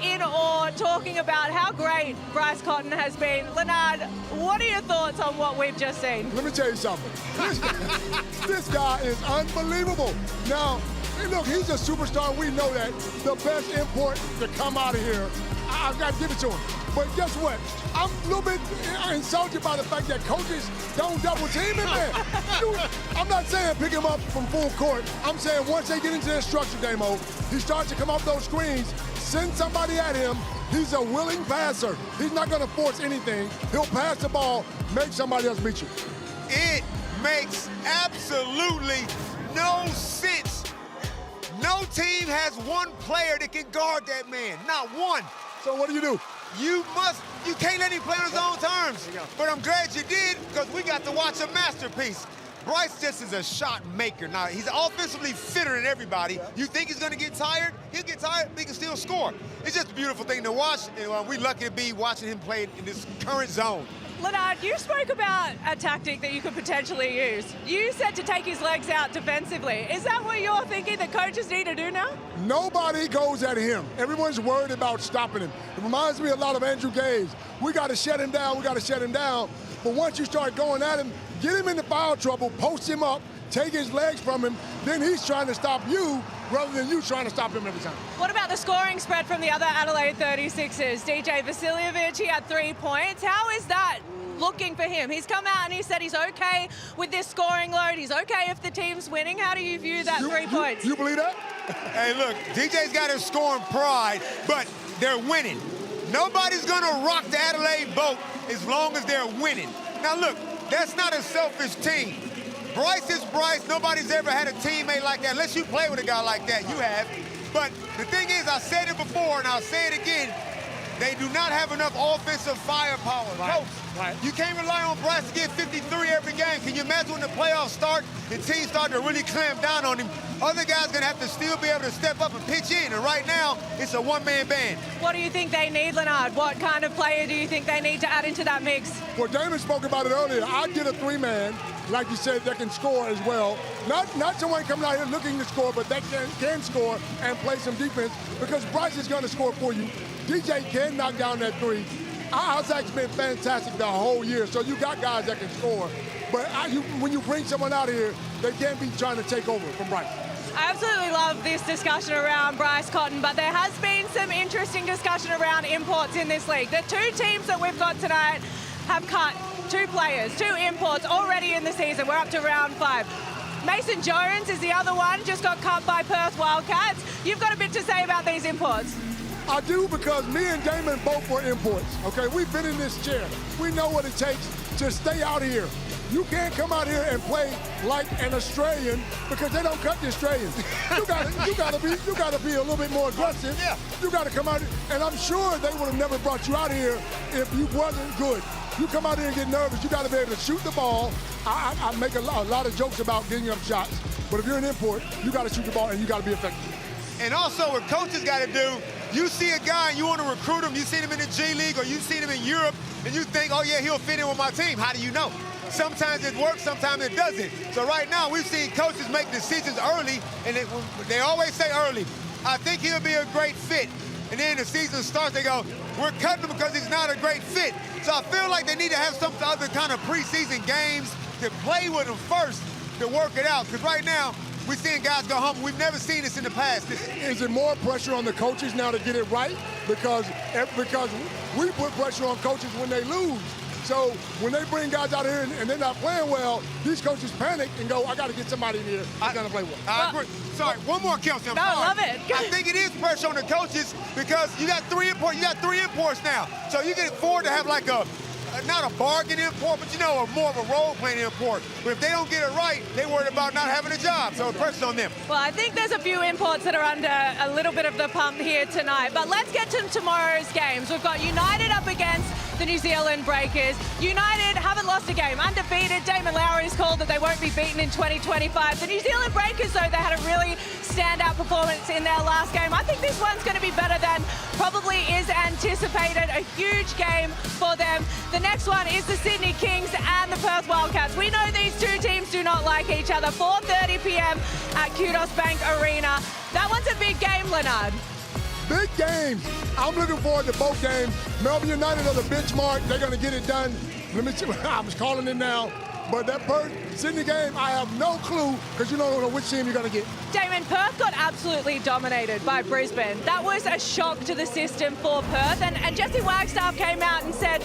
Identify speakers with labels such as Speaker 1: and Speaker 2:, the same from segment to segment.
Speaker 1: in awe talking about how great Bryce Cotton has been. Leonard, what are your thoughts on what we've just seen?
Speaker 2: Let me tell you something. This guy is unbelievable. Now, look, he's a superstar. We know that. The best import to come out of here. I've got to give it to him. But guess what? I'm a little bit insulted by the fact that coaches don't double team him, man. I'm not saying pick him up from full court. I'm saying once they get into their structure, Damo, he starts to come off those screens, send somebody at him. He's a willing passer. He's not going to force anything. He'll pass the ball, make somebody else beat you.
Speaker 3: It makes absolutely no sense. No team has one player that can guard that man, not one.
Speaker 2: So what do?
Speaker 3: You can't let him play on his own terms. But I'm glad you did, because we got to watch a masterpiece. Bryce just is a shot maker. Now, he's offensively fitter than everybody. You think he's going to get tired? He'll get tired, but he can still score. It's just a beautiful thing to watch, and we're lucky to be watching him play in this current zone.
Speaker 1: Leonard, you spoke about a tactic that you could potentially use. You said to take his legs out defensively. Is that what you're thinking that coaches need to do now?
Speaker 2: Nobody goes at him. Everyone's worried about stopping him. It reminds me a lot of Andrew Gaze. We got to shut him down, we got to shut him down. But once you start going at him, get him into foul trouble, post him up, take his legs from him, then he's trying to stop you rather than you trying to stop him every time.
Speaker 1: What about the scoring spread from the other Adelaide 36ers? DJ Vasiljevic, he had 3 points. How is that looking for him? He's come out and he said he's okay with this scoring load. He's okay if the team's winning. How do you view that 3 points?
Speaker 2: You believe that?
Speaker 3: Hey, look, DJ's got his scoring pride, but they're winning. Nobody's going to rock the Adelaide boat as long as they're winning. Now, look, that's not a selfish team. Bryce is Bryce. Nobody's ever had a teammate like that. Unless you play with a guy like that, you have. But the thing is, I said it before, and I'll say it again, they do not have enough offensive firepower. Coach, you can't rely on Bryce to get 53 every game. Can you imagine when the playoffs start and teams start to really clamp down on him? Other guys are going to have to still be able to step up and pitch in, and right now, it's a one-man band.
Speaker 1: What do you think they need, Leonard? What kind of player do you think they need to add into that mix?
Speaker 2: Well, Damon spoke about it earlier. I get a 3-man, like you said, that can score as well. Not someone coming out here looking to score, but that can score and play some defense, because Bryce is going to score for you. DJ can knock down that 3. Isaac's been fantastic the whole year, so you got guys that can score. But when you bring someone out here, they can't be trying to take over from Bryce.
Speaker 1: I absolutely love this discussion around Bryce Cotton, but there has been some interesting discussion around imports in this league. The 2 teams that we've got tonight have cut 2 players, 2 imports already in the season. We're up to round 5. Mason Jones is the other one, just got cut by Perth Wildcats. You've got a bit to say about these imports.
Speaker 2: I do, because me and Damon both were imports, okay? We've been in this chair. We know what it takes to stay out here. You can't come out here and play like an Australian, because they don't cut the Australians. You gotta be a little bit more aggressive.
Speaker 3: Yeah.
Speaker 2: You gotta come out, and I'm sure they would have never brought you out here if you wasn't good. You come out here and get nervous, you gotta be able to shoot the ball. I make a lot of jokes about getting up shots, but if you're an import, you gotta shoot the ball and you gotta be effective.
Speaker 3: And also what coaches got to do, you see a guy and you want to recruit him, you see him in the G League or you see him in Europe, and you think, oh yeah, he'll fit in with my team. How do you know? Sometimes it works, sometimes it doesn't. So right now we've seen coaches make decisions early, and they always say early, I think he'll be a great fit. And then the season starts, they go, we're cutting him because he's not a great fit. So I feel like they need to have some other kind of preseason games to play with him first to work it out. Because right now, we're seeing guys go humble. We've never seen this in the past.
Speaker 2: Is it more pressure on the coaches now to get it right? Because we put pressure on coaches when they lose. So when they bring guys out here and they're not playing well, these coaches panic and go, I got to get somebody in here who's going to play well.
Speaker 3: I agree. Sorry, one more, Kelsey. I'm sorry.
Speaker 1: I love it.
Speaker 3: I think it is pressure on the coaches because you got 3 imports. You got 3 imports now. So you can afford to have like not a bargain import, but you know, more of a role-playing import. But if they don't get it right, they worried about not having a job, so pressure's on them.
Speaker 1: Well, I think there's a few imports that are under a little bit of the pump here tonight. But let's get to tomorrow's games. We've got United up against the New Zealand Breakers. United haven't lost a game, undefeated. Damon Lowry's called that they won't be beaten in 2025. The New Zealand Breakers, though, they had a really standout performance in their last game. I think this one's going to be better than probably is anticipated. A huge game for them. The next one is the Sydney Kings and the Perth Wildcats. We know these 2 teams do not like each other. 4:30 p.m. at Kudos Bank Arena. That one's a big game, Leonard.
Speaker 2: big games. I'm looking forward to both games. Melbourne United are the benchmark. They're going to get it done. Let me see. I'm just calling it now. But that Sydney game, I have no clue because you don't know which team you're going to get.
Speaker 1: Damon, Perth got absolutely dominated by Brisbane. That was a shock to the system for Perth. And Jesse Wagstaff came out and said,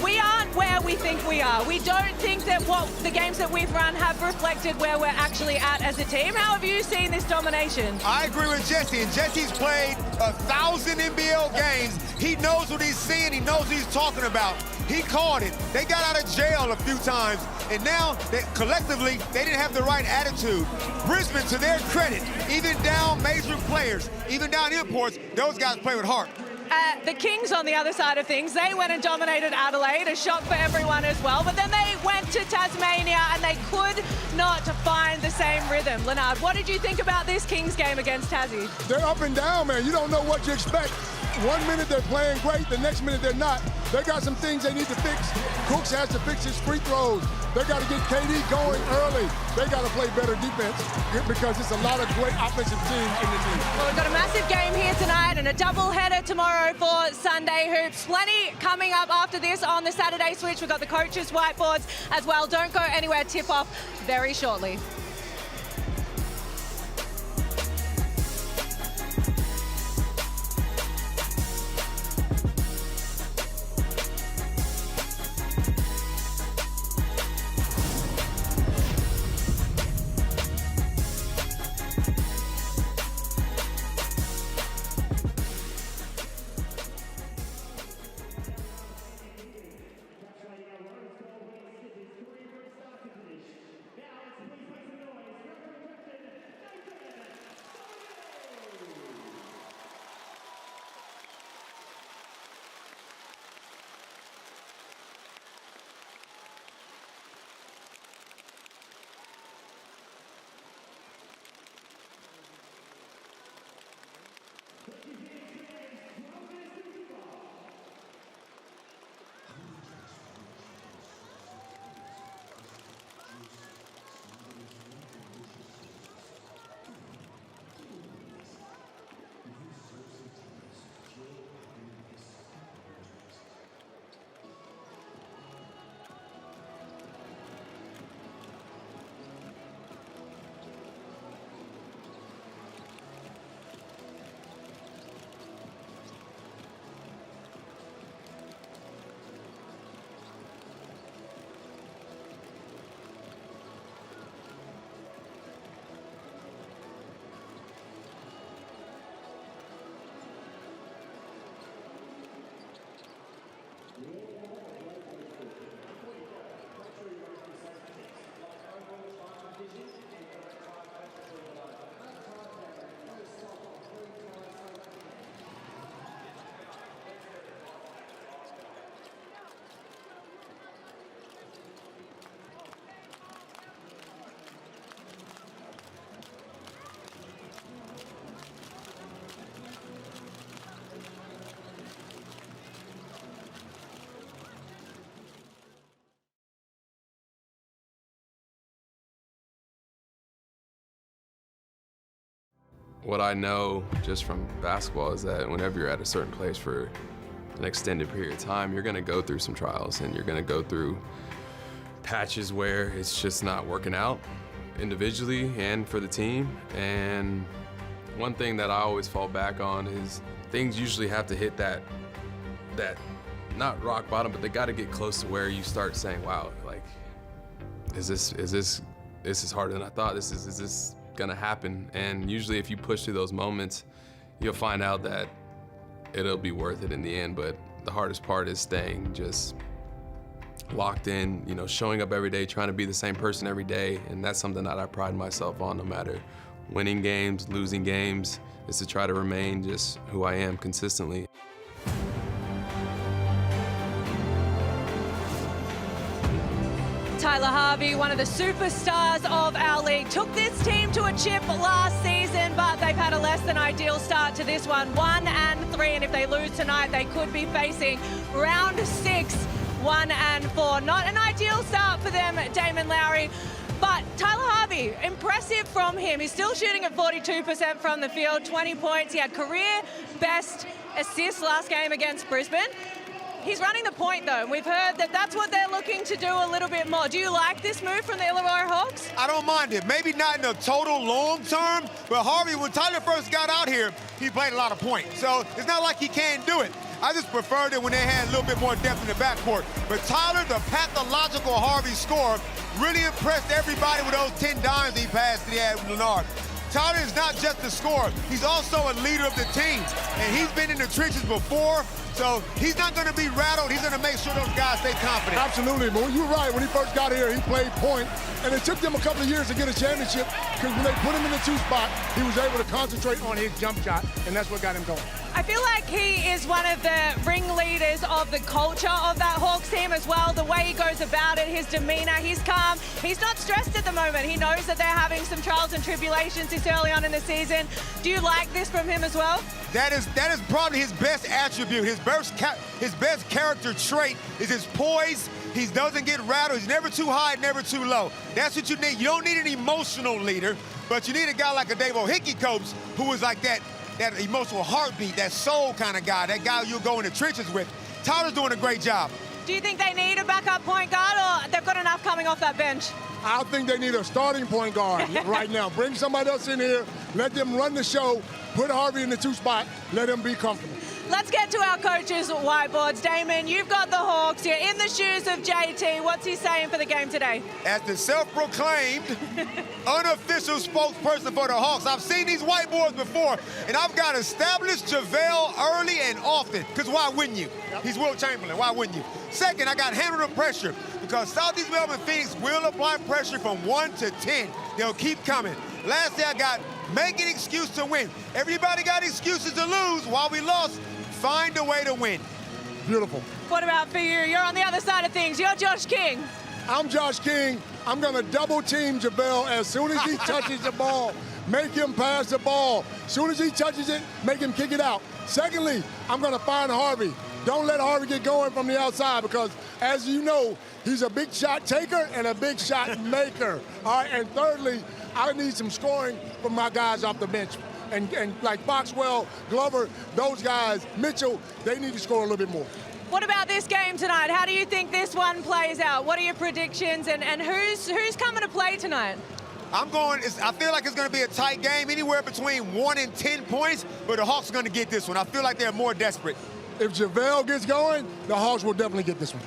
Speaker 1: we aren't where we think we are. We don't think that what the games that we've run have reflected where we're actually at as a team. How have you seen this domination?
Speaker 3: I agree with Jesse, and Jesse's played 1,000 NBL games. He knows what he's seeing. He knows what he's talking about. He called it. They got out of jail a few times, and now, collectively, they didn't have the right attitude. Brisbane, to their credit, even down major players, even down imports, those guys play with heart.
Speaker 1: The Kings, on the other side of things, they went and dominated Adelaide, a shock for everyone as well. But then they went to Tasmania and they could not find the same rhythm. Leonard, what did you think about this Kings game against Tassie?
Speaker 2: They're up and down, man. You don't know what to expect. 1 minute they're playing great, the next minute they're not. They got some things they need to fix. Cooks has to fix his free throws. They got to get KD going early. They got to play better defense because it's a lot of great offensive teams in the league.
Speaker 1: Well, we've got a massive game here tonight and a double-header tomorrow for Sunday Hoops. Plenty coming up after this on the Saturday Switch. We've got the coaches' whiteboards as well. Don't go anywhere. Tip-off very shortly.
Speaker 4: What I know just from basketball is that whenever you're at a certain place for an extended period of time, you're gonna go through some trials and you're gonna go through patches where it's just not working out individually and for the team. And one thing that I always fall back on is things usually have to hit that not rock bottom, but they gotta get close to where you start saying, wow, like, is this harder than I thought? Is this gonna happen? And usually if you push through those moments, you'll find out that it'll be worth it in the end. But the hardest part is staying just locked in, you know, showing up every day, trying to be the same person every day. And that's something that I pride myself on, no matter winning games, losing games, is to try to remain just who I am consistently.
Speaker 1: Tyler Harvey, one of the superstars of our league, took this team to a chip last season, but they've had a less than ideal start to this one, 1-3, and if they lose tonight, they could be facing round 6, 1-4. Not an ideal start for them, Damon Lowry. But Tyler Harvey, impressive from him. He's still shooting at 42% from the field, 20 points. He had career best assists last game against Brisbane. He's running the point, though, and we've heard that that's what they're looking to do a little bit more. Do you like this move from the Illawarra Hawks?
Speaker 3: I don't mind it. Maybe not in the total long term, but Harvey, when Tyler first got out here, he played a lot of point. So it's not like he can't do it. I just preferred it when they had a little bit more depth in the backcourt. But Tyler, the pathological Harvey scorer, really impressed everybody with those 10 dimes he passed that he had with Leonard. Tyler is not just a scorer, he's also a leader of the team. And he's been in the trenches before, so he's not gonna be rattled. He's gonna make sure those guys stay confident.
Speaker 2: Absolutely, but you're right. When he first got here, he played point, and it took them a couple of years to get a championship because when they put him in the 2 spot, he was able to concentrate on his jump shot, and that's what got him going.
Speaker 1: I feel like he is one of the ringleaders of the culture of that Hawks team as well. The way he goes about it, his demeanor, he's calm. He's not stressed at the moment. He knows that they're having some trials and tribulations this early on in the season. Do you like this from him as well?
Speaker 3: That is probably his best attribute. His best character trait is his poise. He doesn't get rattled. He's never too high, never too low. That's what you need. You don't need an emotional leader, but you need a guy like a Dave O'Hickey-Copes who is like that emotional heartbeat, that soul kind of guy, that guy you'll go in the trenches with. Tyler's doing a great job.
Speaker 1: Do you think they need a backup point guard, or they've got enough coming off that bench?
Speaker 2: I think they need a starting point guard right now. Bring somebody else in here, let them run the show, put Harvey in the 2 spot, let him be comfortable.
Speaker 1: Let's get to our coaches' whiteboards. Damon, you've got the Hawks. You're in the shoes of JT. What's he saying for the game today?
Speaker 3: As the self-proclaimed unofficial spokesperson for the Hawks, I've seen these whiteboards before, and I've got established JaVale early and often, because why wouldn't you? He's Will Chamberlain, why wouldn't you? Second, I got handle the pressure, because Southeast Melbourne Phoenix will apply pressure from 1 to 10. They'll keep coming. Lastly, I got make an excuse to win. Everybody got excuses to lose. While we lost, find a way to win.
Speaker 2: Beautiful.
Speaker 1: What about for you? You're on the other side of things. You're Josh King.
Speaker 2: I'm Josh King. I'm going to double team JaVale as soon as he touches the ball. Make him pass the ball. As soon as he touches it, make him kick it out. Secondly, I'm going to find Harvey. Don't let Harvey get going from the outside because, as you know, he's a big shot taker and a big shot maker. All right, and thirdly, I need some scoring from my guys off the bench. And like Foxwell, Glover, those guys, Mitchell, they need to score a little bit more.
Speaker 1: What about this game tonight? How do you think this one plays out? What are your predictions, and who's coming to play tonight?
Speaker 3: I feel like it's going to be a tight game, anywhere between 1 and 10 points, but the Hawks are going to get this one. I feel like they're more desperate.
Speaker 2: If JaVale gets going, the Hawks will definitely get this one.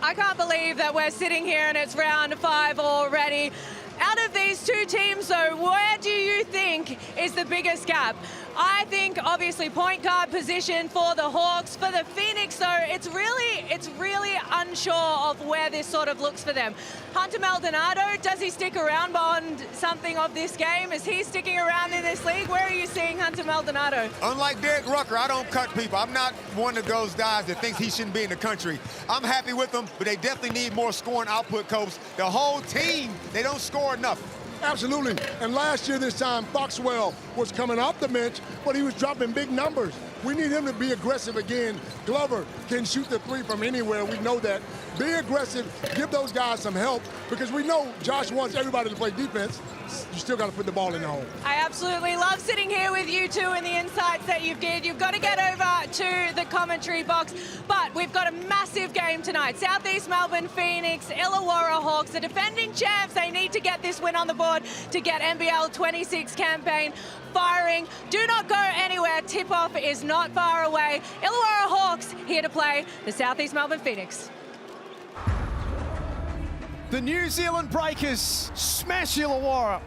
Speaker 1: I can't believe that we're sitting here and it's round 5 already. Out of these 2 teams, though, where do you think is the biggest gap? I think, obviously, point guard position for the Hawks. For the Phoenix, though, it's really unsure of where this sort of looks for them. Hunter Maldonado, does he stick around beyond something of this game? Is he sticking around in this league? Where are you seeing Hunter Maldonado?
Speaker 3: Unlike Derek Rucker, I don't cut people. I'm not one of those guys that thinks he shouldn't be in the country. I'm happy with them, but they definitely need more scoring output, Copes. The whole team, they don't score enough.
Speaker 2: Absolutely. And last year this time, Foxwell was coming off the bench, but he was dropping big numbers. We need him to be aggressive again. Glover can shoot the 3 from anywhere. We know that. Be aggressive. Give those guys some help because we know Josh wants everybody to play defense. You still got to put the ball in the hole.
Speaker 1: I absolutely love sitting here with you two and the insights that you've given. You've got to get over to the commentary box, but we've got a massive game tonight. Southeast Melbourne Phoenix, Illawarra Hawks, the defending champs. They need to get this win on the board to get NBL26 campaign firing. Do not go anywhere. Tip-off is not far away. Illawarra Hawks here to play the Southeast Melbourne Phoenix.
Speaker 5: The New Zealand Breakers smash Illawarra.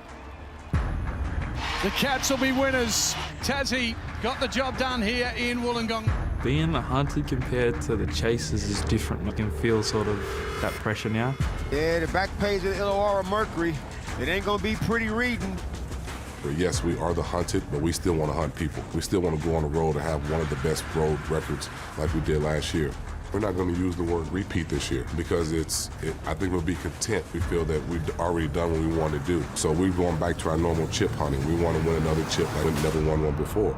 Speaker 5: The Cats will be winners. Tassie got the job done here in Wollongong.
Speaker 6: Being the hunted compared to the chasers is different. You can feel sort of that pressure now.
Speaker 3: Yeah, the back page of the Illawarra Mercury. It ain't gonna be pretty reading.
Speaker 7: Yes, we are the hunted, but we still want to hunt people. We still want to go on the road and have one of the best road records like we did last year. We're not going to use the word repeat this year because I think we'll be content. We feel that we've already done what we want to do. So we're going back to our normal chip hunting. We want to win another chip like we've never won one before.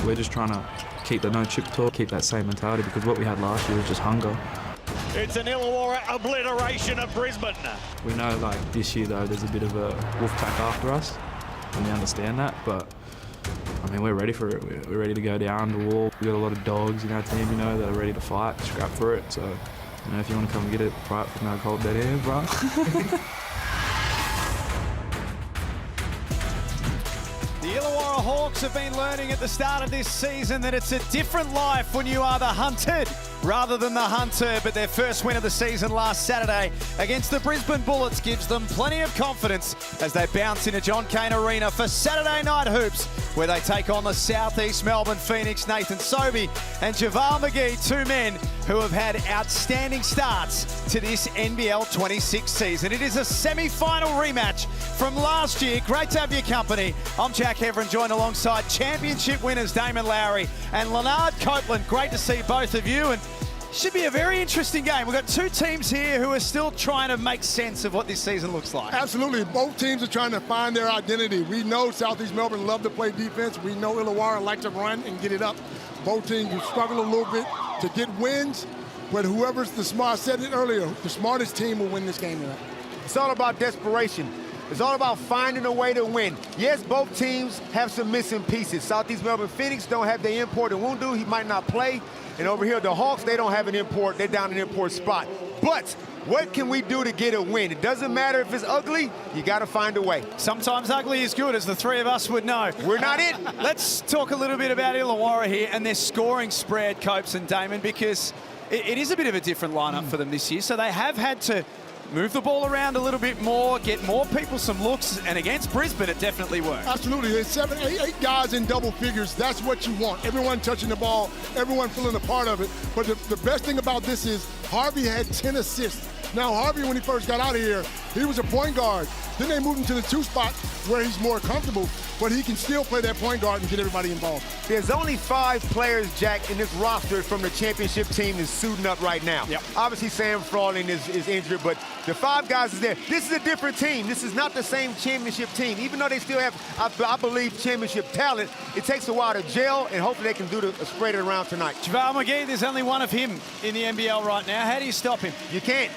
Speaker 6: We're just trying to keep the no chip talk, keep that same mentality because what we had last year was just hunger.
Speaker 8: It's an Illawarra obliteration of Brisbane.
Speaker 6: We know like this year though there's a bit of a wolf pack after us, and we understand that, but I mean we're ready for it. We're ready to go down the wall. We've got a lot of dogs in our team, you know, that are ready to fight, scrap for it. So, you know, if you want to come and get it, right with no cold dead hands, bro.
Speaker 5: The Illawarra Hawks have been learning at the start of this season that it's a different life when you are the hunted rather than the hunter, but their first win of the season last Saturday against the Brisbane Bullets gives them plenty of confidence as they bounce into John Cain Arena for Saturday night hoops, where they take on the Southeast Melbourne Phoenix. Nathan Sobey and JaVale McGee, two men who have had outstanding starts to this NBL 26 season. It is a semi-final rematch from last year. Great to have your company. I'm Jack Heverin, joined alongside championship winners Damon Lowry and Leonard Copeland. Great to see both of you, and should be a very interesting game. We've got two teams here who are still trying to make sense of what this season looks like.
Speaker 2: Absolutely. Both teams are trying to find their identity. We know Southeast Melbourne love to play defense. We know Illawarra like to run and get it up. Both teams have struggled a little bit to get wins, but whoever's the smart, I said it earlier, the smartest team will win this game tonight.
Speaker 3: It's all about desperation. It's all about finding a way to win. Yes, both teams have some missing pieces. Southeast Melbourne Phoenix don't have the import, and Wundu, he might not play. And over here, the Hawks, they don't have an import. They're down an import spot. But what can we do to get a win? It doesn't matter if it's ugly. You got to find a way.
Speaker 5: Sometimes ugly is good, as the three of us would know.
Speaker 3: We're not it.
Speaker 5: Let's talk a little bit about Illawarra here and their scoring spread, Copes and Damon, because it is a bit of a different lineup for them this year. So they have had to move the ball around a little bit more, get more people some looks, and against Brisbane, it definitely worked.
Speaker 2: Absolutely. There's 7, 8 guys in double figures. That's what you want. Everyone touching the ball, everyone feeling a part of it. But the best thing about this is Harvey had 10 assists. Now, Harvey, when he first got out of here, he was a point guard. Then they moved him to the 2 spot where he's more comfortable, but he can still play that point guard and get everybody involved.
Speaker 3: There's only 5 players, Jack, in this roster from the championship team that's suiting up right now.
Speaker 5: Yep.
Speaker 3: Obviously, Sam Frawling is injured, but the 5 guys is there. This is a different team. This is not the same championship team. Even though they still have, I believe, championship talent, it takes a while to gel, and hopefully they can do the spread it around tonight.
Speaker 5: JaVale McGee, there's only one of him in the NBL right now. How do you stop him?
Speaker 3: You can't.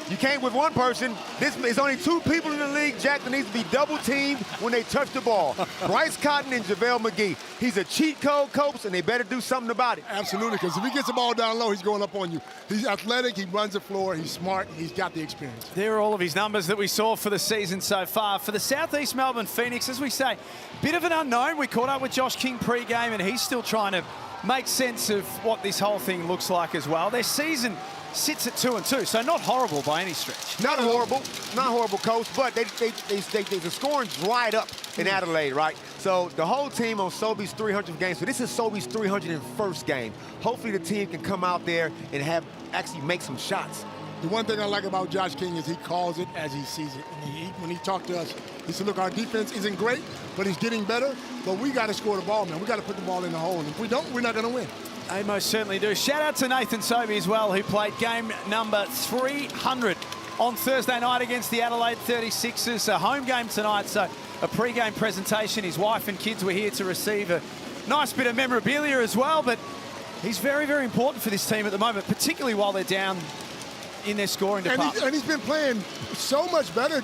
Speaker 3: You can't with one person. There's only 2 people in the league, Jack, that needs to be double-teamed when they touch the ball. Bryce Cotton and JaVale McGee. He's a cheat code, Copes, and they better do something about it.
Speaker 2: Absolutely, because if he gets the ball down low, he's going up on you. He's athletic, he runs the floor, he's smart, he's got the experience.
Speaker 5: There are all of his numbers that we saw for the season so far. For the Southeast Melbourne Phoenix, as we say, bit of an unknown. We caught up with Josh King pre-game, and he's still trying to make sense of what this whole thing looks like as well. Their season sits at 2-2, so not horrible by any stretch.
Speaker 3: Not horrible, Coach, but the scoring dried up in Adelaide, right? So the whole team on Sobey's 300th game, so this is Sobey's 301st game. Hopefully the team can come out there and actually make some shots.
Speaker 2: The one thing I like about Josh King is he calls it as he sees it. And when he talked to us, he said, look, our defense isn't great, but it's getting better, but we got to score the ball, man. We got to put the ball in the hole, and if we don't, we're not going to win.
Speaker 5: They most certainly do. Shout out to Nathan Sobey as well, who played game number 300 on Thursday night against the Adelaide 36ers. A home game tonight, so a pre-game presentation. His wife and kids were here to receive a nice bit of memorabilia as well, but he's very, very important for this team at the moment, particularly while they're down in their scoring department.
Speaker 2: And he's been playing so much better,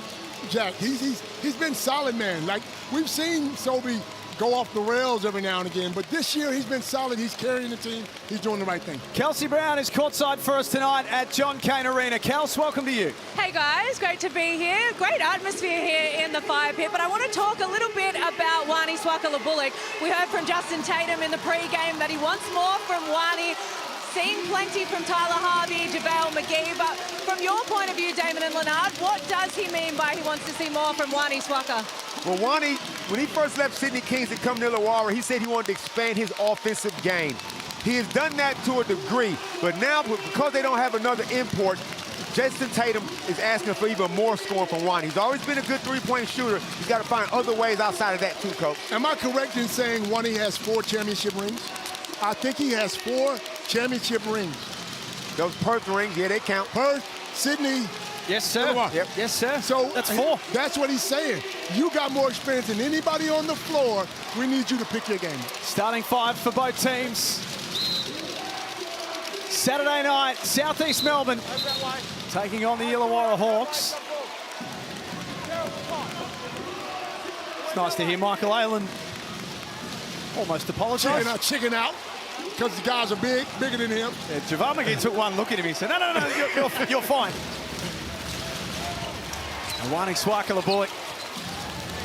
Speaker 2: Jack. He's been solid, man. Like, we've seen Sobey go off the rails every now and again, but this year he's been solid. He's carrying the team. He's doing the right thing.
Speaker 5: Kelsey Brown is courtside for us tonight at John Cain Arena. Kels, welcome to you.
Speaker 1: Hey guys, great to be here. Great atmosphere here in the fire pit, but I want to talk a little bit about Wani Swakala-Bullock. We heard from Justin Tatum in the pre-game that he wants more from Wani. Seen plenty from Tyler Harvey, JaVale McGee, but from your point of view, Damon and Leonard, what does he mean by he wants to see more from Wani Swaka?
Speaker 3: Well, Wani, when he first left Sydney Kings to come to Illawarra, he said he wanted to expand his offensive game. He has done that to a degree, but now because they don't have another import, Justin Tatum is asking for even more scoring from Wani. He's always been a good three-point shooter. He's got to find other ways outside of that too, Coach.
Speaker 2: Am I correct in saying Wani has 4 championship rings? I think he has 4 championship rings.
Speaker 3: Those Perth rings, yeah, they count.
Speaker 2: Perth, Sydney.
Speaker 5: Yes, sir.
Speaker 3: Yep.
Speaker 5: Yes, sir.
Speaker 2: So
Speaker 5: that's 4.
Speaker 2: That's what he's saying. You got more experience than anybody on the floor. We need you to pick your game.
Speaker 5: Starting 5 for both teams. Saturday night, Southeast Melbourne taking on the Illawarra Hawks. It's nice to hear Michael Aylan almost apologise.
Speaker 2: Chicken out, because the guys are bigger than him.
Speaker 5: Yeah, Javon McGee took one look at him. He said, no, you're fine. Awani Swakala-Bullock,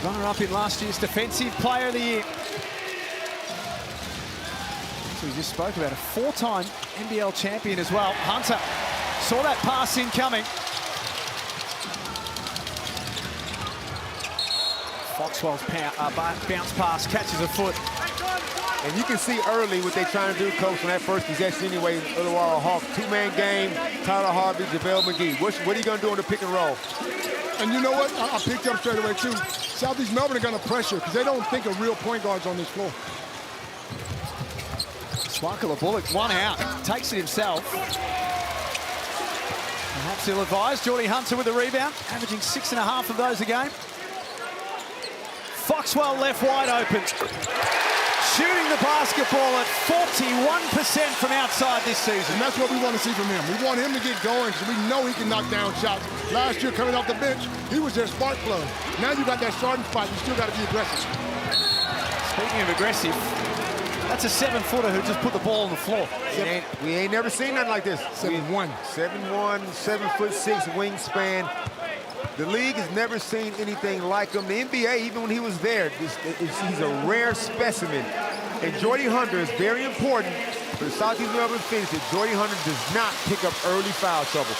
Speaker 5: runner-up in last year's Defensive Player of the Year. So we just spoke about a 4-time NBL champion as well. Hunter saw that pass incoming. Foxwell's bounce pass catches a foot.
Speaker 3: And you can see early what they're trying to do, Coach, on that first possession anyway. Illawarra Hawks, two-man game, Tyler Harvey, JaVale McGee. What are you going to do on the pick and roll?
Speaker 2: And you know what? I picked up straight away, too. Southeast Melbourne are going to pressure because they don't think of real point guards on this floor.
Speaker 5: Swakala-Bullock, one out, takes it himself. Perhaps he'll advise Geordie Hunter with the rebound, averaging 6.5 of those a game. Foxwell left wide open. Shooting the basketball at 41% from outside this season.
Speaker 2: And that's what we want to see from him. We want him to get going because we know he can knock down shots. Last year, coming off the bench, he was their spark plug. Now you got that starting spot, you still got to be aggressive.
Speaker 5: Speaking of aggressive, that's a 7-footer who just put the ball on the floor.
Speaker 3: We ain't never seen nothing like this.
Speaker 2: 7'1".
Speaker 3: 7'1", 7'6" wingspan. The league has never seen anything like him. The NBA, even when he was there, he's a rare specimen. And Geordie Hunter is very important for the Southeast Melbourne Phoenix that Geordie Hunter does not pick up early foul trouble.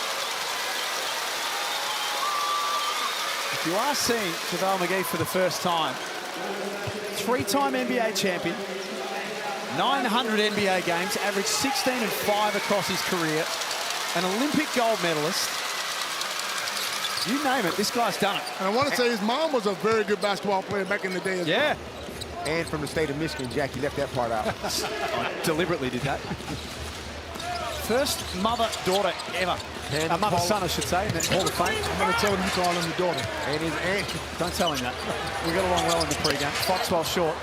Speaker 5: If you are seeing JaVale McGee for the first time, 3-time NBA champion, 900 NBA games, averaged 16 and 5 across his career, an Olympic gold medalist. You name it, this guy's done it.
Speaker 2: And I want to say his mom was a very good basketball player back in the day.
Speaker 5: Yeah.
Speaker 3: And from the state of Michigan, Jackie left that part out.
Speaker 5: I deliberately did that. First mother-daughter ever. A mother-son, I should say, in the Hall of Fame.
Speaker 2: I'm going to tell him you call him your daughter.
Speaker 3: And his aunt.
Speaker 5: Don't tell him that. We got along well in the pre-game. Foxwell short.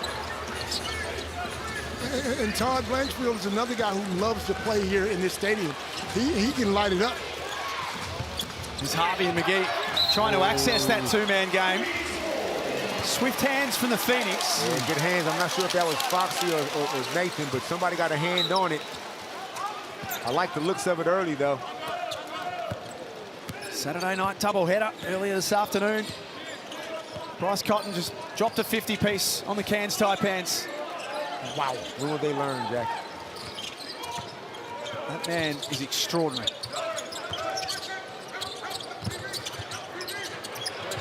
Speaker 2: And Todd Blanchfield is another guy who loves to play here in this stadium. He can light it up.
Speaker 5: There's Harvey and McGee trying to access that two-man game. Swift hands from the Phoenix.
Speaker 3: Yeah, good hands. I'm not sure if that was Foxy or Nathan, but somebody got a hand on it. I like the looks of it early, though.
Speaker 5: Saturday night doubleheader earlier this afternoon. Bryce Cotton just dropped a 50-piece on the Cairns Taipans.
Speaker 3: Wow. When will they learn, Jack?
Speaker 5: That man is extraordinary.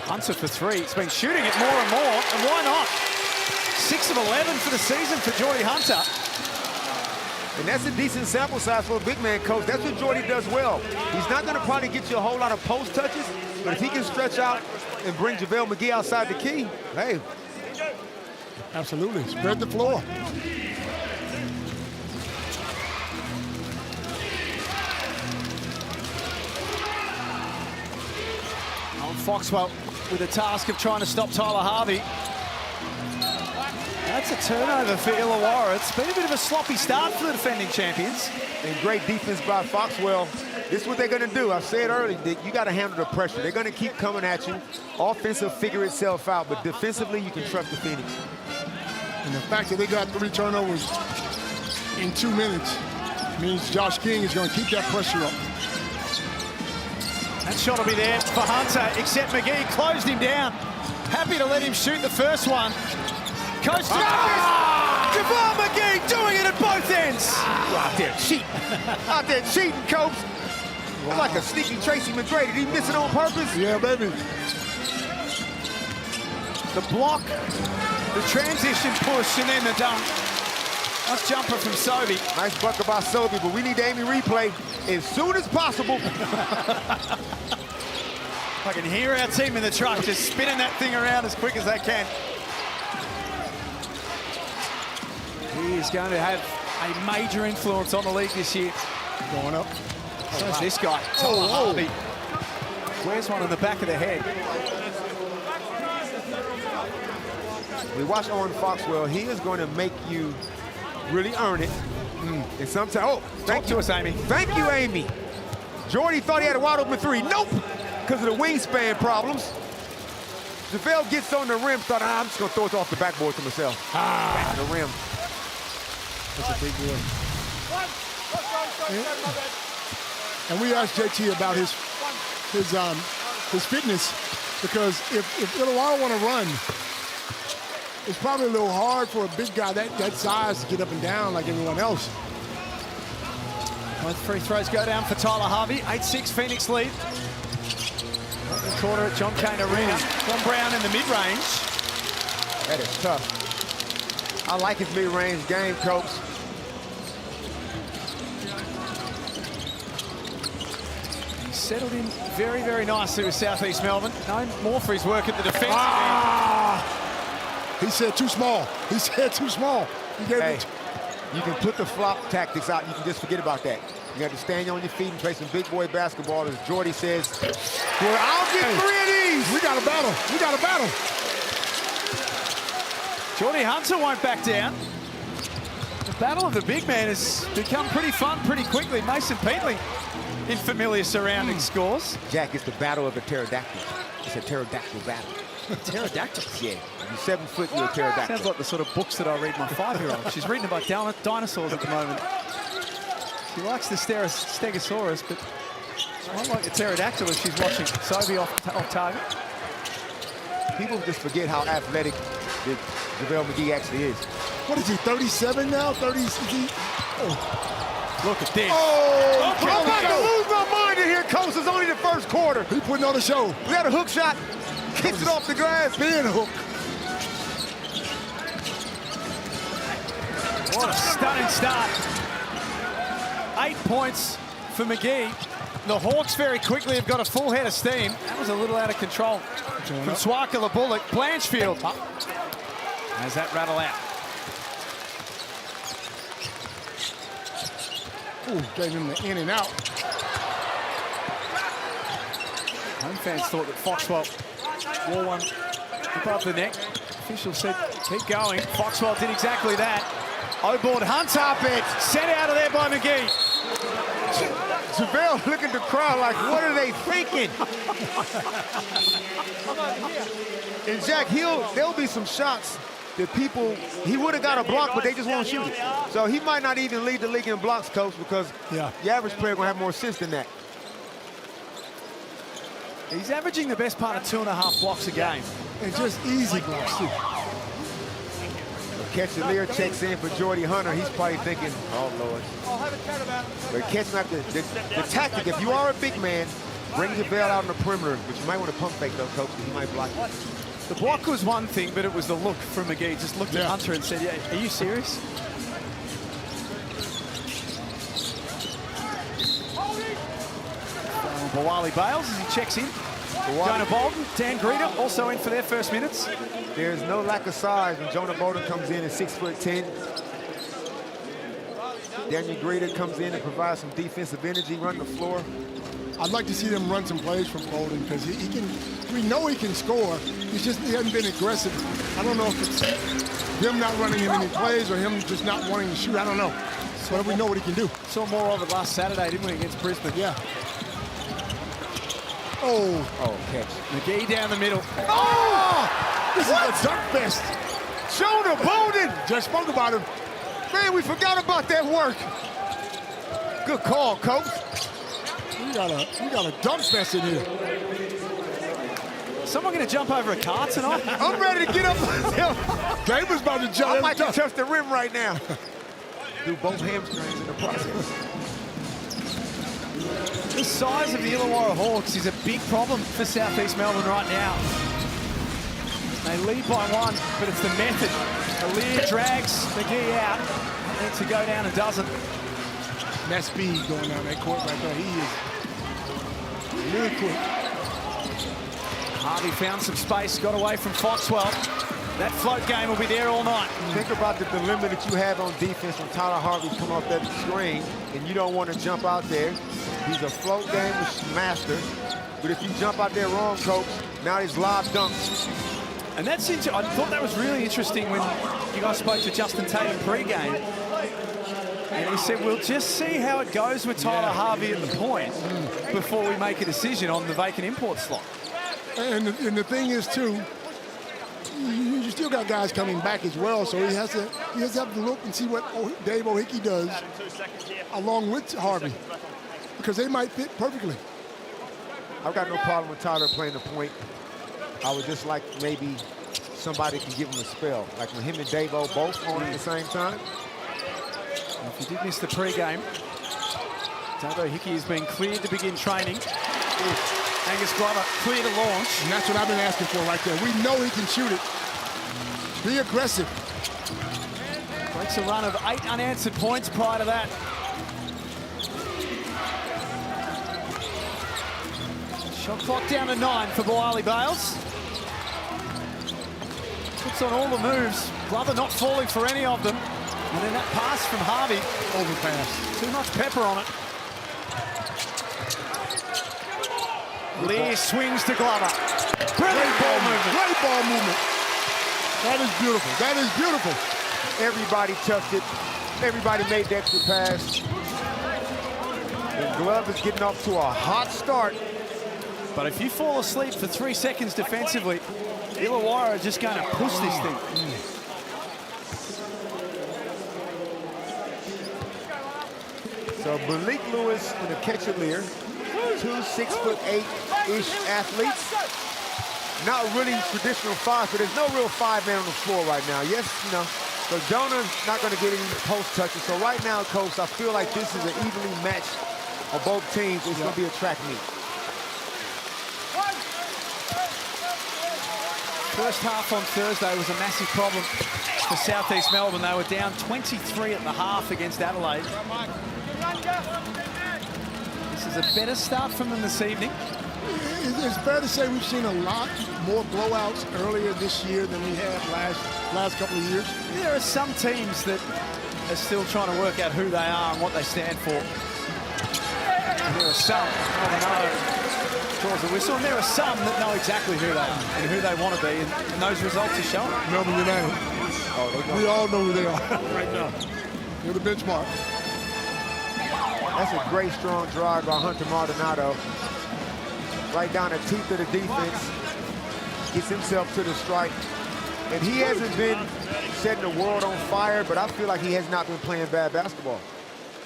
Speaker 5: Hunter for 3. He's been shooting it more and more, and why not? 6 of 11 for the season for Geordie Hunter.
Speaker 3: And that's a decent sample size for a big man, Coach. That's what Geordie does well. He's not going to probably get you a whole lot of post touches, but if he can stretch out and bring JaVale McGee outside the key, hey.
Speaker 2: Absolutely. Spread the floor.
Speaker 5: Foxwell with the task of trying to stop Tyler Harvey. That's a turnover for Illawarra. It's been a bit of a sloppy start for the defending champions.
Speaker 3: And great defense by Foxwell. This is what they're going to do. I said earlier that you got to handle the pressure. They're going to keep coming at you. Offensive figure itself out, but defensively you can trust the Phoenix.
Speaker 2: And the fact that they got 3 turnovers in 2 minutes means Josh King is going to keep that pressure up.
Speaker 5: That shot will be there for Hunter, except McGee closed him down. Happy to let him shoot the first one. Coast to JaVale McGee doing it at both ends.
Speaker 3: Out there cheating. Out there cheating, Coach. Like a sneaky Tracy McGrady. Did he miss it on purpose?
Speaker 2: Yeah, baby.
Speaker 5: The block, the transition push, and then the dunk. Nice jumper from Sobey.
Speaker 3: Nice bucket by Sobey, but we need the Amy replay as soon as possible.
Speaker 5: I can hear our team in the truck just spinning that thing around as quick as they can. He is going to have a major influence on the league this year.
Speaker 2: Going up.
Speaker 5: So's this guy, Tyler Harvey. Where's one on the back of the head?
Speaker 3: We watch Owen Foxwell. He is going to make you really earn it. And sometimes,
Speaker 5: Talk to us, Amy.
Speaker 3: Thank you, Amy. Jordy thought he had a wide open three. Nope, because of the wingspan problems. JaVale gets on the rim, thought, I'm just going to throw it off the backboard to myself. Back to the rim.
Speaker 2: That's a big boy. And we asked JT about his fitness, because if Illawarra want to run, it's probably a little hard for a big guy that size to get up and down like everyone else.
Speaker 5: Both free throws go down for Tyler Harvey. 8-6 Phoenix lead. The quarter at John Cain Arena. John Brown in the mid-range.
Speaker 3: That is tough. I like his mid-range game, Coach.
Speaker 5: He's settled in very, very nicely with Southeast Melbourne. Known more for his work at the defensive end.
Speaker 2: He said too small. He said too small. He gave it.
Speaker 3: You can put the flop tactics out. You can just forget about that. You got to stand on your feet and play some big boy basketball, as Jordy says. Well, I'll get 3 of these.
Speaker 2: We got a battle. We got a battle.
Speaker 5: Jordy Hunter won't back down. The battle of the big man has become pretty fun pretty quickly. Mason Peatley in familiar surrounding scores.
Speaker 3: Jack, it's the battle of the pterodactyl. It's a pterodactyl battle.
Speaker 5: Pterodactyls?
Speaker 3: Yeah. You're 7 foot, you're a pterodactyl.
Speaker 5: Sounds like the sort of books that I read my 5-year-old. She's reading about dinosaurs at the moment. She likes the Stegosaurus, but she might like the pterodactyl if she's watching Sophie off target.
Speaker 3: People just forget how athletic JaVale McGee actually is.
Speaker 2: What is he, 37 now? 30?
Speaker 5: Look at this.
Speaker 3: Oh, I'm about to lose my mind in here, Coach. It's only the first quarter.
Speaker 2: He putting on the show.
Speaker 3: We had a hook shot. Kicks it off the glass.
Speaker 2: Being hook.
Speaker 5: What a stunning start. 8 points for McGee. The Hawks very quickly have got a full head of steam. That was a little out of control from Swakala Bullock. Blanchfield has that rattle out.
Speaker 2: Ooh, gave him the in and out.
Speaker 5: Home fans thought that Foxwell wore one above the neck. Official said, keep going. Foxwell did exactly that. O-board Hunt up it. Sent out of there by McGee.
Speaker 3: JaVale looking to crowd like, what are they thinking? And Jack, there'll be some shots that he would have got a block, but they just won't shoot it. So he might not even lead the league in blocks, Coach, because the average player gonna have more sense than that.
Speaker 5: He's averaging the best part of 2.5 blocks a game.
Speaker 2: And just easy blocks, too.
Speaker 3: Ketchalier checks in for Jordy Hunter. He's probably thinking, oh, Lord. But catching up the tactic, if you are a big man, bring JaVale out on the perimeter, but you might want to pump fake, though, Coach, because he might block you.
Speaker 5: The block was one thing, but it was the look from McGee. Just looked at Hunter and said, yeah, are you serious? Bawali Bales as he checks in. Jonah Bolden, Dan Greeter also in for their first minutes.
Speaker 3: There's no lack of size when Jonah Bolden comes in at 6'10". Daniel Greeter comes in and provides some defensive energy, run the floor.
Speaker 2: I'd like to see them run some plays from Bolden, because he can. We know he can score. He hasn't been aggressive. I don't know if it's him not running him any plays or him just not wanting to shoot. I don't know. But we know what he can do.
Speaker 5: Saw more of it last Saturday, didn't we, against Brisbane?
Speaker 2: Yeah. Oh,
Speaker 3: catch.
Speaker 5: McGee down the middle.
Speaker 2: Oh! This is a dunk fest.
Speaker 3: Jonah Bolden!
Speaker 2: Just spoke about him.
Speaker 3: Man, we forgot about that work. Good call, Coach.
Speaker 2: We got a dunk fest in here.
Speaker 5: Someone going to jump over a car tonight?
Speaker 3: I'm ready to get up.
Speaker 2: Dave was about to jump.
Speaker 3: I might touch the rim right now. Do both hamstrings in the process.
Speaker 5: The size of the Illawarra Hawks is a big problem for Southeast Melbourne right now. They lead by 1, but it's the method. Aliir drags McGee out. Needs to go down and doesn't.
Speaker 2: That speed going down that court right there. He is really quick.
Speaker 5: Harvey found some space, got away from Foxwell. That float game will be there all night.
Speaker 3: Think about the dilemma that you have on defense when Tyler Harvey's coming off that screen and you don't want to jump out there. He's a float game master, but if you jump out there wrong, Coach, now he's live dunks.
Speaker 5: And that's I thought that was really interesting when you guys spoke to Justin Tatum pre-game. And he said, we'll just see how it goes with Tyler Harvey at the point before we make a decision on the vacant import slot.
Speaker 2: And the thing is, too, you still got guys coming back as well, so he has to have to look and see what Dave O'Hickey does along with Harvey, because they might fit perfectly.
Speaker 9: I've got no problem with Tyler playing the point. I would just like maybe somebody can give him a spell, like when him and Davo both on at the same time.
Speaker 5: And if you did miss the pre-game, Dave O'Hickey has been cleared to begin training. Angus Glover clear to launch.
Speaker 2: And that's what I've been asking for right there. We know he can shoot it. Be aggressive.
Speaker 5: Breaks a run of 8 unanswered points prior to that. Shot clock down to 9 for Boali Bales. Puts on all the moves. Glover not falling for any of them. And then that pass from Harvey.
Speaker 2: Overpass.
Speaker 5: Too much pepper on it. Lee swings to Glover. Brilliant ball movement.
Speaker 2: Great ball movement. That is beautiful. That is beautiful.
Speaker 9: Everybody touched it. Everybody made the extra pass. And Glove is getting off to a hot start.
Speaker 5: But if you fall asleep for 3 seconds defensively, Illawarra are just going to push this thing.
Speaker 9: So Malik Lewis and a Ketchalier, 2 6'8"-ish athletes. Not really traditional 5, but there's no real 5-man on the floor right now. Yes, you know. So Jonah's not going to get any post touches. So right now, Coach, I feel like this is an evenly matched on both teams. It's going to be a track meet.
Speaker 5: First half on Thursday was a massive problem for Southeast Melbourne. They were down 23 at the half against Adelaide. This is a better start from them this evening.
Speaker 2: It's fair to say we've seen a lot more blowouts earlier this year than we had last couple of years.
Speaker 5: There are some teams that are still trying to work out who they are and what they stand for. And there are some, draws a whistle, and there are some that know exactly who they are and who they want to be, and those results are showing.
Speaker 2: Melbourne United. We all know who they are right now. They're the benchmark.
Speaker 9: That's a great, strong drive by Hunter Maldonado. Right down the teeth of the defense. Gets himself to the strike. And he hasn't been setting the world on fire, but I feel like he has not been playing bad basketball.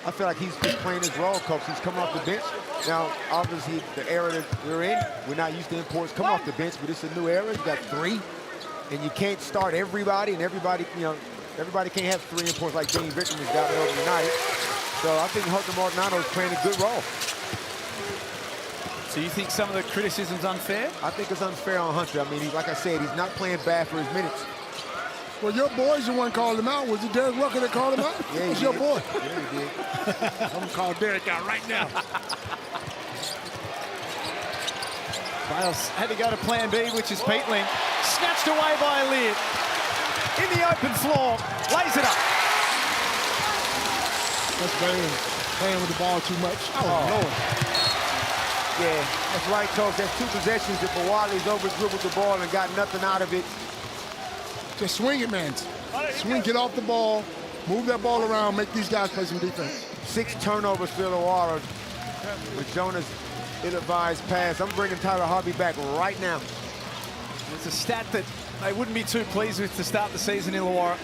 Speaker 9: I feel like he's just playing his role, Coach. He's coming off the bench. Now, obviously, the era that we're in, we're not used to imports come off the bench, but it's a new era. You got 3, and you can't start everybody, and everybody, you know, everybody can't have 3 imports like Dean Richmond has got over United. So I think Hunter Maldonado is playing a good role.
Speaker 5: So you think some of the criticism's unfair?
Speaker 9: I think it's unfair on Hunter. I mean, like I said, he's not playing bad for his minutes.
Speaker 2: Well, your boy's the one called him out. Was it Derek Rucker that called him out?
Speaker 9: Yeah,
Speaker 2: it was your boy.
Speaker 9: Yeah, he did.
Speaker 2: I'm going to call Derek out right now.
Speaker 5: Bales had to go to plan B, which is Peatling. Snatched away by Lear. In the open floor, lays it up.
Speaker 2: That's playing with the ball too much. Oh, Lord.
Speaker 9: Yeah, that's right, Coach. That's 2 possessions that Boali's over-dribbled the ball and got nothing out of it.
Speaker 2: Just swing it, man. Swing, get off the ball, move that ball around, make these guys play some defense.
Speaker 9: 6 turnovers for Illawarra with Jonas ill-advised pass. I'm bringing Tyler Harvey back right now.
Speaker 5: It's a stat that they wouldn't be too pleased with to start the season, Illawarra.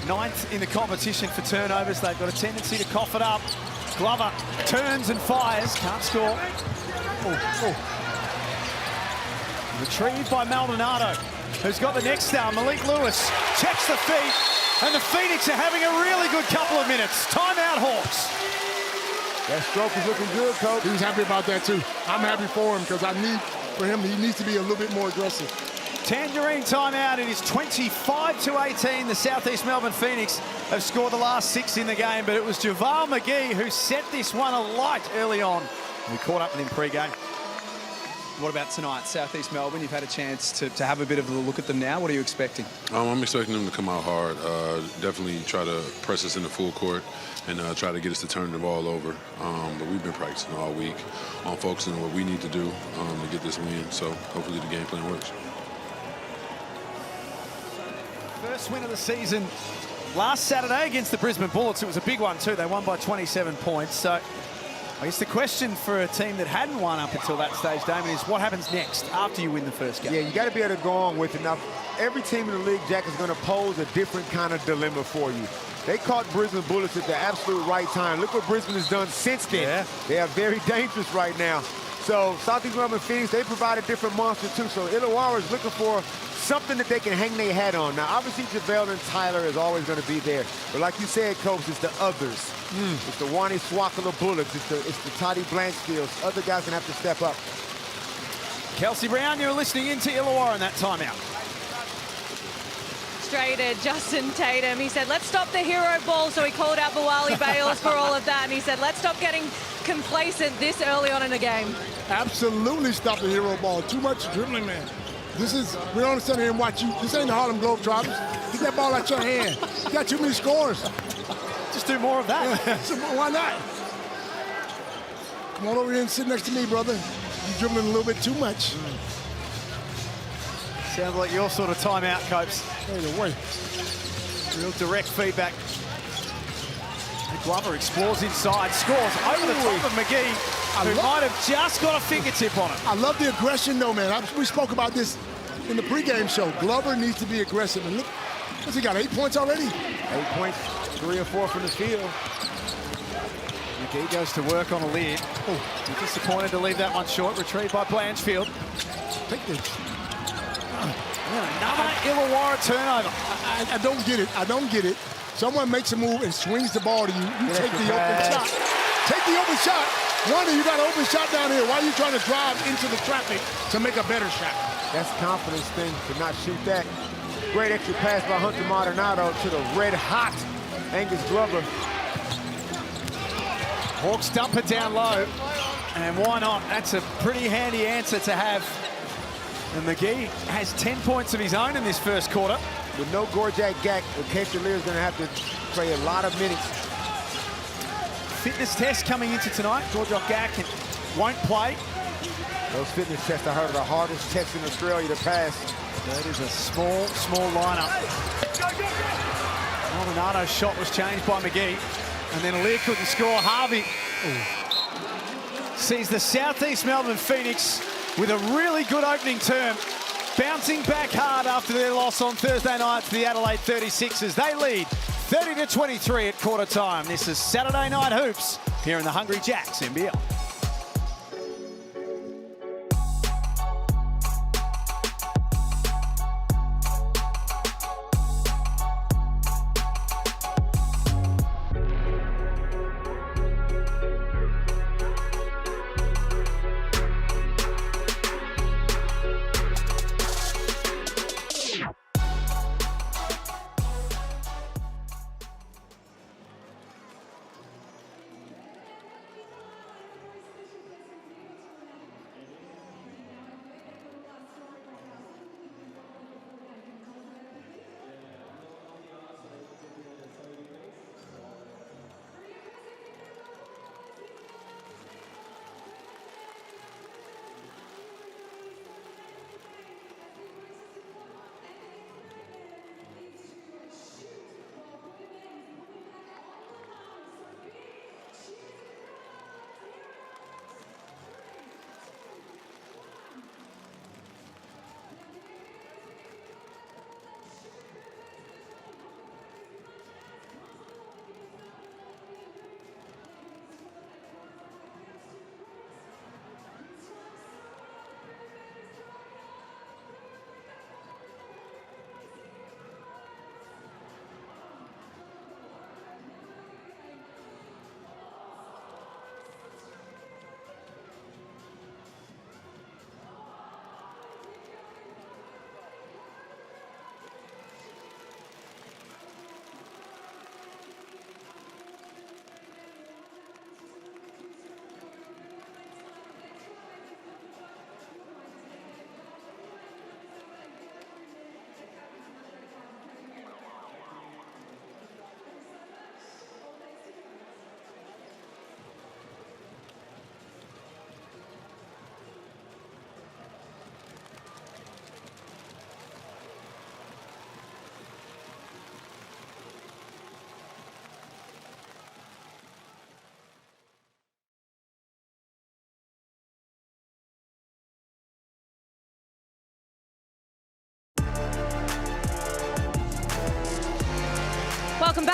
Speaker 5: 9th in the competition for turnovers. They've got a tendency to cough it up. Glover turns and fires, can't score. Retrieved by Maldonado, who's got the next down. Malik Lewis checks the feet, and the Phoenix are having a really good couple of minutes. Timeout, Hawks.
Speaker 9: That stroke is looking good, Coach.
Speaker 2: He was happy about that, too. I'm happy for him because he needs to be a little bit more aggressive.
Speaker 5: Tangerine timeout. It is 25-18. The Southeast Melbourne Phoenix have scored the last 6 in the game, but it was JaVale McGee who set this one alight early on. We caught up with him pre-game. What about tonight? Southeast Melbourne, you've had a chance to have a bit of a look at them now. What are you expecting?
Speaker 10: I'm expecting them to come out hard. Definitely try to press us in the full court and try to get us to turn the ball over. But we've been practicing all week on focusing on what we need to do to get this win. So hopefully the game plan works.
Speaker 5: First win of the season last Saturday against the Brisbane Bullets. It was a big one too. They won by 27 points. So I guess the question for a team that hadn't won up until that stage, Damon, is what happens next after you win the first game?
Speaker 9: Yeah, you got to be able to go on with it. Now, every team in the league, Jack, is going to pose a different kind of dilemma for you. They caught Brisbane Bullets at the absolute right time. Look what Brisbane has done since then. Yeah. They are very dangerous right now. So Southeast Melbourne Phoenix, they provide a different monster too. So Illawarra is looking for something that they can hang their hat on. Now, obviously, JaVale and Tyler is always going to be there. But like you said, Coach, it's the others. It's the Wani Swakala Bullets. It's the Toddy Blanchfields. Other guys going to have to step up.
Speaker 5: Kelsey Brown, you're listening into Illawarra in that timeout.
Speaker 1: Straight to Justin Tatum. He said, let's stop the hero ball. So he called out Bawali Bales for all of that. And he said, let's stop getting complacent this early on in the game.
Speaker 2: Absolutely stop the hero ball. Too much dribbling, man. We don't stand here and watch you. This ain't the Harlem Globetrotters. Get that ball out your hand. You got too many scores.
Speaker 5: Just do more of that.
Speaker 2: Why not? Come on over here and sit next to me, brother. You're dribbling a little bit too much.
Speaker 5: Sounds like your sort of timeout, Copes.
Speaker 2: Hey, away.
Speaker 5: Real direct feedback. Glover explores inside, scores over the top of McGee, who might have just got a fingertip on it.
Speaker 2: I love the aggression, though, man. We spoke about this in the pregame show. Glover needs to be aggressive. And look, what's he got, 8 points already?
Speaker 9: 8 points, 3 or 4 from the field.
Speaker 5: McGee goes to work on a lid. He's disappointed to leave that one short. Retrieved by Blanchfield.
Speaker 2: Take this.
Speaker 5: Another Illawarra turnover.
Speaker 2: I don't get it. I don't get it. Someone makes a move and swings the ball to you. You take the open shot. Take the open shot. Wonder, you got an open shot down here. Why are you trying to drive into the traffic to make a better shot?
Speaker 9: That's a confidence thing to not shoot that. Great extra pass by Hunter Maldonado to the red-hot Angus Glover.
Speaker 5: Hawks dump it down low. And why not? That's a pretty handy answer to have. And McGee has 10 points of his own in this first quarter.
Speaker 9: With no Gorjak Gak, Keisha Lear is going to have to play a lot of minutes.
Speaker 5: Fitness test coming into tonight. Gorjak Gak won't play.
Speaker 9: Those fitness tests, I heard, are the hardest tests in Australia to pass.
Speaker 5: That is a small lineup. Maldonado's shot was changed by McGee. And then Lear couldn't score. Harvey sees the Southeast Melbourne Phoenix with a really good opening term, bouncing back hard after their loss on Thursday night to the Adelaide 36ers. They lead 30-23 at quarter time. This is Saturday Night Hoops here in the Hungry Jacks NBL.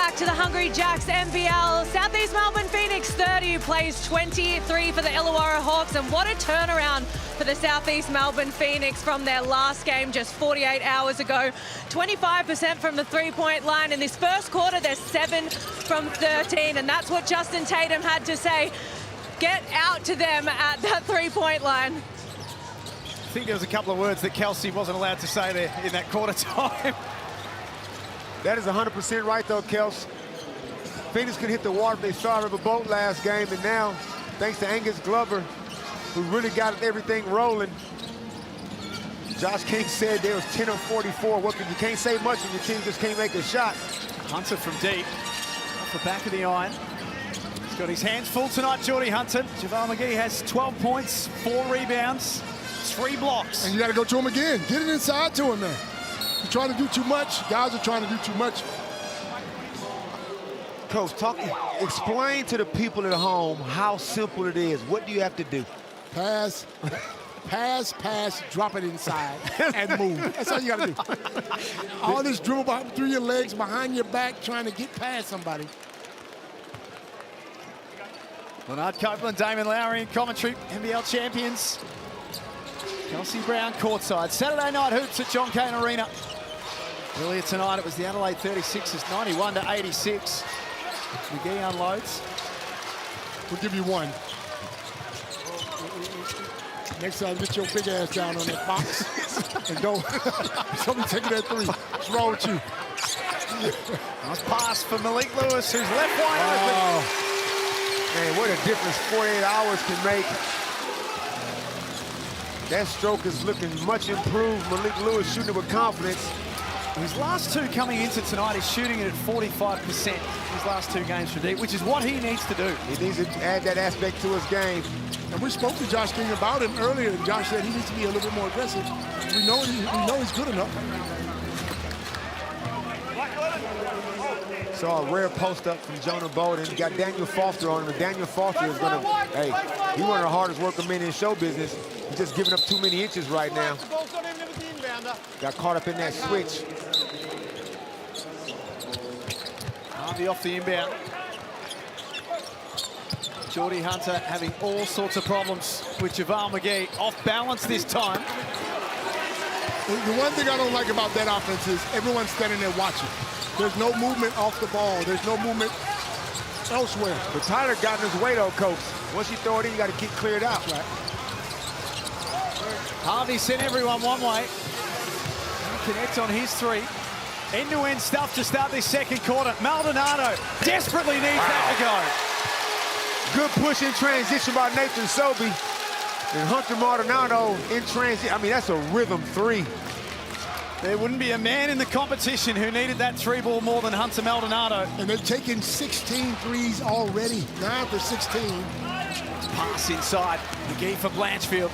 Speaker 1: back to the Hungry Jacks NBL. Southeast Melbourne Phoenix 30 plays 23 for the Illawarra Hawks, and what a turnaround for the Southeast Melbourne Phoenix from their last game just 48 hours ago. 25% from the three-point line. In this first quarter, they're 7 from 13, and that's what Justin Tatum had to say. Get out to them at that three-point line.
Speaker 5: I think there was a couple of words that Kelsey wasn't allowed to say there in that quarter time.
Speaker 9: That is 100% right, though, Kels. Phoenix could hit the water if they started a boat last game, and now, thanks to Angus Glover, who really got everything rolling. Josh King said there was 10 of 44. You can't say much when your team just can't make a shot.
Speaker 5: Hunter from deep, off the back of the iron. He's got his hands full tonight, Geordie Hunter. JaVale McGee has 12 points, 4 rebounds, 3 blocks.
Speaker 2: And you got to go to him again. Get it inside to him, man. You're trying to do too much. Guys are trying to do too much.
Speaker 9: Coach, explain to the people at home how simple it is. What do you have to do?
Speaker 2: Pass, drop it inside, and move. That's all you got to do. All this dribble through your legs, behind your back, trying to get past somebody.
Speaker 5: Leonard Copeland, Damon Lowry in commentary, NBL champions. Kelsey Brown courtside. Saturday night hoops at John Cain Arena. Earlier tonight, it was the Adelaide 36ers, 91-86. McGee unloads.
Speaker 2: We'll give you one. Next time, get your big ass down on that box and go. Somebody taking that three. What's wrong with you?
Speaker 5: Nice pass for Malik Lewis, who's left wide open.
Speaker 9: Man, what a difference 48 hours can make. That stroke is looking much improved. Malik Lewis shooting it with confidence.
Speaker 5: His last 2 coming into tonight, he's shooting it at 45%. His last 2 games from deep, which is what he needs to do.
Speaker 9: He needs to add that aspect to his game.
Speaker 2: And we spoke to Josh King about him earlier, and Josh said he needs to be a little bit more aggressive. We know he's good enough.
Speaker 9: Saw a rare post-up from Jonah Bolden. He got Daniel Foster on him, and Daniel Foster is going to, hey, he's one of the hardest working men in show business. He's just giving up too many inches right now. Got caught up in that switch.
Speaker 5: Harvey off the inbound. Geordie Hunter having all sorts of problems with JaVale McGee. Off balance this time.
Speaker 2: The one thing I don't like about that offense is everyone's standing there watching. There's no movement off the ball. There's no movement elsewhere.
Speaker 9: But Tyler got in his way, though, Coach. Once you throw it in, you got to get cleared out.
Speaker 2: Right.
Speaker 5: Harvey sent everyone one way. Connects on his 3. End-to-end stuff to start this second quarter. Maldonado desperately needs that to go.
Speaker 9: Good push in transition by Nathan Sobey. And Hunter Maldonado in transit. I mean, that's a rhythm 3.
Speaker 5: There wouldn't be a man in the competition who needed that 3-ball more than Hunter Maldonado.
Speaker 2: And they've taken 16 threes already. 9 for 16.
Speaker 5: Pass inside. McGee for Blanchfield.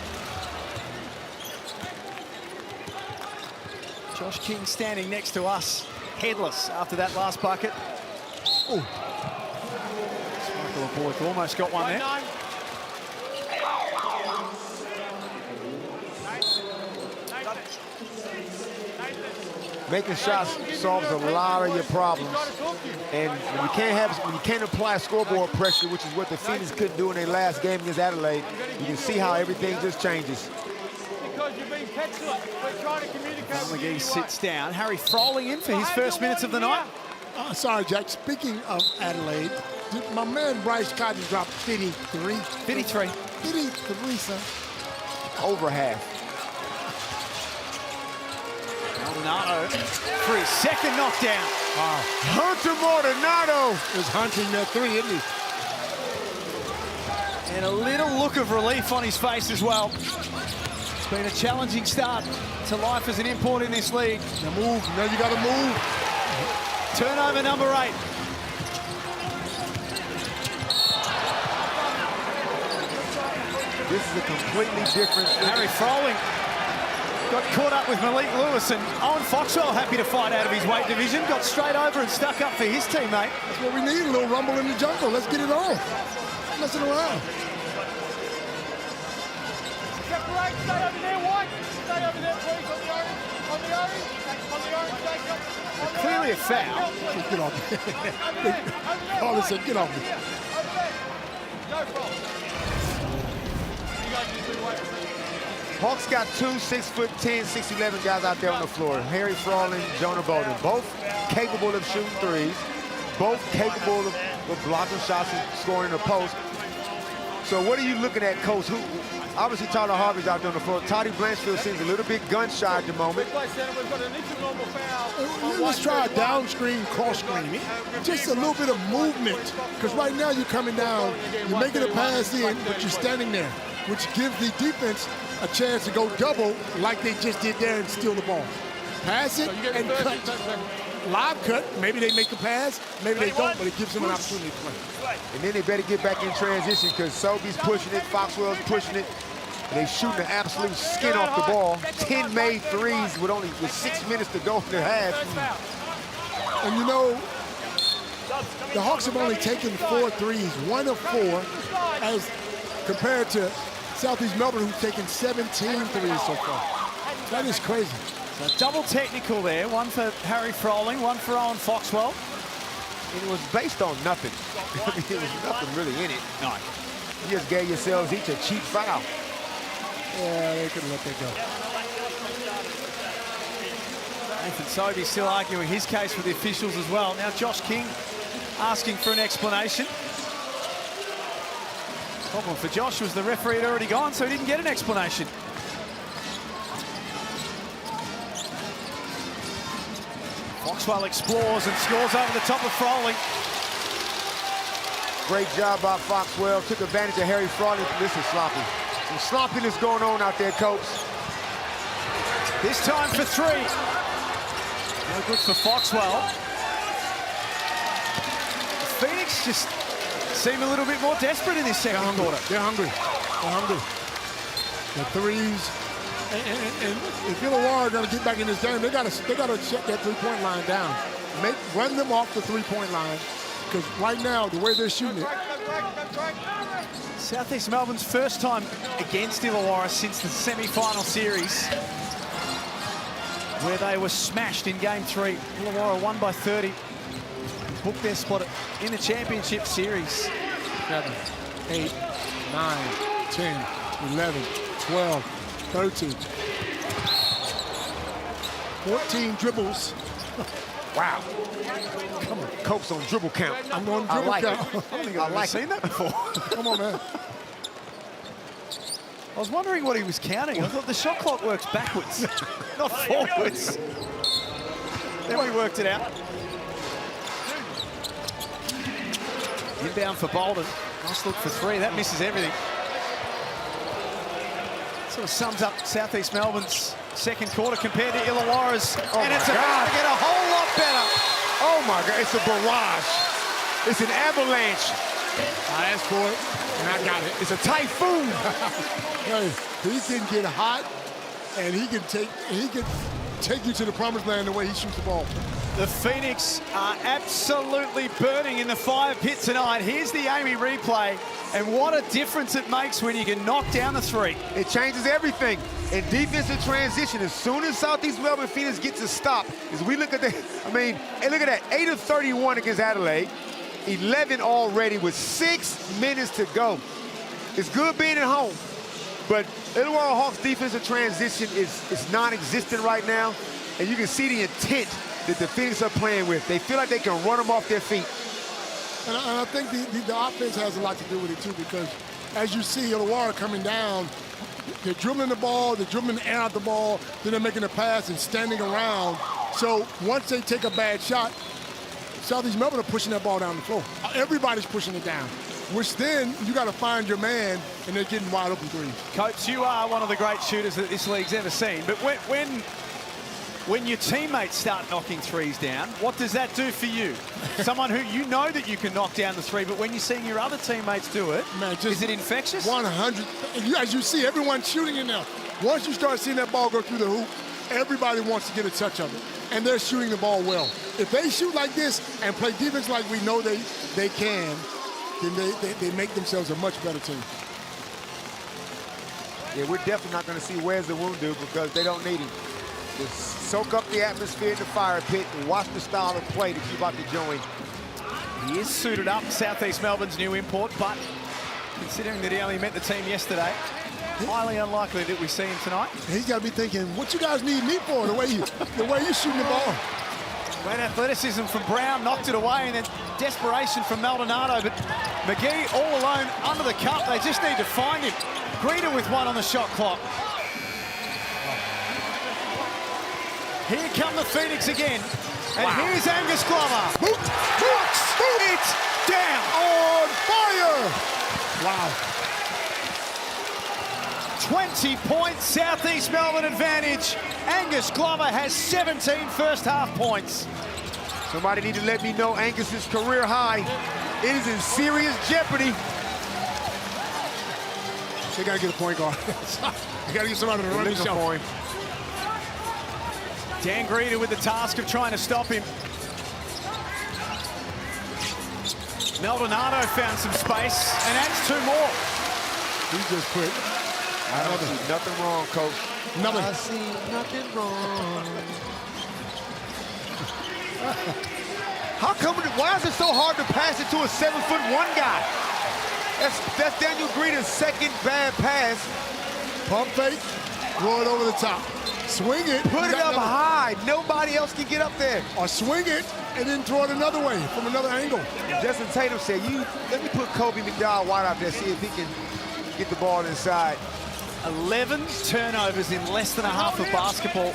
Speaker 5: Josh King standing next to us, headless after that last bucket. Oh. Michael Boyd almost got one there.
Speaker 9: Making shots solves a lot of your problems. And when you can't apply scoreboard pressure, which is what the Phoenix couldn't do in their last game against Adelaide, you can see how everything just changes.
Speaker 11: Because you're being petulant. We're trying to communicate.
Speaker 5: McGee sits down. Harry Froling in for his first minutes of the night.
Speaker 2: Sorry, Jack. Speaking of Adelaide, my man Bryce Cotton dropped 53.
Speaker 5: 53.
Speaker 2: 53, son.
Speaker 9: Over half.
Speaker 5: Maldonado for his second knockdown.
Speaker 2: Wow.
Speaker 9: Hunter Maldonado
Speaker 2: is hunting that 3, isn't he?
Speaker 5: And a little look of relief on his face as well. It's been a challenging start to life as an import in this league.
Speaker 2: Now move. Now you got to move.
Speaker 5: Turnover number 8.
Speaker 9: This is a completely different...
Speaker 5: Harry Froling got caught up with Malik Lewis, and Owen Foxwell happy to fight out of his weight division. Got straight over and stuck up for his teammate.
Speaker 2: That's what we need, a little rumble in the jungle. Let's get it on. Messing around.
Speaker 11: Separate, stay over there, White. Stay over there, please, on the
Speaker 5: Clearly a foul.
Speaker 2: Get off me. Carter said, get off me.
Speaker 9: Hawks got 2 6'10", 6'11" guys out there on the floor. Harry Frawley, Jonah Bolden, both capable of shooting threes, both capable of blocking shots and scoring in the post. So what are you looking at, Coach? Obviously, Tyler Harvey's out there on the floor. Toddy Blanchfield seems a little bit gun-shy at the moment.
Speaker 2: Let's try a down screen, cross screen. Just a little bit of movement. Because right now you're coming down, you're making a pass in, but you're standing there, which gives the defense a chance to go double like they just did there and steal the ball. Pass it and cut. Live cut, maybe they make a pass, maybe they don't, but it gives them an opportunity to play.
Speaker 9: And then they better get back in transition because Sobey's pushing it, Foxwell's pushing it. And they shooting the absolute skin off the ball. 10 made threes with 6 minutes to go in the half.
Speaker 2: And you know, the Hawks have only taken 4 threes, 1 of 4, as compared to Southeast Melbourne, who's taken 17 threes so far. That is crazy.
Speaker 5: So double technical there, one for Harry Frawling, one for Owen Foxwell.
Speaker 9: And it was based on nothing. I mean, there was nothing really in it.
Speaker 5: No.
Speaker 9: You just gave yourselves each a cheap foul.
Speaker 2: Yeah, they couldn't let that go.
Speaker 5: Nathan Sobey still arguing his case with the officials as well. Now Josh King asking for an explanation. Problem for Josh was the referee had already gone, so he didn't get an explanation. Foxwell explores and scores over the top of Frawley.
Speaker 9: Great job by Foxwell. Took advantage of Harry Frawley. This is sloppy. Some sloppiness going on out there, Coach.
Speaker 5: This time for 3. No good for Foxwell. Phoenix just seem a little bit more desperate in this second quarter.
Speaker 2: They're hungry. They're hungry. The threes. And if Illawarra are going to get back in this game, they got to shut that three-point line down. Run them off the three-point line, because right now, the way they're shooting it.
Speaker 5: Southeast Melbourne's first time against Illawarra since the semi-final series, where they were smashed in Game 3. Illawarra won by 30. Booked their spot in the championship series.
Speaker 2: 7, 8, 9, 10, 11, 12, 13. 14 dribbles.
Speaker 9: Wow. Come on, Cope's on dribble count.
Speaker 2: I'm on dribble count.
Speaker 5: I don't think I've ever seen that before.
Speaker 2: Come on, man.
Speaker 5: I was wondering what he was counting. I thought the shot clock works backwards, not forwards. Then we worked it out. Inbound for Bolden. Nice look for 3. That misses everything. Sort of sums up Southeast Melbourne's second quarter compared to Illawarra's.
Speaker 9: Oh,
Speaker 5: and it's
Speaker 9: my
Speaker 5: about
Speaker 9: God.
Speaker 5: to get a whole lot better.
Speaker 9: Oh, my God. It's a barrage. It's an avalanche.
Speaker 2: I asked for it, and I got it.
Speaker 9: It's a typhoon.
Speaker 2: Hey, he can get hot, and he can take you to the promised land the way he shoots the ball.
Speaker 5: The Phoenix are absolutely burning in the fire pit tonight. Here's the Amy replay, and what a difference it makes when you can knock down the 3.
Speaker 9: It changes everything. In defensive transition, as soon as Southeast Melbourne Phoenix gets a stop, as we look at the, hey, look at that, 8 of 31 against Adelaide, 11 already with 6 minutes to go. It's good being at home, but Illawarra Hawks defensive transition is non-existent right now, and you can see the intent that the Phoenix are playing with. They feel like they can run them off their feet.
Speaker 2: And I think the offense has a lot to do with it, too, because as you see Illawarra coming down, they're dribbling the ball, they're dribbling the air out the ball, then they're making a pass and standing around. So once they take a bad shot, Southeast Melbourne are pushing that ball down the floor. Everybody's pushing it down, which then you got to find your man, and they're getting wide open threes.
Speaker 5: Coach, you are one of the great shooters that this league's ever seen, but when your teammates start knocking threes down, what does that do for you? Someone who you know that you can knock down the 3, but when you're seeing your other teammates do it, man, is it infectious?
Speaker 2: 100. As you see, everyone's shooting it now. Once you start seeing that ball go through the hoop, everybody wants to get a touch of it, and they're shooting the ball well. If they shoot like this and play defense like we know they can, then they make themselves a much better team.
Speaker 9: Yeah, we're definitely not going to see Where's the Wound do because they don't need him. Just soak up the atmosphere in the fire pit and watch the style of play that you're about to join.
Speaker 5: He is suited up, Southeast Melbourne's new import, but considering that he only met the team yesterday, highly unlikely that we see him tonight.
Speaker 2: He's got to be thinking, what you guys need me for, the way you shooting the ball.
Speaker 5: Great athleticism from Brown, knocked it away, and then desperation from Maldonado, but McGee all alone under the cup. They just need to find him. Greeter with one on the shot clock. Here come the Phoenix again, and here's Angus Glover. It's down.
Speaker 2: On fire. Wow.
Speaker 5: 20 points, Southeast Melbourne advantage. Angus Glover has 17 first half points.
Speaker 9: Somebody need to let me know Angus's career high. It is in serious jeopardy.
Speaker 2: They got to get a point guard. They got to get somebody to run the show for him.
Speaker 5: Dan Greeter with the task of trying to stop him. Maldonado found some space and adds 2 more.
Speaker 2: He just put...
Speaker 9: I don't see nothing wrong, Coach.
Speaker 2: Nothing.
Speaker 9: I see nothing wrong. Why is it so hard to pass it to a 7'1" guy? That's Daniel Greeter's second bad pass.
Speaker 2: Pump fake, throw it over the top. Swing it.
Speaker 9: Put it up high. Nobody else can get up there.
Speaker 2: Or swing it and then throw it another way from another angle.
Speaker 9: Justin Tatum said, let me put Kobe McDowell wide out there, see if he can get the ball inside.
Speaker 5: 11 turnovers in less than a half of basketball.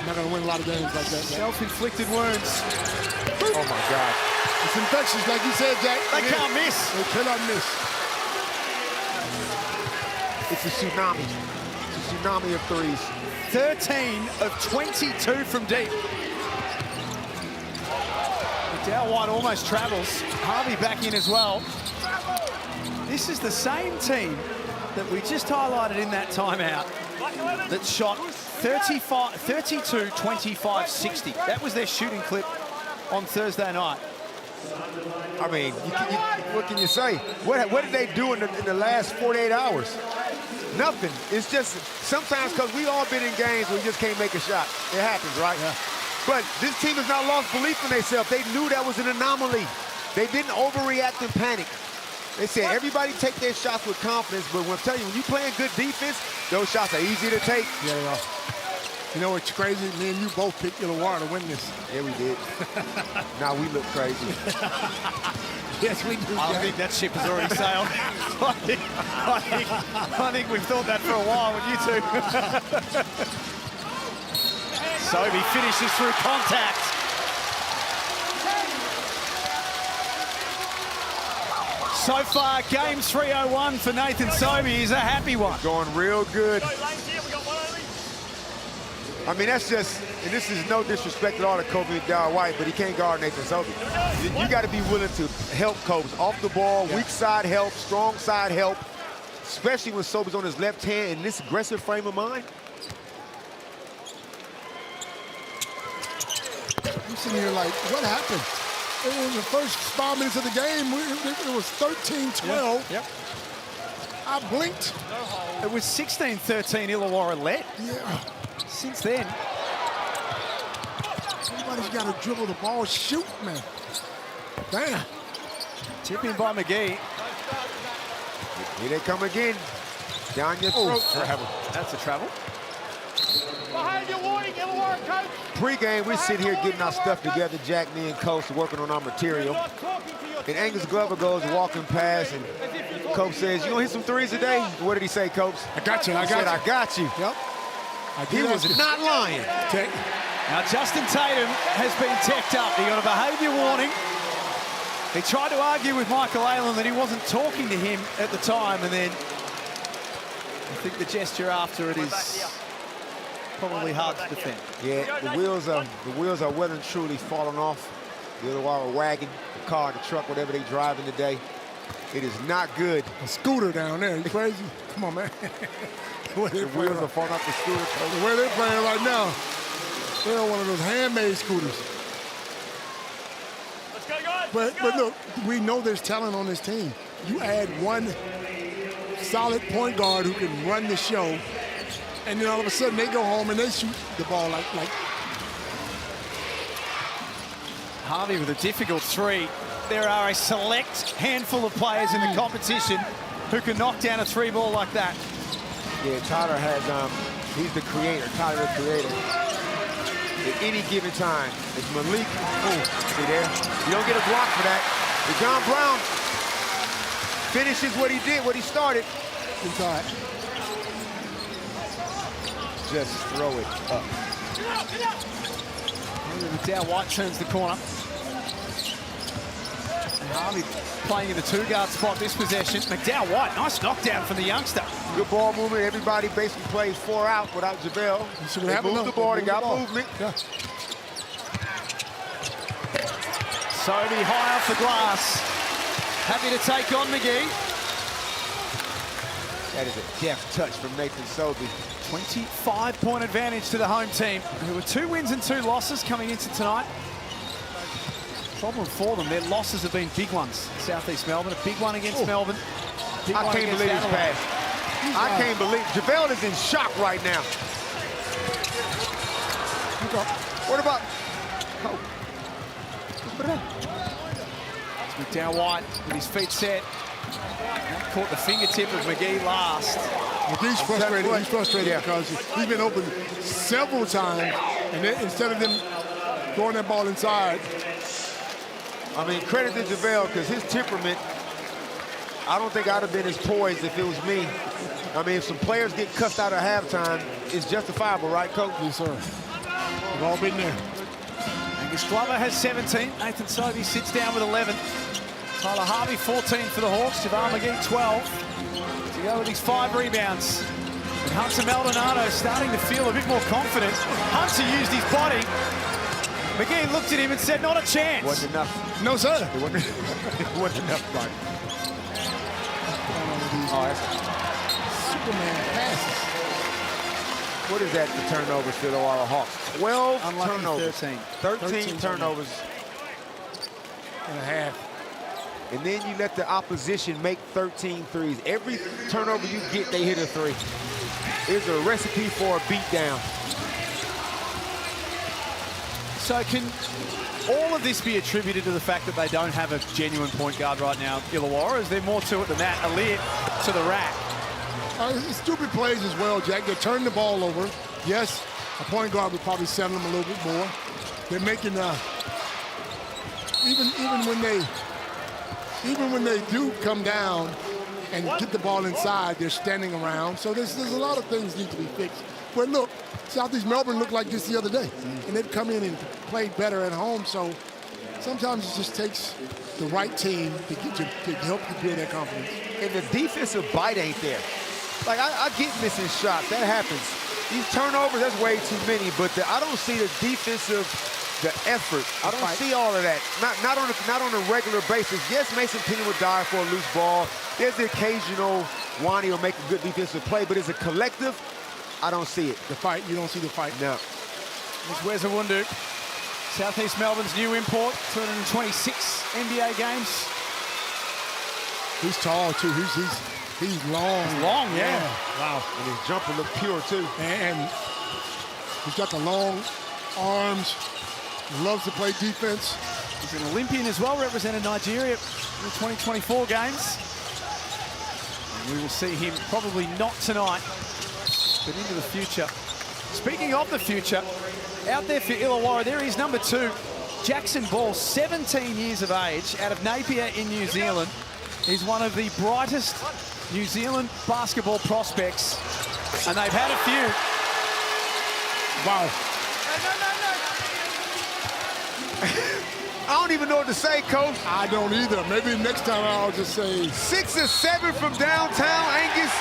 Speaker 2: Not going to win a lot of games like that.
Speaker 5: Self-inflicted wounds.
Speaker 9: Oh, my God.
Speaker 2: It's infectious, like you said, Jack.
Speaker 5: They can't miss.
Speaker 2: They cannot miss.
Speaker 9: It's a tsunami. It's a tsunami of threes.
Speaker 5: 13 of 22 from deep. McDowell White almost travels. Harvey back in as well. This is the same team that we just highlighted in that timeout that shot 32, 25, 60. That was their shooting clip on Thursday night.
Speaker 9: I mean, what can you say? What did they do in the last 48 hours? Nothing. It's just sometimes because we all been in games where we just can't make a shot. It happens, right? Yeah. But this team has not lost belief in themselves. They knew that was an anomaly. They didn't overreact and panic. They said everybody take their shots with confidence, but when I'm telling you, when you're playing good defense, those shots are easy to take.
Speaker 2: Yeah, they are. You know what's crazy? Me and you both picked Illawarra to win this.
Speaker 9: Yeah, we did. Now we look crazy.
Speaker 2: Yes, we do.
Speaker 5: I think that ship has already sailed. I think we've thought that for a while with you two. Sobey finishes through contact. So far, game 301 for Nathan Sobey is a happy one.
Speaker 9: Going real good. I mean, that's just, and this is no disrespect at all to Kobe McDowell White, but he can't guard Nathan Sobey. You got to be willing to help Kobe. Off the ball, weak side help, strong side help, especially when Sobey's on his left hand in this aggressive frame of mind.
Speaker 2: I'm sitting here like, what happened? In the first 5 minutes of the game, it was 13-12.
Speaker 5: Yep.
Speaker 2: I blinked.
Speaker 5: It was 16-13 Illawarra led.
Speaker 2: Yeah.
Speaker 5: Since then.
Speaker 2: Somebody's got to dribble the ball, shoot, man. Damn.
Speaker 5: Tipping by McGee.
Speaker 9: Here they come again. Down your throat.
Speaker 5: Travel. That's a travel.
Speaker 11: Behavior warning, Illawarra coach.
Speaker 9: Pre-game, we sit here getting our stuff together, Jack, me, and Coach, working on our material. And Angus Glover goes walking past, and Coach says, "You gonna hit some threes today?" What did he say, Coach?
Speaker 2: I got you.
Speaker 9: I got you.
Speaker 2: Yep.
Speaker 9: He was not lying.
Speaker 5: Now, Justin Tatum has been teched up. He got a behavior warning. He tried to argue with Michael Aylen that he wasn't talking to him at the time, and then I think the gesture after it is probably hard to defend.
Speaker 9: Yeah, the wheels are well and truly falling off. The Illawarra wagon, the car, the truck, whatever they driving today. It is not good.
Speaker 2: A scooter down there, you crazy? Come on, man.
Speaker 9: The wheels are falling off the scooter.
Speaker 2: The way they're playing right now, they're on one of those handmade scooters.
Speaker 11: Let's go, guys.
Speaker 2: But look, we know there's talent on this team. You add one solid point guard who can run the show, and then all of a sudden they go home and they shoot the ball like
Speaker 5: Harvey with a difficult three. There are a select handful of players in the competition who can knock down a three ball like that.
Speaker 9: Yeah, Tyler has, he's the creator, Tyler the creator. At any given time, it's Malik. Oh, see there? You don't get a block for that. But John Brown finishes what he did, what he started.
Speaker 2: inside.
Speaker 9: Just throw it up.
Speaker 5: McDowell White turns the corner. And Harvey playing in the two-guard spot this possession. McDowell White, nice knockdown from the youngster.
Speaker 9: Good ball movement. Everybody basically plays 4 out without JaVale. They moved the ball. They got movement.
Speaker 2: Yeah.
Speaker 5: Sobey high off the glass. Happy to take on McGee.
Speaker 9: That is a deft touch from Nathan Sobey.
Speaker 5: 25-point advantage to the home team, who were 2 wins and 2 losses coming into tonight. Problem for them, their losses have been big ones. Southeast Melbourne, a big one against Melbourne.
Speaker 9: I can't believe his pass. I can't believe. JaVale is in shock right now. What about? Oh.
Speaker 5: McDowell White with his feet set. Caught the fingertip of McGee last.
Speaker 2: McGee's frustrated. He's frustrated because he's been open several times, and then, instead of them throwing that ball inside.
Speaker 9: I mean, credit to JaVale because his temperament, I don't think I'd have been as poised if it was me. I mean, if some players get cussed out at halftime, it's justifiable, right, Coach?
Speaker 2: Yes, sir. We've all been there.
Speaker 5: Angus Glover has 17. Nathan Sobey sits down with 11. Tyler Harvey, 14 for the Hawks. JaVale McGee, 12. To go with his 5 rebounds. And Hunter Maldonado starting to feel a bit more confident. Hunter used his body. McGee looked at him and said, not a chance.
Speaker 9: Wasn't enough.
Speaker 2: No, sir.
Speaker 9: It wasn't, it wasn't enough, Bryce. Oh, that's
Speaker 2: Superman passes.
Speaker 9: What is that for turnovers for the Illawarra Hawks? 12
Speaker 5: Unlucky
Speaker 9: turnovers. 13 turnovers
Speaker 2: and a half.
Speaker 9: And then you let the opposition make 13 threes. Every turnover you get, they hit a 3. It's a recipe for a beatdown.
Speaker 5: So can all of this be attributed to the fact that they don't have a genuine point guard right now, Illawarra? Is there more to it than that? A lid to the rack.
Speaker 2: Stupid plays as well, Jack. They're turning the ball over. Yes, a point guard would probably settle them a little bit more. They're making even when they do come down and get the ball inside, they're standing around. So there's a lot of things need to be fixed. But look, Southeast Melbourne looked like this the other day, and they've come in and played better at home. So sometimes it just takes the right team to help you build that confidence.
Speaker 9: And the defensive bite ain't there. Like, I get missing shots. That happens. These turnovers, that's way too many. But I don't see the defensive, the effort. I don't see all of that. Not on a regular basis. Yes, Mason Penny would die for a loose ball. There's the occasional Wani will make a good defensive play. But as a collective, I don't see it.
Speaker 2: The fight, you don't see the fight.
Speaker 9: No.
Speaker 5: There's Wezawundu, Southeast Melbourne's new import, 226 NBA games.
Speaker 2: He's tall, too. He's long.
Speaker 5: He's long, yeah.
Speaker 2: Wow.
Speaker 9: And his jumper looked pure, too.
Speaker 2: And he's got the long arms. He loves to play defense.
Speaker 5: He's an Olympian as well, represented Nigeria in the 2024 games. And we will see him probably not tonight, but into the future. Speaking of the future, out there for Illawarra, there is number 2, Jackson Ball, 17 years of age, out of Napier in New Zealand. He's one of the brightest New Zealand basketball prospects, and they've had a few.
Speaker 2: Wow.
Speaker 9: I don't even know what to say, Coach.
Speaker 2: I don't either. Maybe next time I'll just say
Speaker 9: 6 or 7 from downtown, Angus.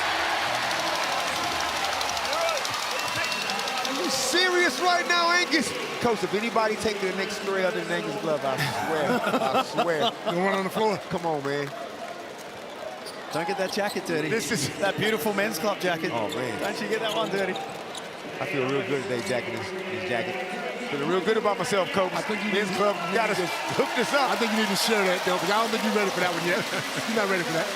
Speaker 9: Are you serious right now, Angus? Coach, if anybody take the next 3 other than Angus Glove, I swear. I swear.
Speaker 2: The one on the floor.
Speaker 9: Come on, man.
Speaker 5: Don't get that jacket dirty.
Speaker 9: This is
Speaker 5: that beautiful men's club jacket.
Speaker 9: Oh, man.
Speaker 5: Don't you get that one dirty.
Speaker 9: I feel real good today jacking his jacket. Feeling real good about myself, Coach.
Speaker 2: I think you
Speaker 9: Men's
Speaker 2: need
Speaker 9: club got to hook this up.
Speaker 2: I think you need to share that, though, because I don't think you're ready for that one yet. You're not ready for that.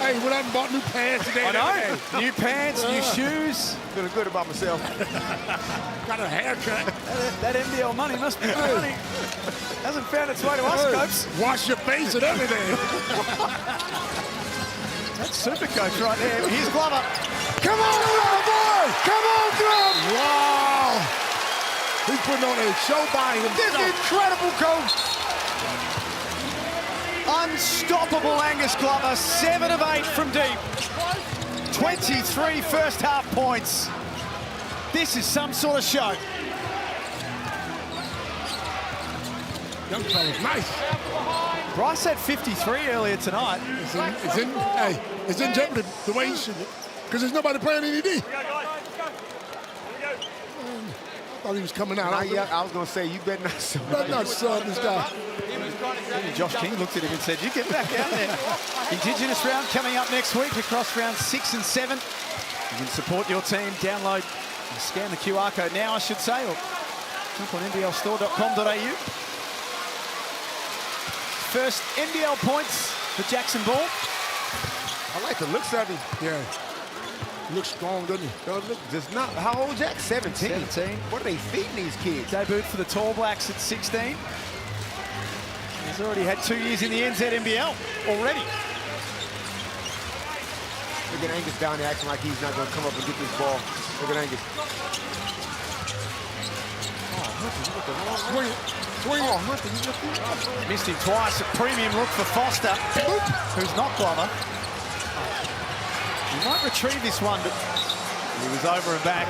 Speaker 2: Hey, went out and bought new pants today.
Speaker 5: I know. New pants, new shoes.
Speaker 9: Feeling good about myself.
Speaker 2: Got a haircut.
Speaker 5: That NBL money must be money. Hasn't found its way to us, Copes.
Speaker 2: Wash your face and everything.
Speaker 5: That's super coach right there. Here's Glover.
Speaker 2: Come on, Drum, boy! Come on, Drum! Wow! He's putting on a show by himself.
Speaker 9: This is incredible, Coach.
Speaker 5: Unstoppable Angus Glover, 7 of 8 from deep. 23 first half points. This is some sort of show.
Speaker 2: Young fella's nice.
Speaker 5: Bryce had 53 earlier tonight.
Speaker 2: It's in jeopardy the way he should, because there's nobody playing any D. I thought he was coming out.
Speaker 9: I was going to say, you better not
Speaker 2: sub this guy.
Speaker 5: Josh King looked at him and said, you get back out there. Indigenous round coming up next week across round 6 and 7. You can support your team, download and scan the QR code now, I should say, or jump on nblstore.com.au. First NBL points for Jackson Ball.
Speaker 9: I like the looks of him.
Speaker 2: Yeah. He looks strong, doesn't he?
Speaker 9: Don't look just not. How old Jack? 17.
Speaker 5: 17.
Speaker 9: What are they feeding these kids?
Speaker 5: Debuted for the Tall Blacks at 16. He's already had 2 years in the NZNBL already.
Speaker 9: Look at Angus down there acting like he's not going to come up and get this ball. Look at Angus. Oh, Hunter, you got the wrong way. Oh, Hunter, you got
Speaker 5: Missed him twice. A premium look for Foster, who's not Glover. He might retrieve this one, but he was over and back.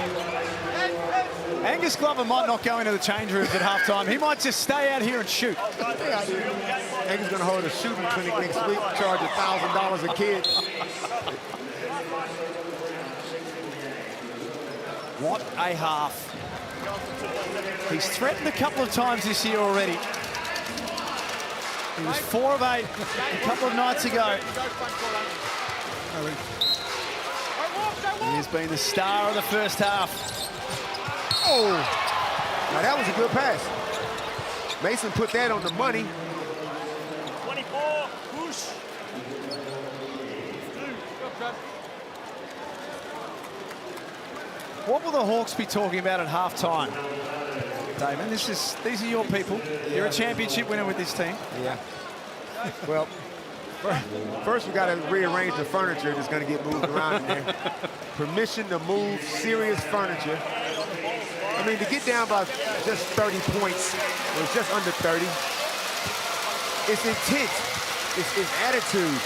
Speaker 5: Angus Glover might not go into the change rooms at halftime. He might just stay out here and shoot.
Speaker 9: Angus going to hold a shooting clinic next week, charge $1,000 a kid.
Speaker 5: What a half. He's threatened a couple of times this year already. He was 4 of 8 a couple of nights ago. He has been the star of the first half.
Speaker 9: Oh, now that was a good pass. Mason put that on the money.
Speaker 11: 24, whoosh.
Speaker 5: What will the Hawks be talking about at halftime? Damon, these are your people. You're a championship winner with this team.
Speaker 9: Yeah. Well, first we got to rearrange the furniture that's going to get moved around in there. Permission to move serious furniture. I mean, to get down by just 30 points, or just under 30, it's intent, it's attitude.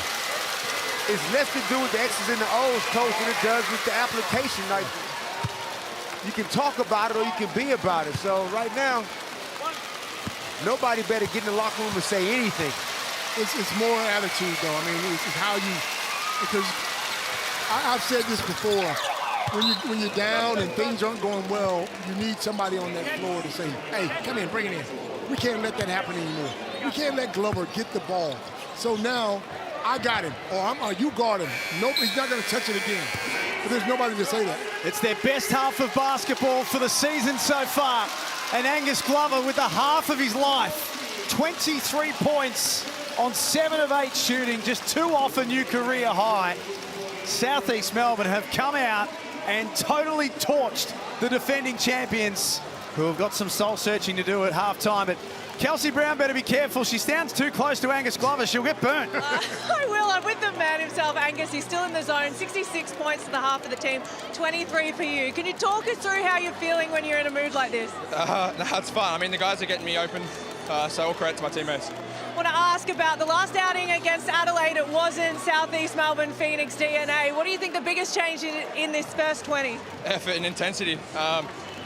Speaker 9: It's less to do with the X's and the O's, Coach, than it does with the application. Like, you can talk about it or you can be about it. So right now, nobody better get in the locker room and say anything.
Speaker 2: It's more attitude, though. I mean, it's how you, because I've said this before. When you're down and things aren't going well, you need somebody on that floor to say, hey, come in, bring it in. We can't let that happen anymore. We can't let Glover get the ball. So now, I got him, or you guard him. Nope, he's not going to touch it again. But there's nobody to say that.
Speaker 5: It's their best half of basketball for the season so far. And Angus Glover with the half of his life. 23 points on 7 of 8 shooting, just 2 off a new career high. Southeast Melbourne have come out and totally torched the defending champions, who have got some soul searching to do at halftime. But Kelsey Brown better be careful. She stands too close to Angus Glover. She'll get burnt.
Speaker 1: I will. I'm with the man himself, Angus. He's still in the zone. 66 points to the half of the team, 23 for you. Can you talk us through how you're feeling when you're in a mood like this?
Speaker 12: No, it's fun. I mean, the guys are getting me open, so all credit to my teammates.
Speaker 1: I want to ask about the last outing against Adelaide. It wasn't Southeast Melbourne Phoenix DNA. What do you think the biggest change in this first 20?
Speaker 12: Effort and intensity.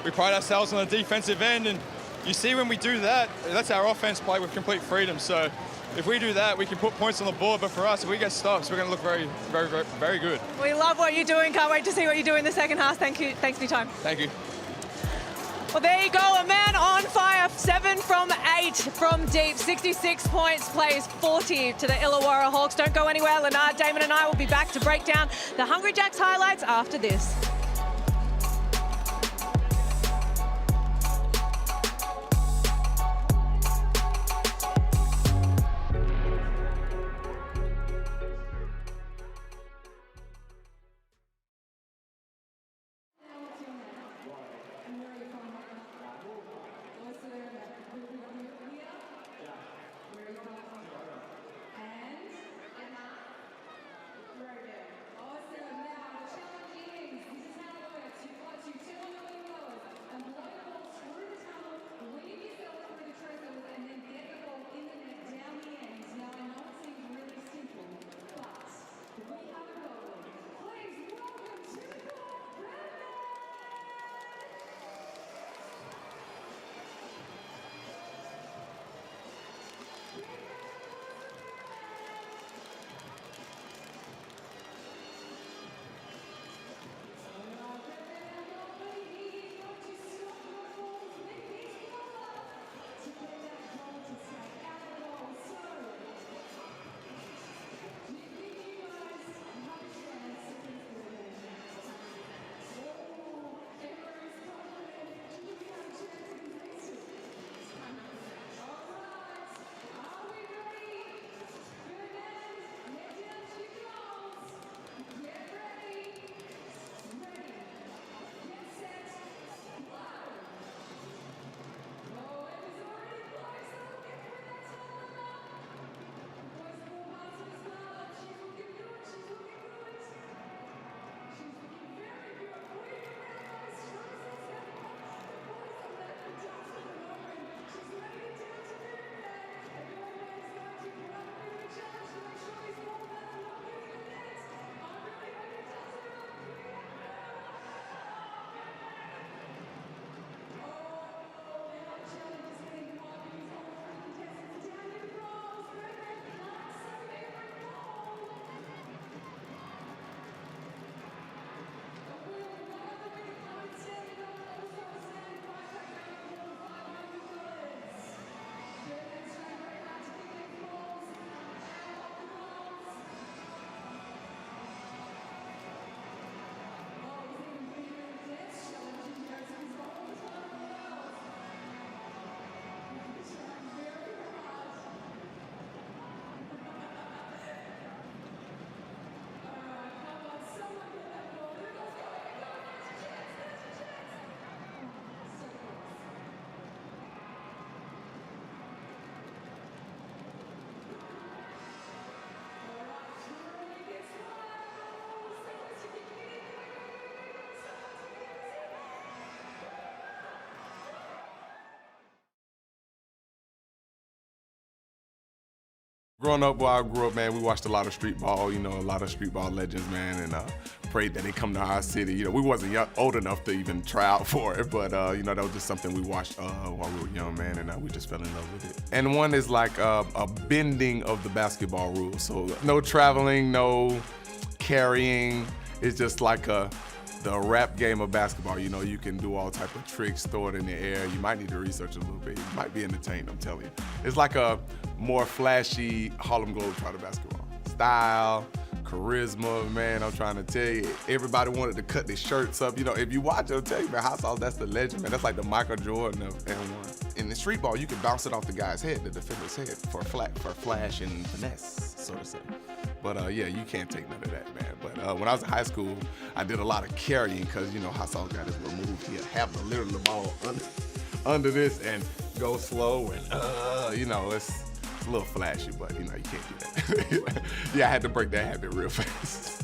Speaker 12: We pride ourselves on the defensive end, and you see when we do that, that's our offense play with complete freedom. So if we do that, we can put points on the board. But for us, if we get stops, we're going to look very, very, very, very good.
Speaker 1: We love what you're doing. Can't wait to see what you do in the second half. Thank you. Thanks for your time.
Speaker 12: Thank you.
Speaker 1: Well, there you go, a man on fire, 7 from 8 from deep, 66 points, plays 40 to the Illawarra Hawks. Don't go anywhere. Leonard, Damon and I will be back to break down the Hungry Jacks highlights after this.
Speaker 13: Growing up where I grew up, man, we watched a lot of Streetball, you know, a lot of Streetball legends, man, and prayed that they come to our city. You know, we wasn't old enough to even try out for it, but, you know, that was just something we watched while we were young, man, and we just fell in love with it. And one is like a bending of the basketball rules. So no traveling, no carrying. It's just like the rap game of basketball. You know, you can do all type of tricks, throw it in the air. You might need to research a little bit. You might be entertained, I'm telling you. It's like a more flashy Harlem Globetrotter basketball. Style, charisma, man, I'm trying to tell you. Everybody wanted to cut their shirts up. You know, if you watch it, I'll tell you, man, Hot Sauce, that's the legend, man. That's like the Michael Jordan of N1. In the street ball, you can bounce it off the guy's head, the defender's head, for flash and finesse, so to say. But yeah, you can't take none of that, man. But when I was in high school, I did a lot of carrying because, you know, Hot Sauce got his removed. He'd have literally the ball under this and go slow and, you know, it's a little flashy, but, you know, you can't do that. Yeah, I had to break that habit real fast.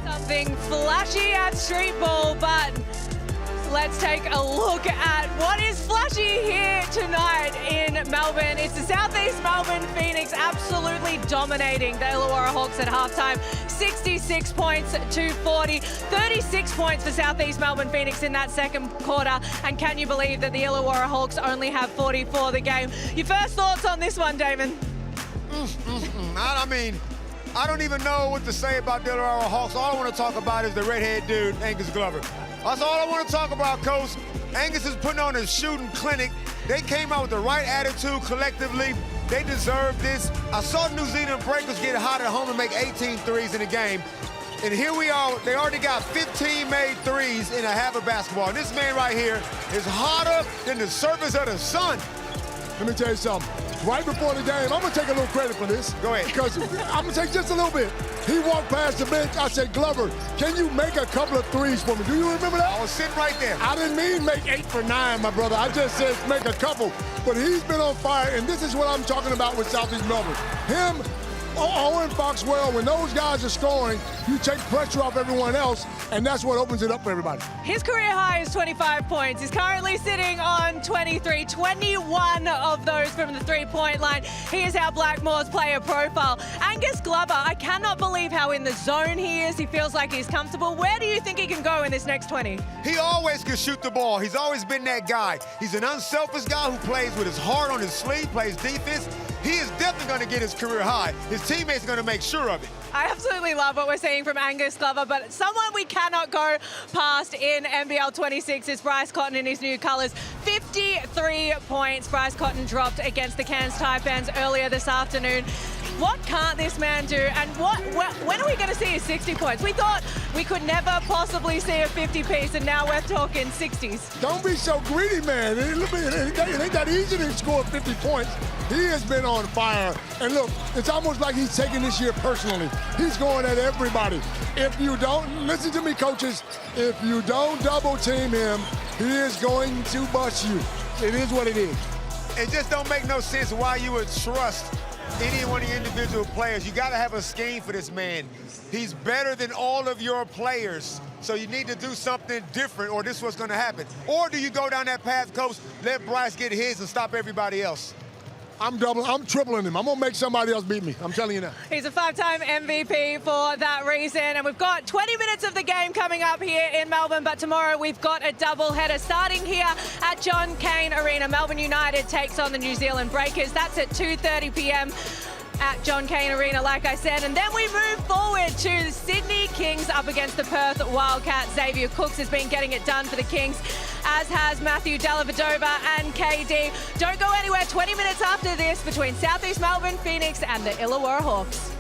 Speaker 1: Something flashy at Streetball, but let's take a look at what is flashy here tonight in Melbourne. It's the Southeast Melbourne Phoenix absolutely dominating the Illawarra Hawks at halftime. 66 points to 40, 36 points for Southeast Melbourne Phoenix in that second quarter. And can you believe that the Illawarra Hawks only have 40 for the game? Your first thoughts on this one, Damon?
Speaker 3: I mean, I don't even know what to say about the Illawarra Hawks. All I want to talk about is the redhead dude, Angus Glover. That's all I want to talk about, Coach. Angus is putting on a shooting clinic. They came out with the right attitude collectively. They deserve this. I saw New Zealand Breakers get hot at home and make 18 threes in the game. And here we are. They already got 15 made threes in a half of basketball. And this man right here is hotter than the surface of the sun.
Speaker 2: Let me tell you something. Right before the game, I'm going to take a little credit for this.
Speaker 3: Go ahead.
Speaker 2: Because I'm going to take just a little bit. He walked past the bench. I said, Glover, can you make a couple of threes for me? Do you remember that?
Speaker 3: I was sitting right there.
Speaker 2: I didn't mean make 8 for 9, my brother. I just said make a couple. But he's been on fire, and this is what I'm talking about with Southeast Melbourne. Him, Owen Foxwell, when those guys are scoring, you take pressure off everyone else, and that's what opens it up for everybody.
Speaker 1: His career high is 25 points. He's currently sitting on 23, 21 of those from the three-point line. He is our Blackmore's player profile. Angus Glover, I cannot believe how in the zone he is. He feels like he's comfortable. Where do you think he can go in this next 20?
Speaker 3: He always can shoot the ball. He's always been that guy. He's an unselfish guy who plays with his heart on his sleeve, plays defense. He is definitely going to get his career high. His teammates are going to make sure of it.
Speaker 1: I absolutely love what we're seeing from Angus Glover, but someone we cannot go past in NBL26 is Bryce Cotton in his new colours. 53 points Bryce Cotton dropped against the Cairns Taipans earlier this afternoon. What can't this man do? And when are we going to see his 60 points? We thought we could never possibly see a 50-piece, and now we're talking 60s.
Speaker 2: Don't be so greedy, man. It ain't that easy to score 50 points. He has been on fire. And look, it's almost like he's taking this year personally. He's going at everybody. If you don't, listen to me, coaches, if you don't double team him, he is going to bust you. It is what it is.
Speaker 3: It just don't make no sense why you would trust any one of the individual players. You got to have a scheme for this man. He's better than all of your players. So you need to do something different, or this is what's going to happen. Or do you go down that path, Coach, let Bryce get his and stop everybody else?
Speaker 2: I'm tripling him. I'm going to make somebody else beat me. I'm telling you now.
Speaker 1: He's a 5-time MVP for that reason. And we've got 20 minutes of the game coming up here in Melbourne. But tomorrow we've got a doubleheader starting here at John Cain Arena. Melbourne United takes on the New Zealand Breakers. That's at 2:30 p.m. at John Cain Arena, like I said. And then we move forward to the Sydney Kings up against the Perth Wildcats. Xavier Cooks has been getting it done for the Kings, as has Matthew Dellavedova and KD. Don't go anywhere. 20 minutes after this between Southeast Melbourne Phoenix and the Illawarra Hawks.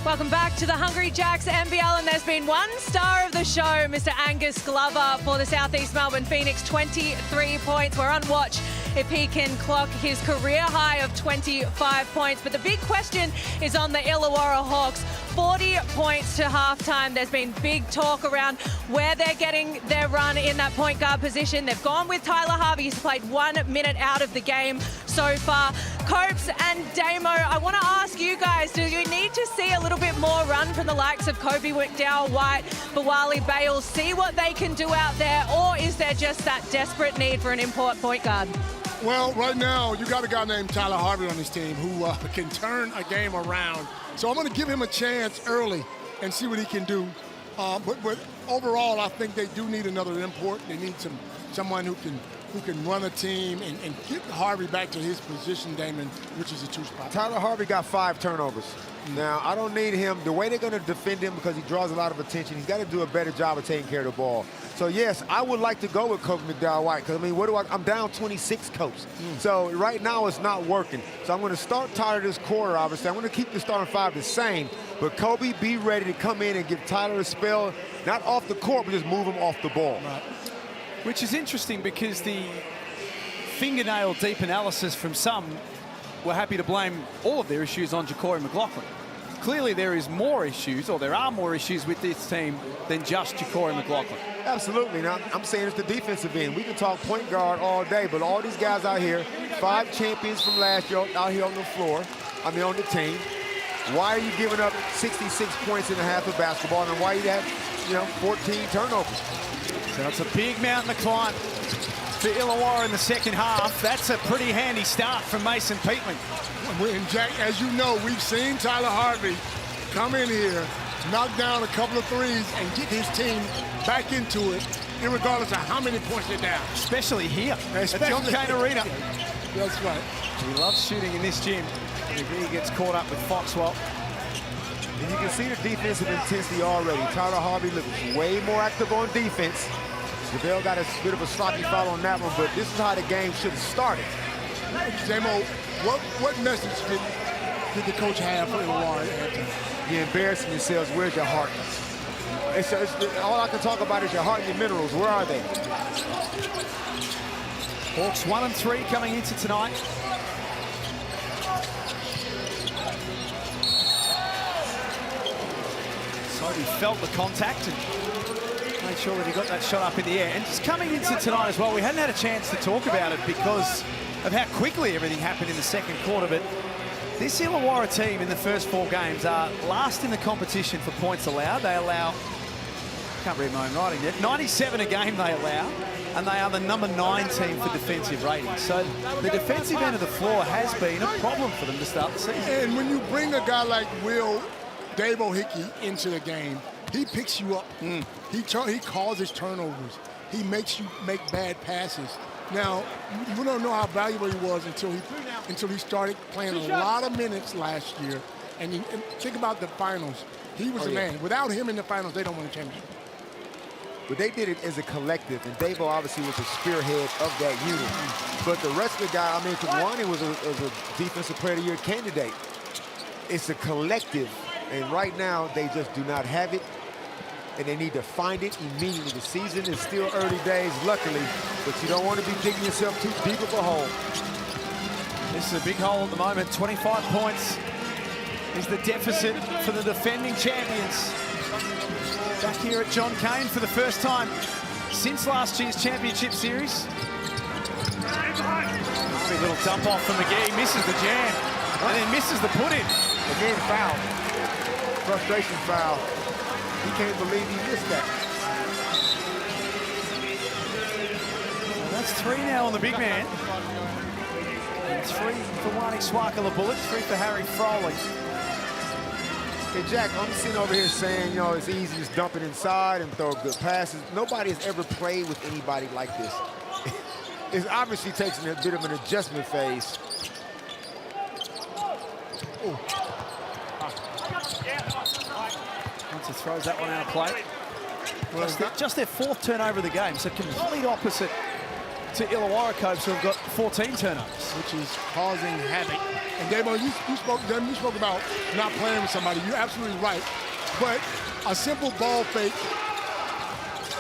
Speaker 1: Welcome back to the Hungry Jacks NBL, and there's been one star of the show, Mr. Angus Glover for the Southeast Melbourne Phoenix, 23 points. We're on watch if he can clock his career high of 25 points. But the big question is on the Illawarra Hawks. 40 points to halftime. There's been big talk around where they're getting their run in that point guard position. They've gone with Tyler Harvey. He's played 1 minute out of the game so far. Copes and Damo, I want to ask you guys, do you need to see a little bit more run from the likes of Kobe McDowell, White, Bawali, Bales, see what they can do out there, or is there just that desperate need for an import point guard?
Speaker 2: Well, right now, you got a guy named Tyler Harvey on this team who can turn a game around. So I'm going to give him a chance early and see what he can do. But overall, I think they do need another import. They need someone who can run a team and get Harvey back to his position, Damon, which is a 2-spot.
Speaker 9: Tyler Harvey got 5 turnovers. Now, I don't need him. The way they're going to defend him, because he draws a lot of attention, he's got to do a better job of taking care of the ball. So, yes, I would like to go with Kobe McDowell White, because, I mean, I'm down 26, Coach. So, right now, it's not working. So, I'm going to start Tyler this quarter, obviously. I'm going to keep the starting 5 the same. But, Kobe, be ready to come in and give Tyler a spell, not off the court, but just move him off the ball.
Speaker 5: Right. Which is interesting, because the fingernail-deep analysis from some were happy to blame all of their issues on Ja'Cory McLaughlin. Clearly, there is more issues, or there are more issues with this team than just Ja'Cory McLaughlin.
Speaker 9: Absolutely. Now, I'm saying it's the defensive end. We can talk point guard all day, but all these guys out here, 5 champions from last year out here on the floor, on the team. Why are you giving up 66 points in a half of basketball, and why you have, 14 turnovers?
Speaker 5: So it's a big mountain to climb for Illawarra in the second half. That's a pretty handy start from Mason Peatman.
Speaker 2: And Jack, as you know, we've seen Tyler Harvey come in here, knock down a couple of threes, and get his team back into it, regardless of how many points they're down.
Speaker 5: Especially here at John Cain Arena.
Speaker 2: That's right.
Speaker 5: He loves shooting in this gym. McGee gets caught up with Foxwell.
Speaker 9: And you can see the defensive intensity already. Tyler Harvey looks way more active on defense. JaVale got a bit of a sloppy foul on that one, but this is how the game should have started.
Speaker 2: J-Mo, what message did the coach have for Illawarra at halftime?
Speaker 9: You're embarrassing yourselves. Where's your heart? All I can talk about is your heart and your minerals. Where are they?
Speaker 5: Hawks 1-3 coming into tonight. So he felt the contact and made sure that he got that shot up in the air. And just coming into tonight as well, we hadn't had a chance to talk about it because of how quickly everything happened in the second quarter. But this Illawarra team in the first 4 games are last in the competition for points allowed. They allow, can't read my own writing yet, 97 a game they allow, and they are the number 9 team for defensive rating. So the defensive end of the floor has been a problem for them to start the season.
Speaker 2: And when you bring a guy like Davo Hickey into the game, he picks you up. He causes turnovers. He makes you make bad passes. Now, you don't know how valuable he was until he started playing a lot of minutes last year. And think about the finals. He was the man. Without him in the finals, they don't win a championship.
Speaker 9: But they did it as a collective, and Davo obviously was the spearhead of that unit. But the rest of the guy, I mean, Kawani was a Defensive Player of the Year candidate. It's a collective, and right now they just do not have it, and they need to find it immediately. The season is still early days, luckily, but you don't want to be digging yourself too deep of a hole.
Speaker 5: This is a big hole at the moment. 25 points is the deficit for the defending champions. Back here at John Cain for the first time since last year's championship series. A little dump off from McGee, misses the jam, and then misses the put-in.
Speaker 9: Again, foul. Frustration foul. He can't believe he missed that.
Speaker 5: So that's 3 now on the big man. And 3 for Wani Swakala-Bullock, 3 for Harry Froley.
Speaker 9: Hey, Jack, I'm sitting over here saying, it's easy to just dump it inside and throw good passes. Nobody has ever played with anybody like this. It obviously takes a bit of an adjustment phase.
Speaker 5: Once he throws that one out of play. Well, just their 4th turnover of the game, so complete opposite to Illawarra Copes, who have got 14 turnovers.
Speaker 2: Which is causing havoc. And Damo, you spoke about not playing with somebody. You're absolutely right. But a simple ball fake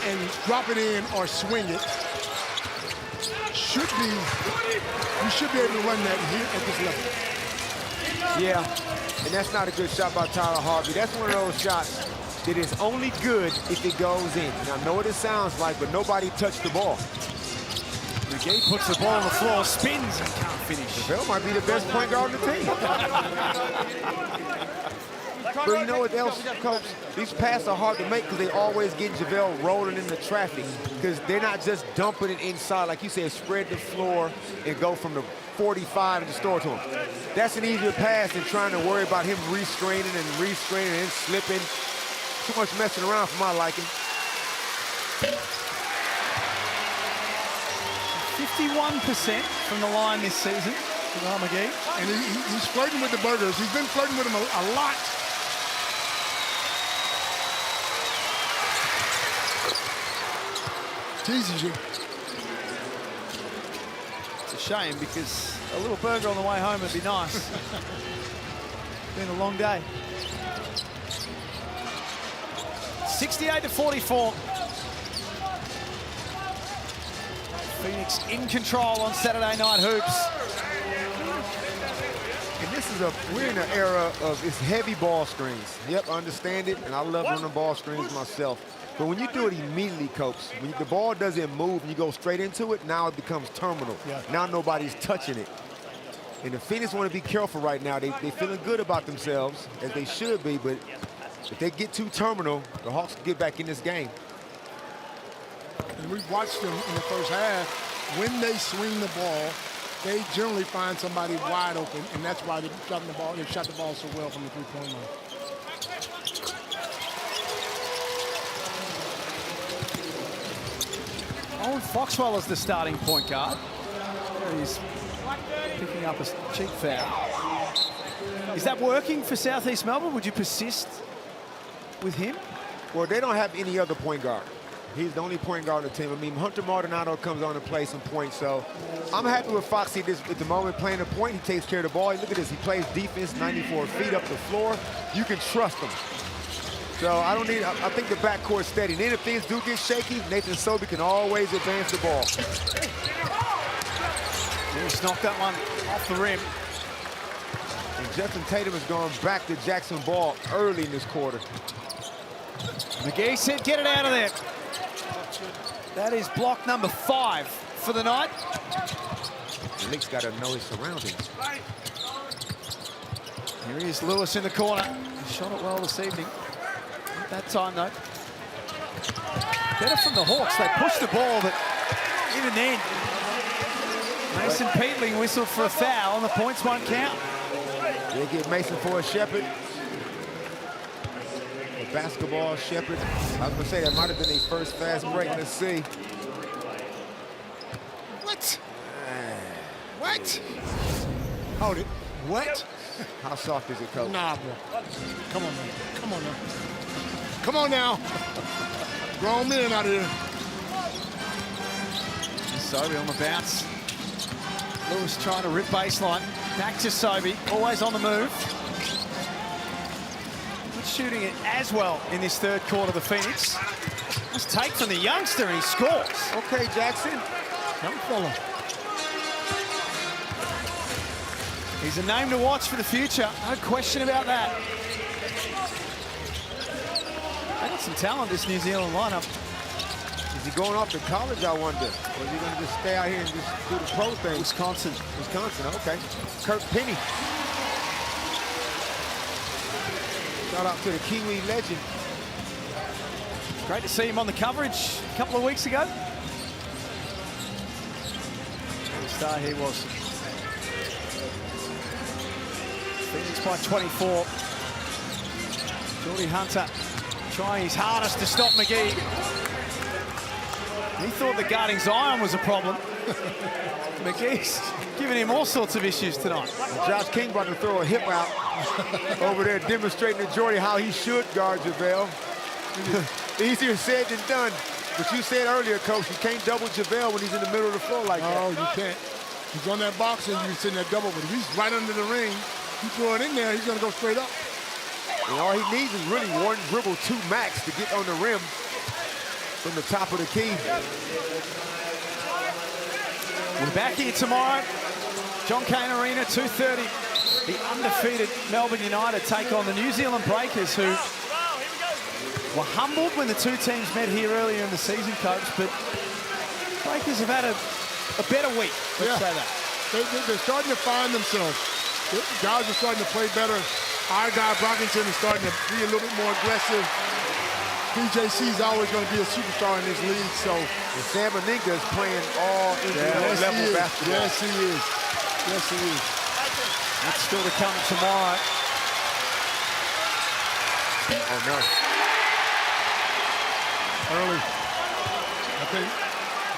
Speaker 2: and drop it in or swing it should be, you should be able to run that here at this level.
Speaker 9: Yeah, and that's not a good shot by Tyler Harvey. That's one of those shots that is only good if it goes in. And I know what it sounds like, but nobody touched the ball.
Speaker 5: McGee puts the ball on the floor, spins, and can't finish.
Speaker 9: JaVale might be the best point guard on the team. But you know what else, Coach? These passes are hard to make because they always get JaVale rolling into traffic because they're not just dumping it inside. Like you said, spread the floor and go from the 45 and store to him. That's an easier pass than trying to worry about him restraining and slipping. Too much messing around for my liking.
Speaker 5: 51% from the line this season for McGee.
Speaker 2: And he's flirting with the burgers. He's been flirting with them a lot. Teases you.
Speaker 5: It's a shame because a little burger on the way home would be nice. It's been a long day. 68-44. Phoenix in control on Saturday Night Hoops.
Speaker 9: And this is we're in an era of it's heavy ball screens. Yep, I understand it, and I love running ball screens myself. But when you do it immediately, Coach, when the ball doesn't move and you go straight into it, now it becomes terminal. Yeah. Now nobody's touching it. And the Phoenix want to be careful right now. They're feeling good about themselves, as they should be, but if they get too terminal, the Hawks can get back in this game.
Speaker 2: And we've watched them in the first half. When they swing the ball, they generally find somebody wide open, and that's why they've shot the ball so well from the three-point line.
Speaker 5: Owen Foxwell is the starting point guard. There he's picking up a cheap foul. Is that working for Southeast Melbourne? Would you persist with him?
Speaker 9: Well, they don't have any other point guard. He's the only point guard on the team. I mean, Hunter Maldonado comes on to play some points, so I'm happy with Foxy at the moment playing the point. He takes care of the ball. Look at this. He plays defense 94 feet up the floor. You can trust him. So I think the backcourt's steady. And then if things do get shaky, Nathan Sobey can always advance the ball.
Speaker 5: He's knocked that one off the rim.
Speaker 9: And Justin Tatum has gone back to Jackson Ball early in this quarter.
Speaker 5: McGee said, get it out of there. That is block number 5 for the night.
Speaker 9: Nick's got to know his surroundings.
Speaker 5: Here he is, Lewis in the corner. He shot it well this evening. Not that time, though. Better from the Hawks. They pushed the ball, but even then, Mason Peatling whistled for a foul, and the points won't count.
Speaker 9: They get Mason for a Shepherd. Basketball Shepherd. I was gonna say that might have been their first fast break. Let's see.
Speaker 2: What? What? Hold it. What?
Speaker 9: How soft is it, Coach?
Speaker 2: Nah, bro. Come on, man. Come on now. Come on now. Grown men out here.
Speaker 5: Sobey on the bounce. Lewis trying to rip baseline. Back to Sobey. Always on the move. Shooting it as well in this third quarter, the Phoenix. Nice take from the youngster, and he scores.
Speaker 9: Okay, Jackson.
Speaker 2: Young fella.
Speaker 5: He's a name to watch for the future. No question about that. They got some talent, this New Zealand lineup.
Speaker 9: Is he going off to college, I wonder? Or is he going to just stay out here and just do the pro thing?
Speaker 5: Wisconsin.
Speaker 9: Wisconsin, okay. Kirk Penny. Shout out to the Kiwi legend.
Speaker 5: Great to see him on the coverage a couple of weeks ago. What a star he was. Phoenix by 24. Geordie Hunter trying his hardest to stop McGee. He thought the guarding Zion was a problem. McGee's giving him all sorts of issues tonight.
Speaker 9: And Josh King about to throw a hip out over there, demonstrating to Jordy how he should guard JaVale. Easier said than done. But you said earlier, Coach, you can't double JaVale when he's in the middle of the floor like that.
Speaker 2: No, you can't. He's on that box and you're sitting that double, but if he's right under the ring, you throw it in there, he's gonna go straight up.
Speaker 9: And all he needs is really one dribble, 2 max to get on the rim from the top of the key.
Speaker 5: We're back here tomorrow. John Cain Arena, 2:30. The undefeated Melbourne United take on the New Zealand Breakers, who were humbled when the two teams met here earlier in the season, Coach, but Breakers have had a better week, let's say that.
Speaker 2: They're starting to find themselves. The guys are starting to play better. Our guy, Brockington, is starting to be a little bit more aggressive. PJC is always going to be a superstar in this league, so.
Speaker 9: And Sam Meninga is playing all NBL level basketball.
Speaker 2: Yes, he is. Yes, he is.
Speaker 5: That's still to come tomorrow.
Speaker 9: Oh, no.
Speaker 2: Early. I think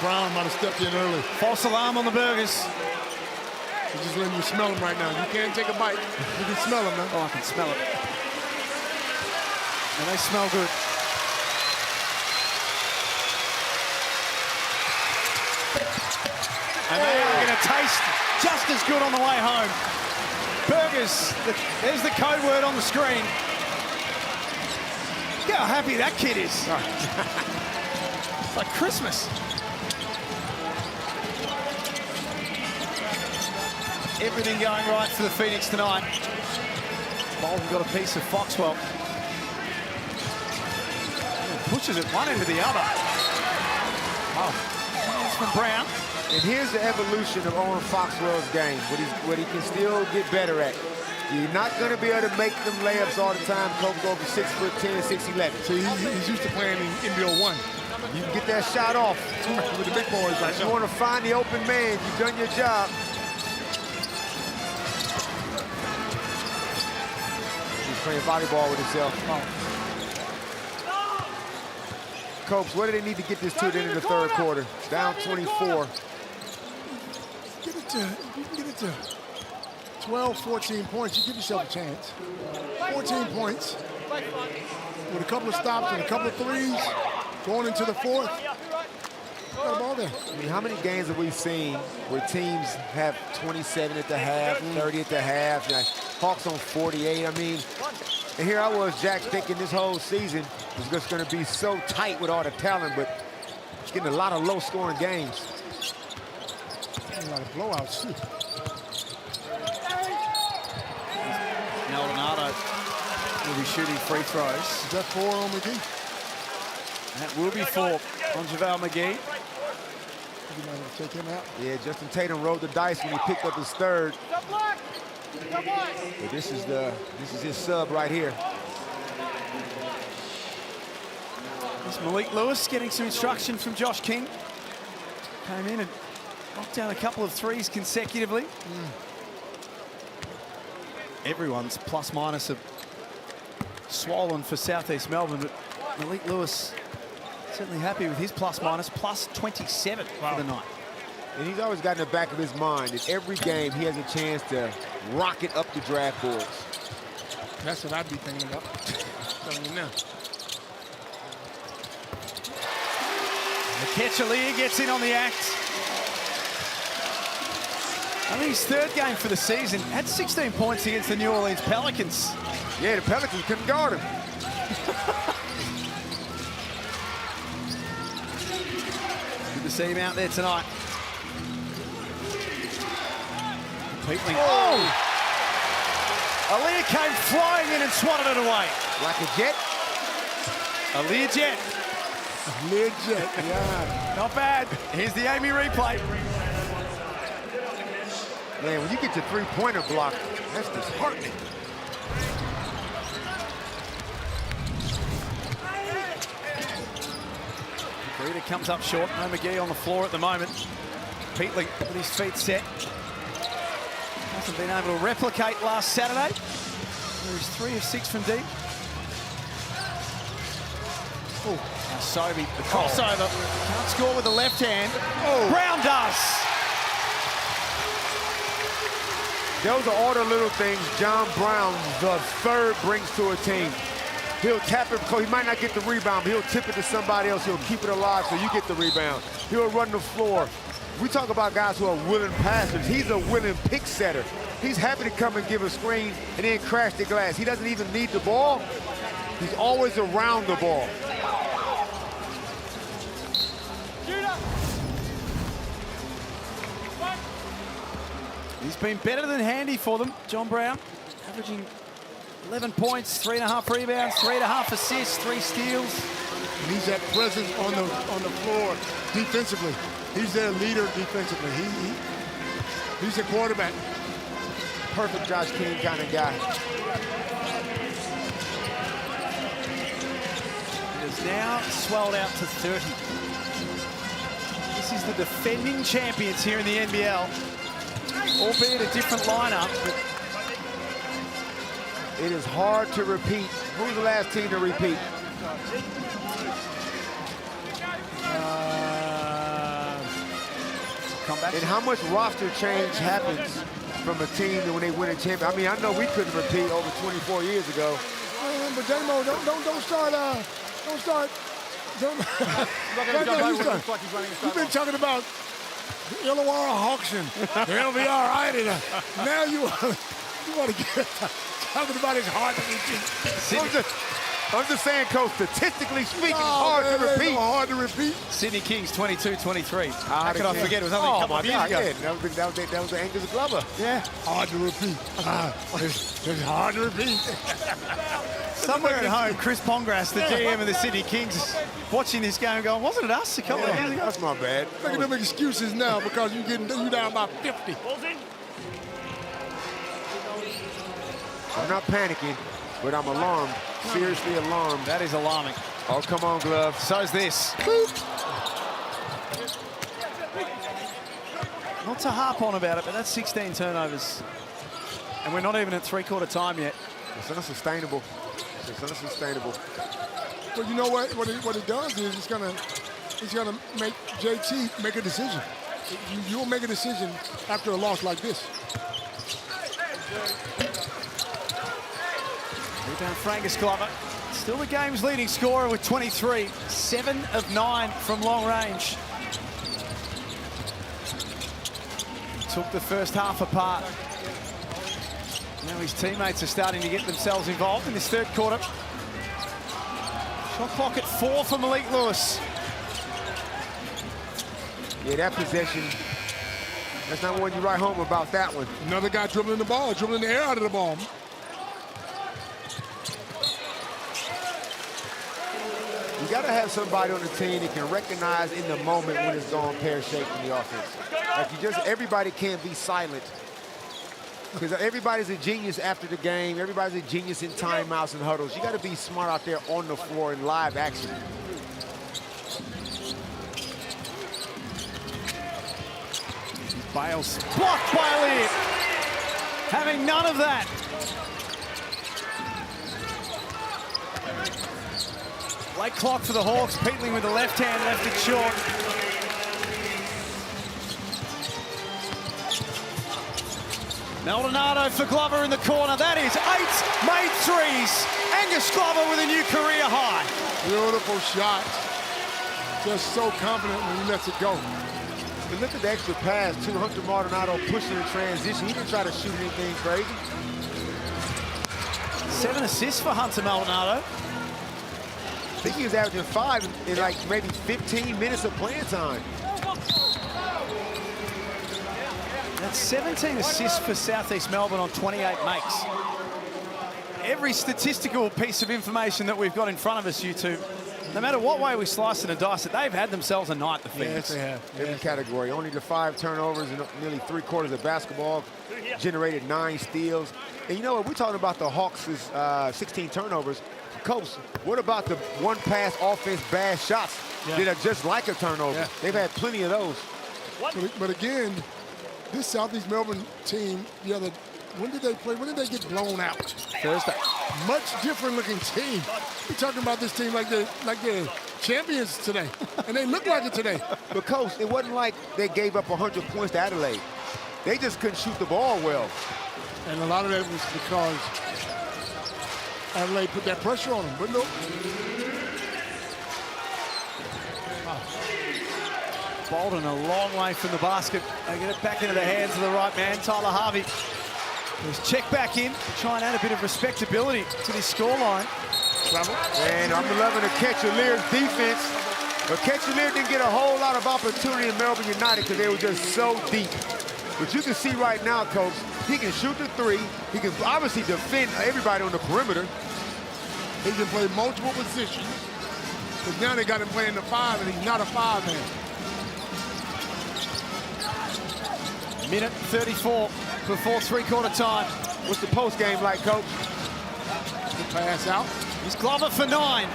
Speaker 2: Brown might have stepped in early.
Speaker 5: False alarm on the Burgers.
Speaker 2: He's just letting you smell them right now. You can't take a bite. You can smell them now.
Speaker 5: Oh, I can smell it. And they smell good. And they are going to taste just as good on the way home. Burgers, there's the code word on the screen. Look how happy that kid is. It's like Christmas. Everything going right for the Phoenix tonight. Bolton got a piece of Foxwell. Pushes it one end to the other. Oh, that's from Brown.
Speaker 9: And here's the evolution of Owen Foxwell's game, what he can still get better at. You're not going to be able to make them layups all the time, Coach, over 6'10", 6'11".
Speaker 2: So he's used to playing in NBL 1.
Speaker 9: You can get that shot off
Speaker 2: with the big boys right now.
Speaker 9: You want to find the open man. You've done your job. He's playing volleyball with himself. Coach, what do they need to get this to at the end of the third quarter? Down 24.
Speaker 2: If you can get it to 12, 14 points, you give yourself a chance. 14 points with a couple of stops and a couple of threes going into the fourth. Got a ball there.
Speaker 9: I mean, how many games have we seen where teams have 27 at the half, 30 at the half, like Hawks on 48? I mean, and here I was, Jack, thinking this whole season was just going to be so tight with all the talent, but it's getting a lot of low-scoring games.
Speaker 2: A lot of blowouts, too.
Speaker 5: Maldonado will be shooting free throws.
Speaker 2: Is that 4 on McGee?
Speaker 5: That will be 4 on JaVale McGee.
Speaker 2: You might have to take him out.
Speaker 9: Yeah, Justin Tatum rolled the dice when he picked up his third. But this is his sub right here.
Speaker 5: It's Malik Lewis getting some instruction from Josh King. Came in and knocked down a couple of threes consecutively. Everyone's plus-minus have swollen for Southeast Melbourne, but Malik Lewis certainly happy with his plus-minus, plus 27 for the night.
Speaker 9: And he's always got in the back of his mind that every game he has a chance to rocket up the draft boards.
Speaker 2: That's what I'd be thinking about. Telling you now.
Speaker 5: Kechalia gets in on the act. I think his third game for the season, had 16 points against the New Orleans Pelicans.
Speaker 9: Yeah, the Pelicans couldn't guard him.
Speaker 5: Good to see him out there tonight. Peatling. Oh! Aaliyah came flying in and swatted it away.
Speaker 9: Like a jet?
Speaker 5: Aaliyah jet.
Speaker 2: Aaliyah jet, yeah.
Speaker 5: Not bad. Here's the Amy replay.
Speaker 9: Man, when you get your three-pointer block, that's disheartening.
Speaker 5: Greta comes up short. No McGee on the floor at the moment. Peatling with his feet set. Hasn't been able to replicate last Saturday. He was 3 of 6 from deep. Oh, now Sobey, the crossover. Can't score with the left hand. Oh. Brown does.
Speaker 9: Those are all the little things John Brown, the third, brings to a team. He'll tap it because he might not get the rebound, but he'll tip it to somebody else. He'll keep it alive so you get the rebound. He'll run the floor. We talk about guys who are willing passers. He's a willing pick setter. He's happy to come and give a screen and then crash the glass. He doesn't even need the ball. He's always around the ball.
Speaker 5: He's been better than handy for them, John Brown, averaging 11 points, 3.5 rebounds, 3.5 assists, 3 steals.
Speaker 2: And he's that presence on the floor defensively. He's their leader defensively. He's a quarterback.
Speaker 9: Perfect Josh King kind of guy.
Speaker 5: It is now swelled out to 30. This is the defending champions here in the NBL, albeit a different lineup. But
Speaker 9: it is hard to repeat. Who's the last team to repeat? And how much roster change happens from a team when they win a championship? I mean, I know we couldn't repeat over 24 years ago.
Speaker 2: But J-Mo, don't start. You've been talking about Illawarra auction. They'll be all right. And now you want to get talking about it's hard to repeat.
Speaker 9: I'm just saying, Coach, statistically speaking, it's hard to repeat.
Speaker 2: Hard to repeat.
Speaker 5: Sydney Kings 22-23. How could I forget? It was only a couple of years ago.
Speaker 9: Yeah. That was Angus Glover.
Speaker 2: Yeah. Hard to repeat. It's hard to repeat.
Speaker 5: Somewhere at home, Chris Pongras, the GM of the Sydney Kings, watching this game going, wasn't it us a couple of years ago?
Speaker 9: That's my bad.
Speaker 2: Look at them excuses now because you down by 50.
Speaker 9: I'm not panicking, but I'm alarmed. Seriously alarmed.
Speaker 5: That is alarming.
Speaker 9: Oh, come on, Glove.
Speaker 5: So's this. Not to harp on about it, but that's 16 turnovers. And we're not even at three-quarter time yet.
Speaker 9: It's unsustainable. It's unsustainable.
Speaker 2: But you know what? What it does is it's gonna make JT make a decision. You'll make a decision after a loss like this.
Speaker 5: Rebound Frangus Glover. Still the game's leading scorer with 23. 7 of 9 from long range. Took the first half apart. Now his teammates are starting to get themselves involved in this third quarter. Shot clock at 4 for Malik Lewis.
Speaker 9: Yeah, that possession, that's not one you write home about, that one.
Speaker 2: Another guy dribbling the ball, dribbling the air out of the ball.
Speaker 9: You got to have somebody on the team that can recognize in the moment when it's gone pear-shaped in the offense. Like everybody can't be silent. Because everybody's a genius after the game. Everybody's a genius in timeouts and huddles. You got to be smart out there on the floor in live action.
Speaker 5: Bales blocked by Lear. Having none of that. Late clock for the Hawks. Peatling with the left hand, left it short. Maldonado for Glover in the corner. That is 8 made threes. Angus Glover with a new career high.
Speaker 2: Beautiful shot. Just so confident when he lets it go.
Speaker 9: And look at the extra pass, too. Hunter Maldonado pushing in transition. He didn't try to shoot anything crazy.
Speaker 5: 7 assists for Hunter Maldonado.
Speaker 9: I think he was averaging 5 in like maybe 15 minutes of playing time.
Speaker 5: That's 17 assists for Southeast Melbourne on 28 makes. Every statistical piece of information that we've got in front of us, you two, no matter what way we slice it and dice it, they've had themselves a night, the Phoenix.
Speaker 2: Yes, they have.
Speaker 9: Every category. Only the 5 turnovers and nearly 3/4 of basketball. Generated 9 steals. And you know what? We're talking about the Hawks' 16 turnovers. Coach, what about the one pass offense bad shots that are just like a turnover?
Speaker 2: Yeah.
Speaker 9: They've had plenty of those.
Speaker 2: But again, this Southeast Melbourne team, when did they play? When did they get blown out?
Speaker 5: Thursday.
Speaker 2: Much different looking team. We're talking about this team like they're champions today. And they look like it today.
Speaker 9: But Coach, it wasn't like they gave up 100 points to Adelaide. They just couldn't shoot the ball well.
Speaker 2: And a lot of that was because Adelaide put that pressure on him, but look.
Speaker 5: Bolden a long way from the basket. They get it back into the hands of the right man, Tyler Harvey. He's checked back in to try and add a bit of respectability to this scoreline.
Speaker 9: And I'm loving the Ketcheleer's defense. But Ketcheleer didn't get a whole lot of opportunity in Melbourne United because they were just so deep. But you can see right now, Coach, he can shoot the three. He can obviously defend everybody on the perimeter.
Speaker 2: He can play multiple positions. Because now they got him playing the 5, and he's not a 5-man.
Speaker 5: Minute 34 before three-quarter time.
Speaker 9: What's the post game like, Coach?
Speaker 2: The pass out.
Speaker 5: He's Glover for 9.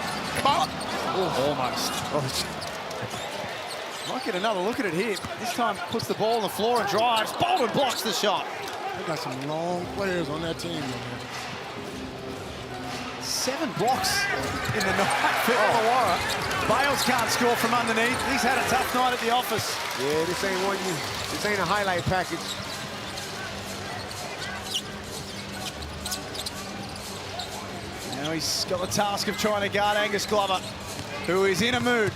Speaker 5: Almost. Might get another look at it here. This time puts the ball on the floor and drives. Bolden blocks the shot.
Speaker 2: They got some long players on that team, man.
Speaker 5: 7 blocks in the night for Illawarra. Bales can't score from underneath. He's had a tough night at the office.
Speaker 9: Yeah, this ain't a highlight package.
Speaker 5: Now he's got the task of trying to guard Angus Glover, who is in a mood.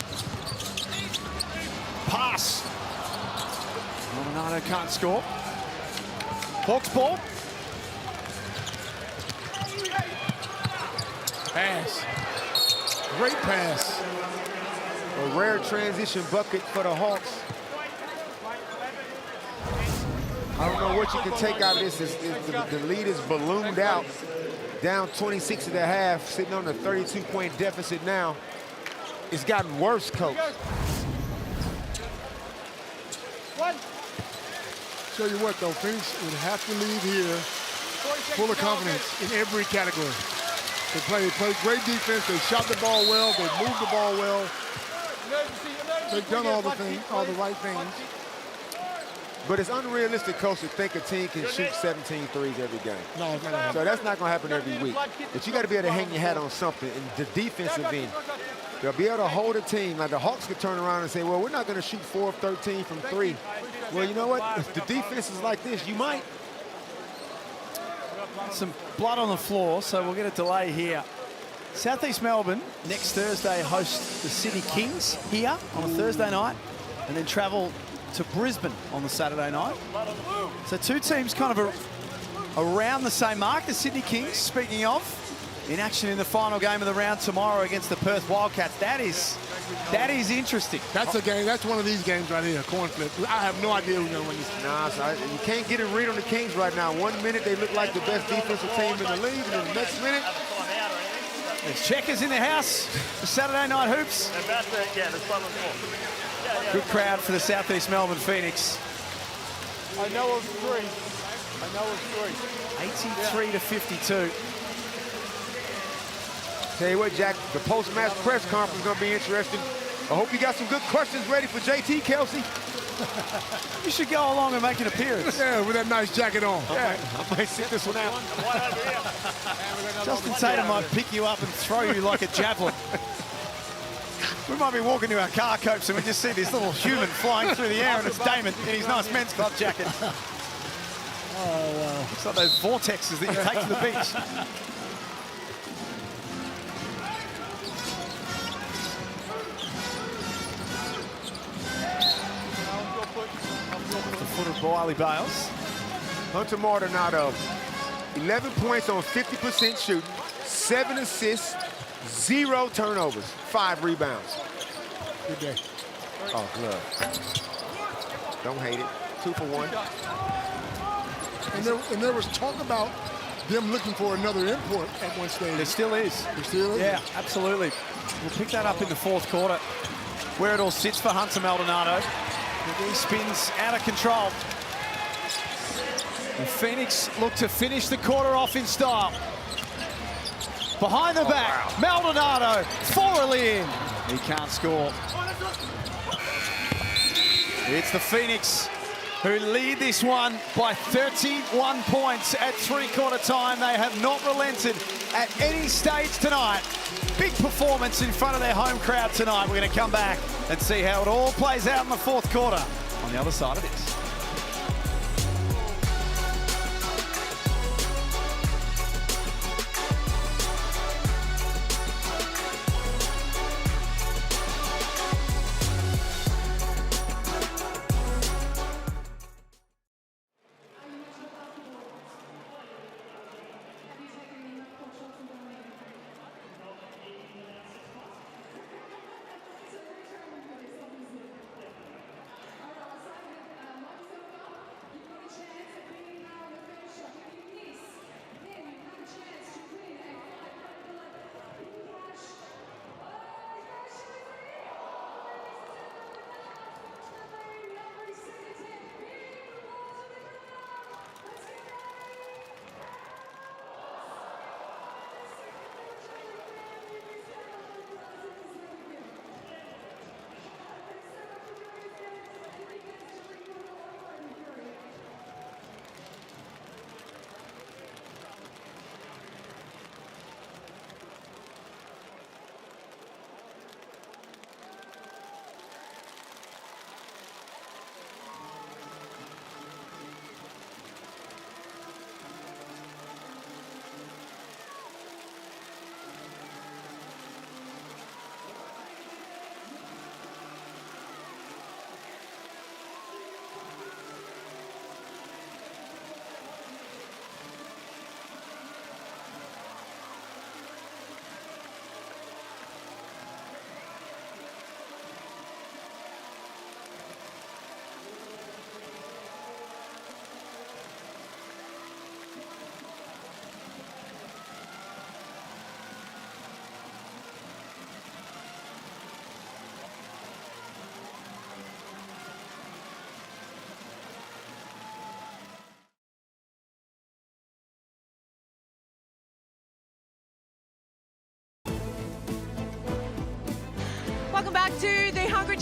Speaker 5: Pass. Maldonado can't score. Hawks ball.
Speaker 2: Pass. Great pass.
Speaker 9: A rare transition bucket for the Hawks. I don't know what you can take out of this. The lead is ballooned out. Down 26 at the half, sitting on a 32-point deficit now. It's gotten worse, Coach.
Speaker 2: Tell you what, though, Phoenix would have to leave here full of confidence in every category. They played great defense. They shot the ball well. They moved the ball well. They've done all the right things.
Speaker 9: But it's unrealistic, Coach, to think a team can shoot 17 threes every game.
Speaker 2: No, it's not gonna happen.
Speaker 9: So that's not going to happen every week. But you got to be able to hang your hat on something. And the defensive end, they'll be able to hold a team. Like the Hawks could turn around and say, well, we're not going to shoot 4 of 13 from 3. Well, you know what? If the defense is like this, you might.
Speaker 5: Some blood on the floor, so we'll get a delay here. Southeast Melbourne next Thursday host the Sydney Kings here on a Thursday night, and then travel to Brisbane on the Saturday night. So 2 teams kind of around the same mark. The Sydney Kings, speaking of, in action in the final game of the round tomorrow against the Perth Wildcats. That is interesting.
Speaker 2: That's a game. That's one of these games right here, coin flip. I have no idea who's going to win this.
Speaker 9: Nah, so you can't get a read on the Kings right now. 1 minute they look like the best defensive team in the league, and then the next minute.
Speaker 5: There's checkers in the house for Saturday Night Hoops. Good crowd for the Southeast Melbourne Phoenix.
Speaker 2: I know of 3.
Speaker 5: 83 to 52.
Speaker 9: Tell you what, Jack, the post-match press conference is going to be interesting. I hope you got some good questions ready for JT, Kelsey.
Speaker 5: You should go along and make an appearance.
Speaker 2: Yeah, with that nice jacket on.
Speaker 9: Yeah, I might sit this one out.
Speaker 5: Justin Tatum might pick you up and throw you like a javelin. We might be walking to our car, Copes, and we just see this little human flying through the air, and it's Damon in his nice men's club jacket.
Speaker 2: Oh,
Speaker 5: It's like those vortexes that you take to the beach. The foot of Wiley Bales.
Speaker 9: Hunter Maldonado, 11 points on 50% shooting, 7 assists, 0 turnovers, 5 rebounds.
Speaker 2: good day.
Speaker 9: Oh, glove. Don't hate it. 2 for 1.
Speaker 2: And there was talk about them looking for another import at one stage.
Speaker 5: There still is.
Speaker 2: There still is?
Speaker 5: Yeah, absolutely. We'll pick that up in the 4th quarter, where it all sits for Hunter Maldonado. He spins out of control. And Phoenix look to finish the quarter off in style. Behind the back, wow. Maldonado, forwardly in. He can't score. It's the Phoenix who lead this one by 31 points at 3/4 time. They have not relented at any stage tonight. Big performance in front of their home crowd tonight. We're going to come back and see how it all plays out in the 4th quarter on the other side of this.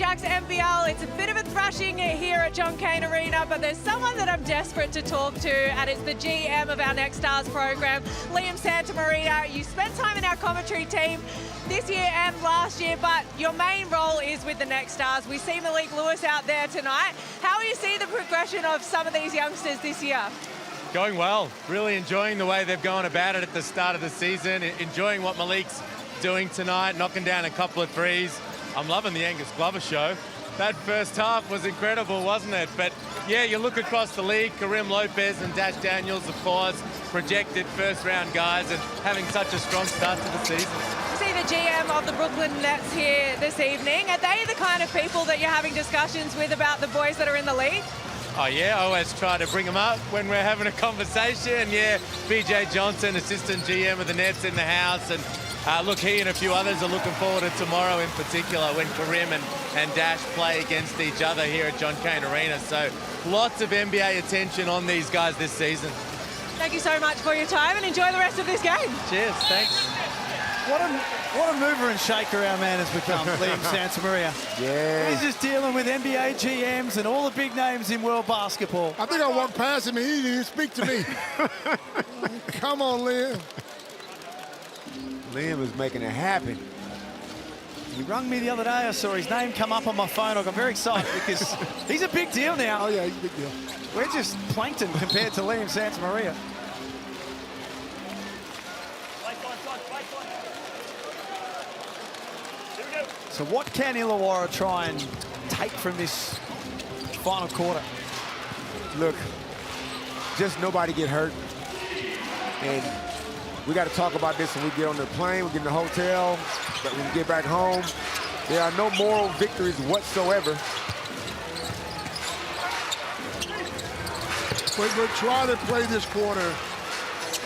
Speaker 1: Jack's NBL. It's a bit of a thrashing here at John Cain Arena, but there's someone that I'm desperate to talk to, and it's the GM of our Next Stars program, Liam Santamaria. You spent time in our commentary team this year and last year, but your main role is with the Next Stars. We see Malik Lewis out there tonight. How do you see the progression of some of these youngsters this year?
Speaker 14: Going well. Really enjoying the way they've gone about it at the start of the season. Enjoying what Malik's doing tonight, knocking down a couple of threes. I'm loving the Angus Glover show. That first half was incredible, wasn't it? But yeah, you look across the league, Karim Lopez and Dash Daniels, of course, projected first-round guys and having such a strong start to the season.
Speaker 1: You see the GM of the Brooklyn Nets here this evening. Are they the kind of people that you're having discussions with about the boys that are in the league?
Speaker 14: Oh yeah, I always try to bring them up when we're having a conversation. Yeah, BJ Johnson, assistant GM of the Nets, in the house. And look, he and a few others are looking forward to tomorrow in particular when Karim and Dash play against each other here at John Cain Arena. So lots of NBA attention on these guys this season.
Speaker 1: Thank you so much for your time and enjoy the rest of this game.
Speaker 14: Cheers, thanks.
Speaker 5: What a mover and shaker our man has become, Liam Santamaria.
Speaker 9: Yeah.
Speaker 5: He's just dealing with NBA GMs and all the big names in world basketball.
Speaker 2: I think I walked past him and he didn't even speak to me. Come on, Liam.
Speaker 9: Liam is making it happen.
Speaker 5: He rung me the other day. I saw his name come up on my phone. I got very excited because he's a big deal now.
Speaker 2: Oh, yeah, he's a big deal.
Speaker 5: We're just plankton compared to Liam Santamaria. So what can Illawarra try and take from this final quarter?
Speaker 9: Look, just nobody get hurt. And we got to talk about this when we get on the plane, we get in the hotel, but when we get back home, there are no moral victories whatsoever.
Speaker 2: But try to play this quarter.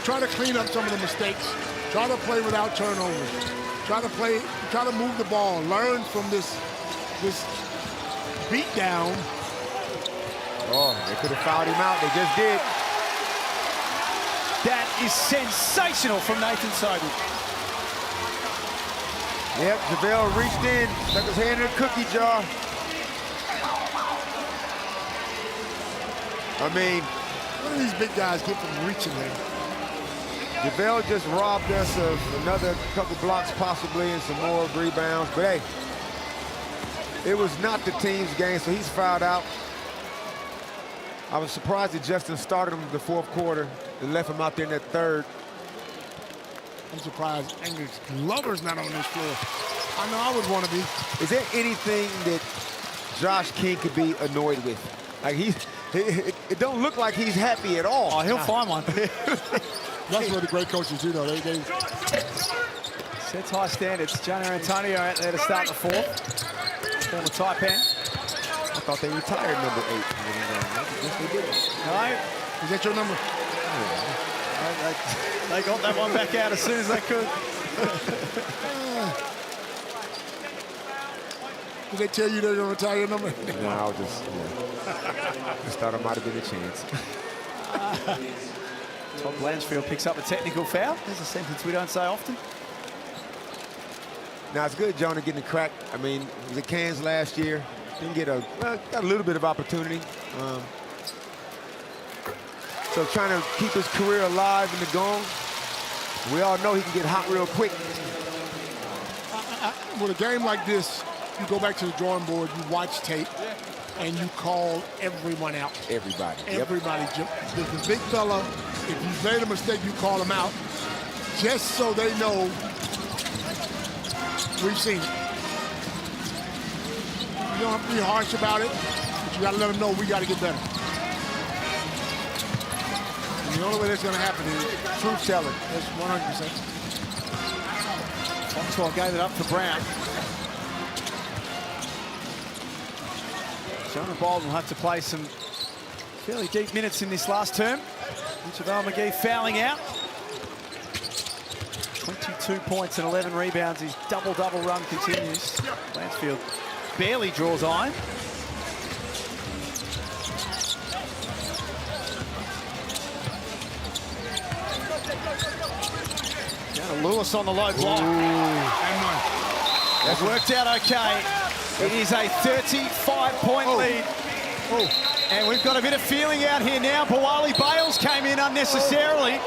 Speaker 2: Try to clean up some of the mistakes. Try to play without turnovers. Try to move the ball. Learn from this beat down.
Speaker 9: Oh, they could have fouled him out. They just did.
Speaker 5: That is sensational from Nathan Sobey.
Speaker 9: Yep, JaVale reached in, stuck his hand in a cookie jar. I mean,
Speaker 2: what do these big guys get from reaching there?
Speaker 9: JaVale just robbed us of another couple blocks possibly and some more rebounds. But hey, it was not the team's game, so he's fouled out. I was surprised that Justin started him in the fourth quarter and left him out there in that third.
Speaker 2: I'm surprised Angus Glover's not on this floor. I know I would want to be.
Speaker 9: Is there anything that Josh King could be annoyed with? Like it don't look like he's happy at all.
Speaker 5: Oh, he'll find one.
Speaker 2: That's what the great coaches do, though. They
Speaker 5: sets high standards. Jonah Antonio out there to start the fourth. Former tight end.
Speaker 9: I thought they retired number 8. Yes, they did.
Speaker 5: No.
Speaker 2: Is that your number?
Speaker 5: They got that one back out as soon as they could.
Speaker 2: Did they tell you they're going to retire your number?
Speaker 9: No, I was just thought it might have been a chance.
Speaker 5: Todd Blanchfield picks up a technical foul. There's a sentence we don't say often.
Speaker 9: Now, it's good Jonah getting a crack. I mean, he was at Cairns last year. Didn't get got a little bit of opportunity. So trying to keep his career alive in the gong. We all know he can get hot real quick.
Speaker 2: With a game like this, you go back to the drawing board, you watch tape, and you call everyone out.
Speaker 9: Everybody.
Speaker 2: Everybody. Yep. The big fella, if you made a mistake, you call him out, just so they know we've seen it. You don't have to be harsh about it, but you got to let them know we got to get better. And the only way that's going to happen is truth telling. That's 100%.
Speaker 5: Foxwell gave it up for Brown. Jonah Bolden will have to play some fairly deep minutes in this last term. JaVale McGee fouling out. 22 points and 11 rebounds. His double-double run continues. Lansfield barely draws iron. Down to Lewis on the low block.
Speaker 2: And one.
Speaker 5: That's worked out okay. It is a 35-point lead. And we've got a bit of feeling out here now. Bawali Bales came in unnecessarily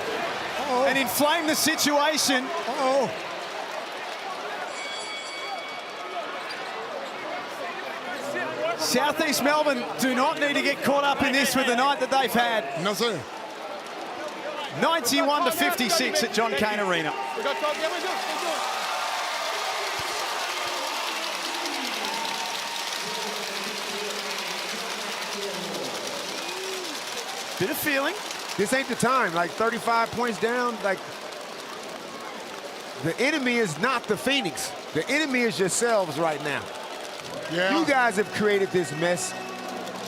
Speaker 5: and inflamed the situation. Southeast Melbourne do not need to get caught up in this with the night that they've had.
Speaker 2: No, sir.
Speaker 5: 91-56 at John Cain Arena. Bit of feeling.
Speaker 9: This ain't the time. Like 35 points down. Like the enemy is not the Phoenix. The enemy is yourselves right now.
Speaker 2: Yeah.
Speaker 9: You guys have created this mess.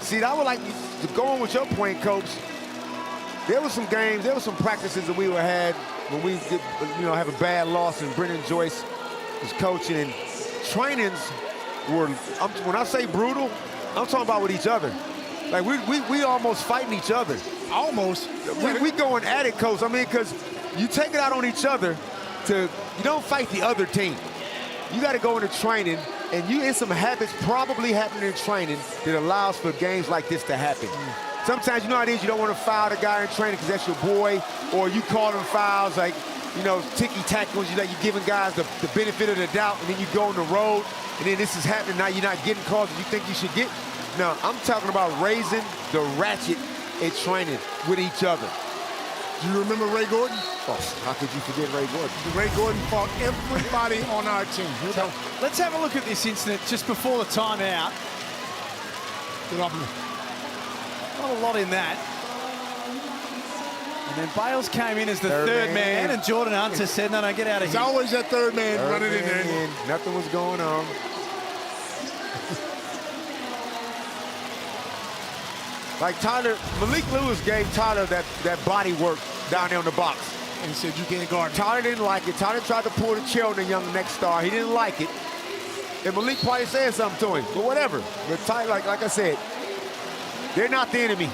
Speaker 9: See, I would like to go on with your point, Coach. There were some games, there were some practices that we had when we did, have a bad loss and Brendan Joyce was coaching, and trainings were, when I say brutal, I'm talking about with each other. Like we almost fighting each other.
Speaker 2: Almost.
Speaker 9: We going at it, Coach. I mean, because you take it out on each other you don't fight the other team. You got to go into training, and it's some habits probably happening in training that allows for games like this to happen. Sometimes, you know how it is, you don't want to foul the guy in training because that's your boy, or you call them fouls like, ticky-tack ones. You're giving guys the benefit of the doubt, and then you go on the road, and then this is happening. Now you're not getting calls that you think you should get. No, I'm talking about raising the ratchet at training with each other.
Speaker 2: Do you remember Ray Gordon?
Speaker 9: Oh, how could you forget Ray Gordon?
Speaker 2: Ray Gordon fought everybody on our team.
Speaker 5: So, let's have a look at this incident just before the timeout.
Speaker 2: Get off me.
Speaker 5: Not a lot in that. And then Bales came in as the third man, and Jordan Hunter said, no, get out of here.
Speaker 2: It's always that third man running in there.
Speaker 9: Nothing was going on. Like Malik Lewis gave Tyler that body work down there on the box.
Speaker 2: And he said, you can't guard me.
Speaker 9: Tyler didn't like it. Tyler tried to pull the chair on the young next star. He didn't like it. And Malik probably said something to him, but whatever. But Tyler, like I said, they're not the enemy.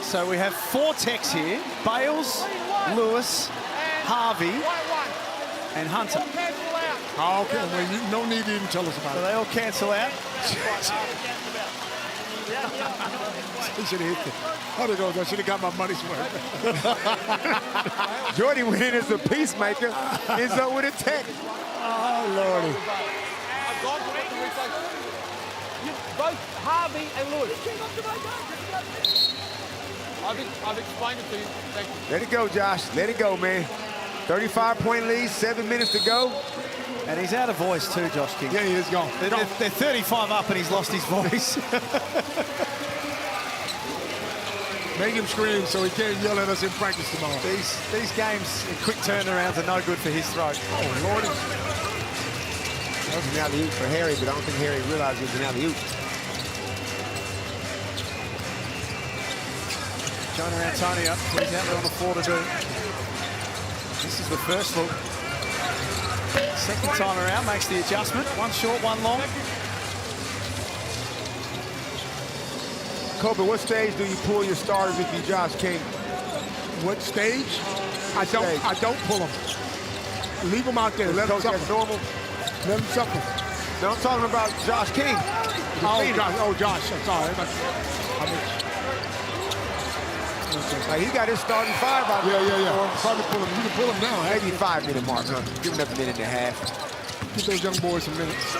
Speaker 5: So we have 4 techs here. Bales, Lewis, Harvey, and Hunter.
Speaker 2: Oh, okay, well, no need to even tell us about it.
Speaker 5: So they all cancel out.
Speaker 2: He should have hit the other goes. I should have got my money's worth.
Speaker 9: Jordy went in as a peacemaker, ends up with a tech.
Speaker 2: Oh, Lordy.
Speaker 15: Both Harvey and Lewis. I've explained it to you. Thank you.
Speaker 9: Let it go, Josh. Let it go, man. 35-point lead, 7 minutes to go.
Speaker 5: And he's out of voice too, Josh King.
Speaker 2: Yeah, he is gone.
Speaker 5: They're 35 up and he's lost his voice.
Speaker 2: Make him scream so he can't yell at us in practice tomorrow.
Speaker 5: These games in quick turnarounds are no good for his throat.
Speaker 2: Oh, Lordy.
Speaker 9: That was an alley-oop for Harry, but I don't think Harry realized it was an alley-oop.
Speaker 5: Jonah Antonio, he's out there on the floor to do. This is the first look. Second time around, makes the adjustment. One short, one long.
Speaker 9: Kobe, what stage do you pull your starters if you Josh King?
Speaker 2: What stage? I don't pull them. Leave them out there. Let them suffer.
Speaker 9: Normal.
Speaker 2: Let them suffer.
Speaker 9: No, I'm talking about Josh King.
Speaker 2: Josh. I'm sorry.
Speaker 9: Like, he got his starting 5 out there.
Speaker 2: Yeah. Probably pull him. You can pull him now.
Speaker 9: Maybe 5-minute mark, huh? Give him another minute and a half.
Speaker 2: Give those young boys some minutes.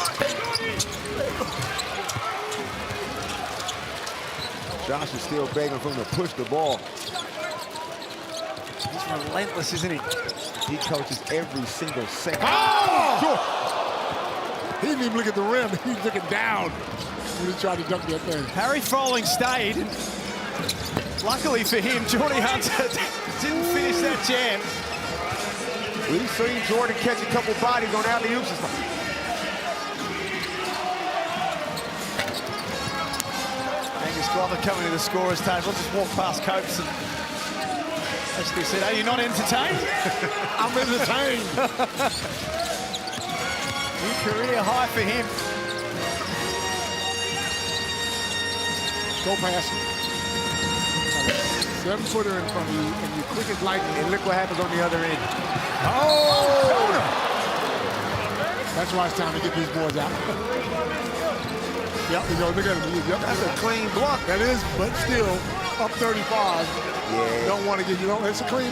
Speaker 9: Josh is still begging for him to push the ball.
Speaker 5: He's relentless, isn't he?
Speaker 9: He coaches every single second.
Speaker 2: He didn't even look at the rim. He was looking down when he tried to dunk that thing.
Speaker 5: Harry Froling stayed. Luckily for him, Jordy Hunter didn't finish that jam.
Speaker 9: We've seen Jordan catch a couple bodies on alley-oops and stuff.
Speaker 5: Angus Glover coming to the scorer's table. Just walked past Copes and basically said, are you not entertained?
Speaker 2: I'm entertained.
Speaker 5: New career high for him.
Speaker 2: Go pass it. 7-footer in front of you, and you quick as lightning.
Speaker 9: And look what happens on the other end.
Speaker 2: Oh! That's why it's time to get these boys out. Yep, look at him. Yep.
Speaker 9: That's a clean block.
Speaker 2: That is, but still, up 35.
Speaker 9: Yeah.
Speaker 2: Don't want to get, it's a clean.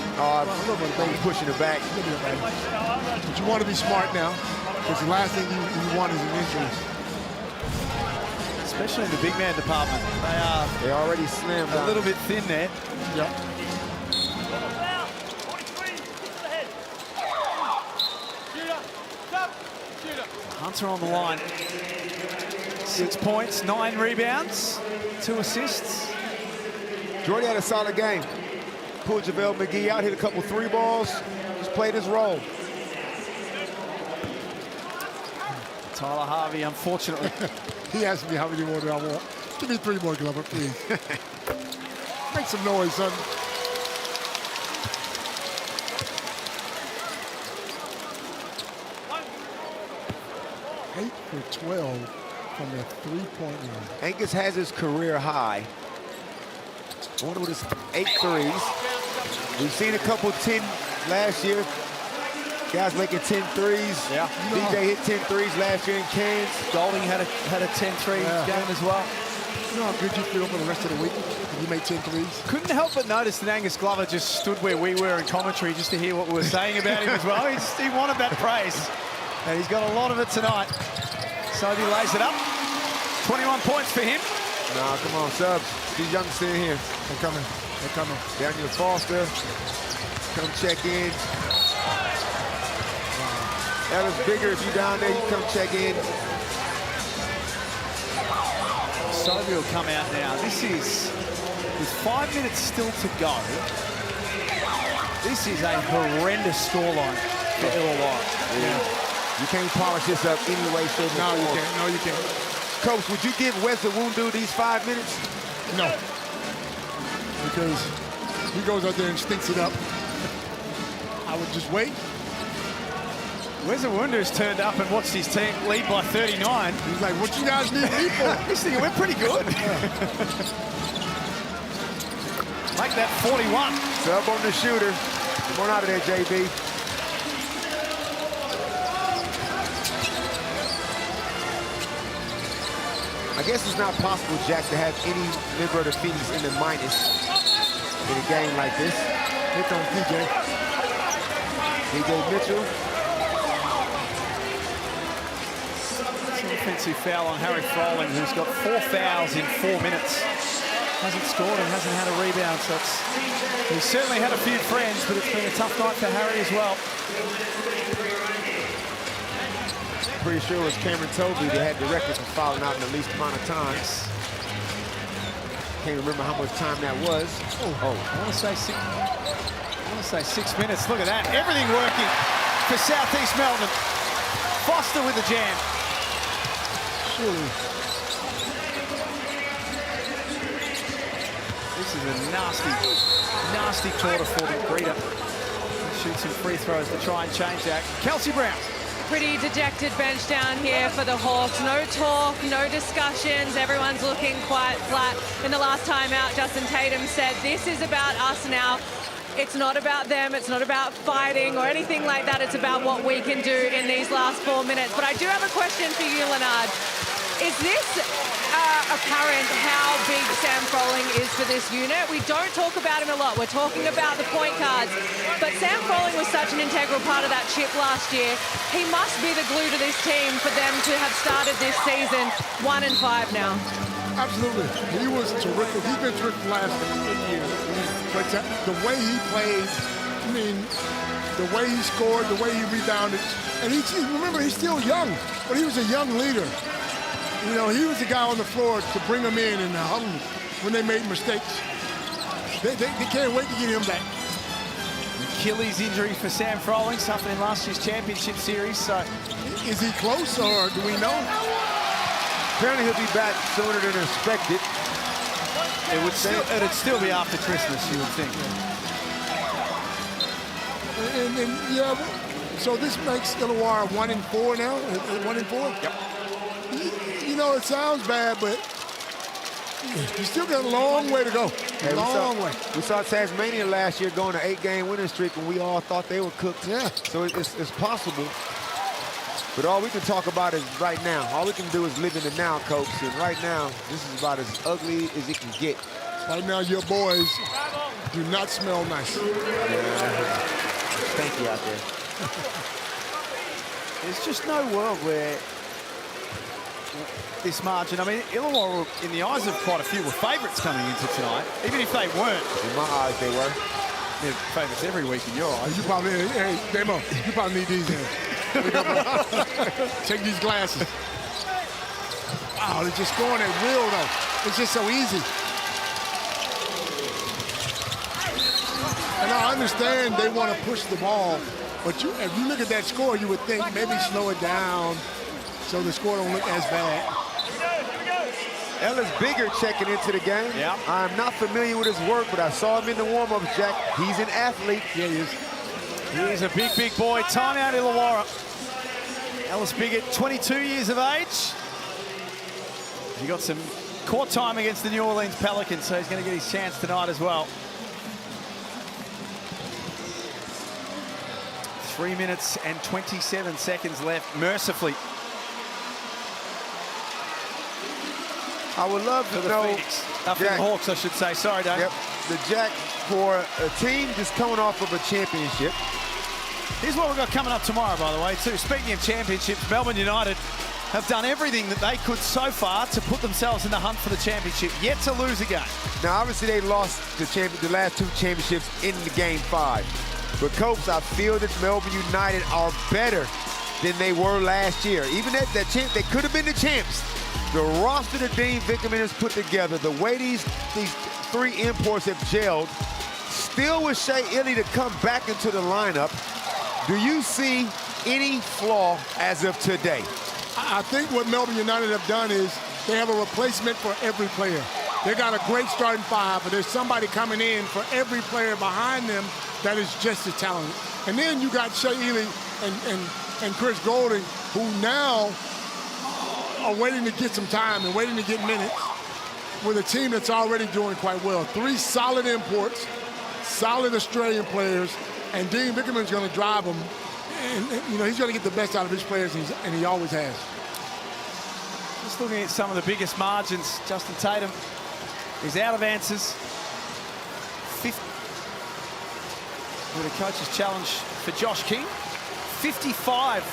Speaker 9: Maybe pushing it back.
Speaker 2: But you want to be smart now, because the last thing you want is an injury.
Speaker 5: Especially in the big man department.
Speaker 9: They already slammed
Speaker 5: a little bit thin there.
Speaker 2: Yep.
Speaker 5: Hunter on the line. 6 points, 9 rebounds, 2 assists.
Speaker 9: Jordy had a solid game. Pulled JaVale McGee out, hit a couple 3 balls, just played his role.
Speaker 5: Tyler Harvey, unfortunately.
Speaker 2: He asked me how many more do I want. Give me 3 more, Glover, please. Make some noise, son. For 12 from the 3-point line.
Speaker 9: Angus has his career high. I wonder what his 8 threes. We've seen a couple 10 last year. Guys making 10 threes.
Speaker 5: Yeah.
Speaker 9: DJ hit 10 threes last year in Cairns.
Speaker 5: Golding had a 10-3 game as well.
Speaker 2: You know how good you feel for the rest of the week when you make 10 threes?
Speaker 5: Couldn't help but notice that Angus Glover just stood where we were in commentary just to hear what we were saying about him as well. He wanted that praise. And he's got a lot of it tonight. Sobey lays it up. 21 points for him.
Speaker 9: Nah, come on, subs. These youngsters in here.
Speaker 2: They're coming. They're coming.
Speaker 9: Daniel Foster, come check in. Ellis Bigger, if you're down there, you come check in.
Speaker 5: Sobey will come out now. This is, with 5 minutes still to go, this is a horrendous scoreline for Illawarra.
Speaker 9: Yeah. You can't polish this up any way, shape, or form.
Speaker 2: No, you can't. No, you can't.
Speaker 9: Coach, would you give Wesley Wundu these 5 minutes?
Speaker 2: No. Because he goes out there and stinks it up. I would just wait.
Speaker 5: Wesley Wundu's turned up and watched his team lead by 39.
Speaker 2: He's like, what you guys need me for?
Speaker 5: He's thinking, we're pretty good. Make that 41.
Speaker 9: Sub on the shooter. Come on out of there, JB. I guess it's not possible, Jack, to have any member of the Phoenix in the minus in a game like this.
Speaker 2: Here comes DJ.
Speaker 9: DJ Mitchell.
Speaker 5: It's an offensive foul on Harry Froling, who's got 4 fouls in 4 minutes. Hasn't scored and hasn't had a rebound, so he's certainly had a few friends, but it's been a tough night for Harry as well.
Speaker 9: Pretty sure it was Cameron Tovey that had the record for fouling out in the least amount of times. Can't remember how much time that was.
Speaker 5: I want to say 6 minutes. Look at that. Everything working for Southeast Melbourne. Foster with the jam.
Speaker 2: Surely.
Speaker 5: This is a nasty quarter for the Breeder. Shoot some free throws to try and change that. Kelsey Brown.
Speaker 1: Pretty dejected bench down here for the Hawks. No talk, no discussions. Everyone's looking quite flat. In the last time out, Justin Tatum said, this is about us now. It's not about them. It's not about fighting or anything like that. It's about what we can do in these last 4 minutes. But I do have a question for you, Leonard. Is this apparent how big Sam Froling is for this unit? We don't talk about him a lot. We're talking about the point guards. But Sam Froling was such an integral part of that chip last year. He must be the glue to this team for them to have started this season 1-5 now.
Speaker 2: Absolutely. He was terrific. He's been terrific the last 8 years. But the way he played, I mean, the way he scored, the way he rebounded. And remember, he's still young, but he was a young leader. You know, he was the guy on the floor to bring them in and huddle when they made mistakes. They can't wait to get him back.
Speaker 5: Achilles injury for Sam Froling, suffered in last year's championship series. So,
Speaker 2: is he close, or do we know?
Speaker 9: Apparently he'll be back sooner than expected.
Speaker 5: It'd still be after Christmas, you would think.
Speaker 2: And yeah, so this makes Illawarra 1-4 now. 1-4.
Speaker 9: Yep.
Speaker 2: You know, it sounds bad, but you still got a long way to go.
Speaker 9: Hey,
Speaker 2: long way.
Speaker 9: We saw Tasmania last year going an 8-game winning streak, and we all thought they were cooked.
Speaker 2: Yeah.
Speaker 9: So it's possible. But all we can talk about is right now. All we can do is live in the now, Coach. And right now, this is about as ugly as it can get.
Speaker 2: Right now, your boys do not smell nice.
Speaker 9: Yeah. Thank you out there.
Speaker 5: There's just no world where this margin, I mean, Illawarra, in the eyes of quite a few, were favourites coming into tonight, even if they weren't.
Speaker 9: In my eyes, they were.
Speaker 5: They're favourites every week in your eyes.
Speaker 2: You probably, hey, Damo, you probably need these in. Take these glasses. Wow, they're just going at will, though. It's just so easy. And I understand they want to push the ball, but if you look at that score, you would think maybe slow it down so the score don't look as bad.
Speaker 9: Ellis Bigger checking into the game.
Speaker 5: Yeah.
Speaker 9: I'm not familiar with his work, but I saw him in the warm-ups, Jack. He's an athlete.
Speaker 2: Yeah, he is.
Speaker 5: He's a big, big boy. Timeout, Illawarra. Ellis Biggett, 22 years of age. He got some court time against the New Orleans Pelicans, so he's going to get his chance tonight as well. 3 minutes and 27 seconds left, mercifully.
Speaker 9: I would love to know.
Speaker 5: For the Hawks, I should say. Sorry, Dave.
Speaker 9: Yep. The Jack, for a team just coming off of a championship.
Speaker 5: Here's what we've got coming up tomorrow, by the way, too. Speaking of championships, Melbourne United have done everything that they could so far to put themselves in the hunt for the championship, yet to lose a game.
Speaker 9: Now, obviously, they lost the last 2 championships in the Game 5. But, Coach, I feel that Melbourne United are better than they were last year. Even that champ, they could have been the champs. The roster that Dean Vickerman has put together, the way these 3 imports have gelled, still with Shea Illy to come back into the lineup. Do you see any flaw as of today?
Speaker 2: I think what Melbourne United have done is they have a replacement for every player. They got a great starting 5, but there's somebody coming in for every player behind them that is just as talented. And then you got Shea Illy and Chris Golding, who now are waiting to get some time and waiting to get minutes with a team that's already doing quite well. 3 solid imports, solid Australian players, and Dean Vickerman's going to drive them. And you know, he's going to get the best out of his players, and he always has.
Speaker 5: Just looking at some of the biggest margins, Justin Tatum is out of answers. 50 with a coach's challenge for Josh King. 55.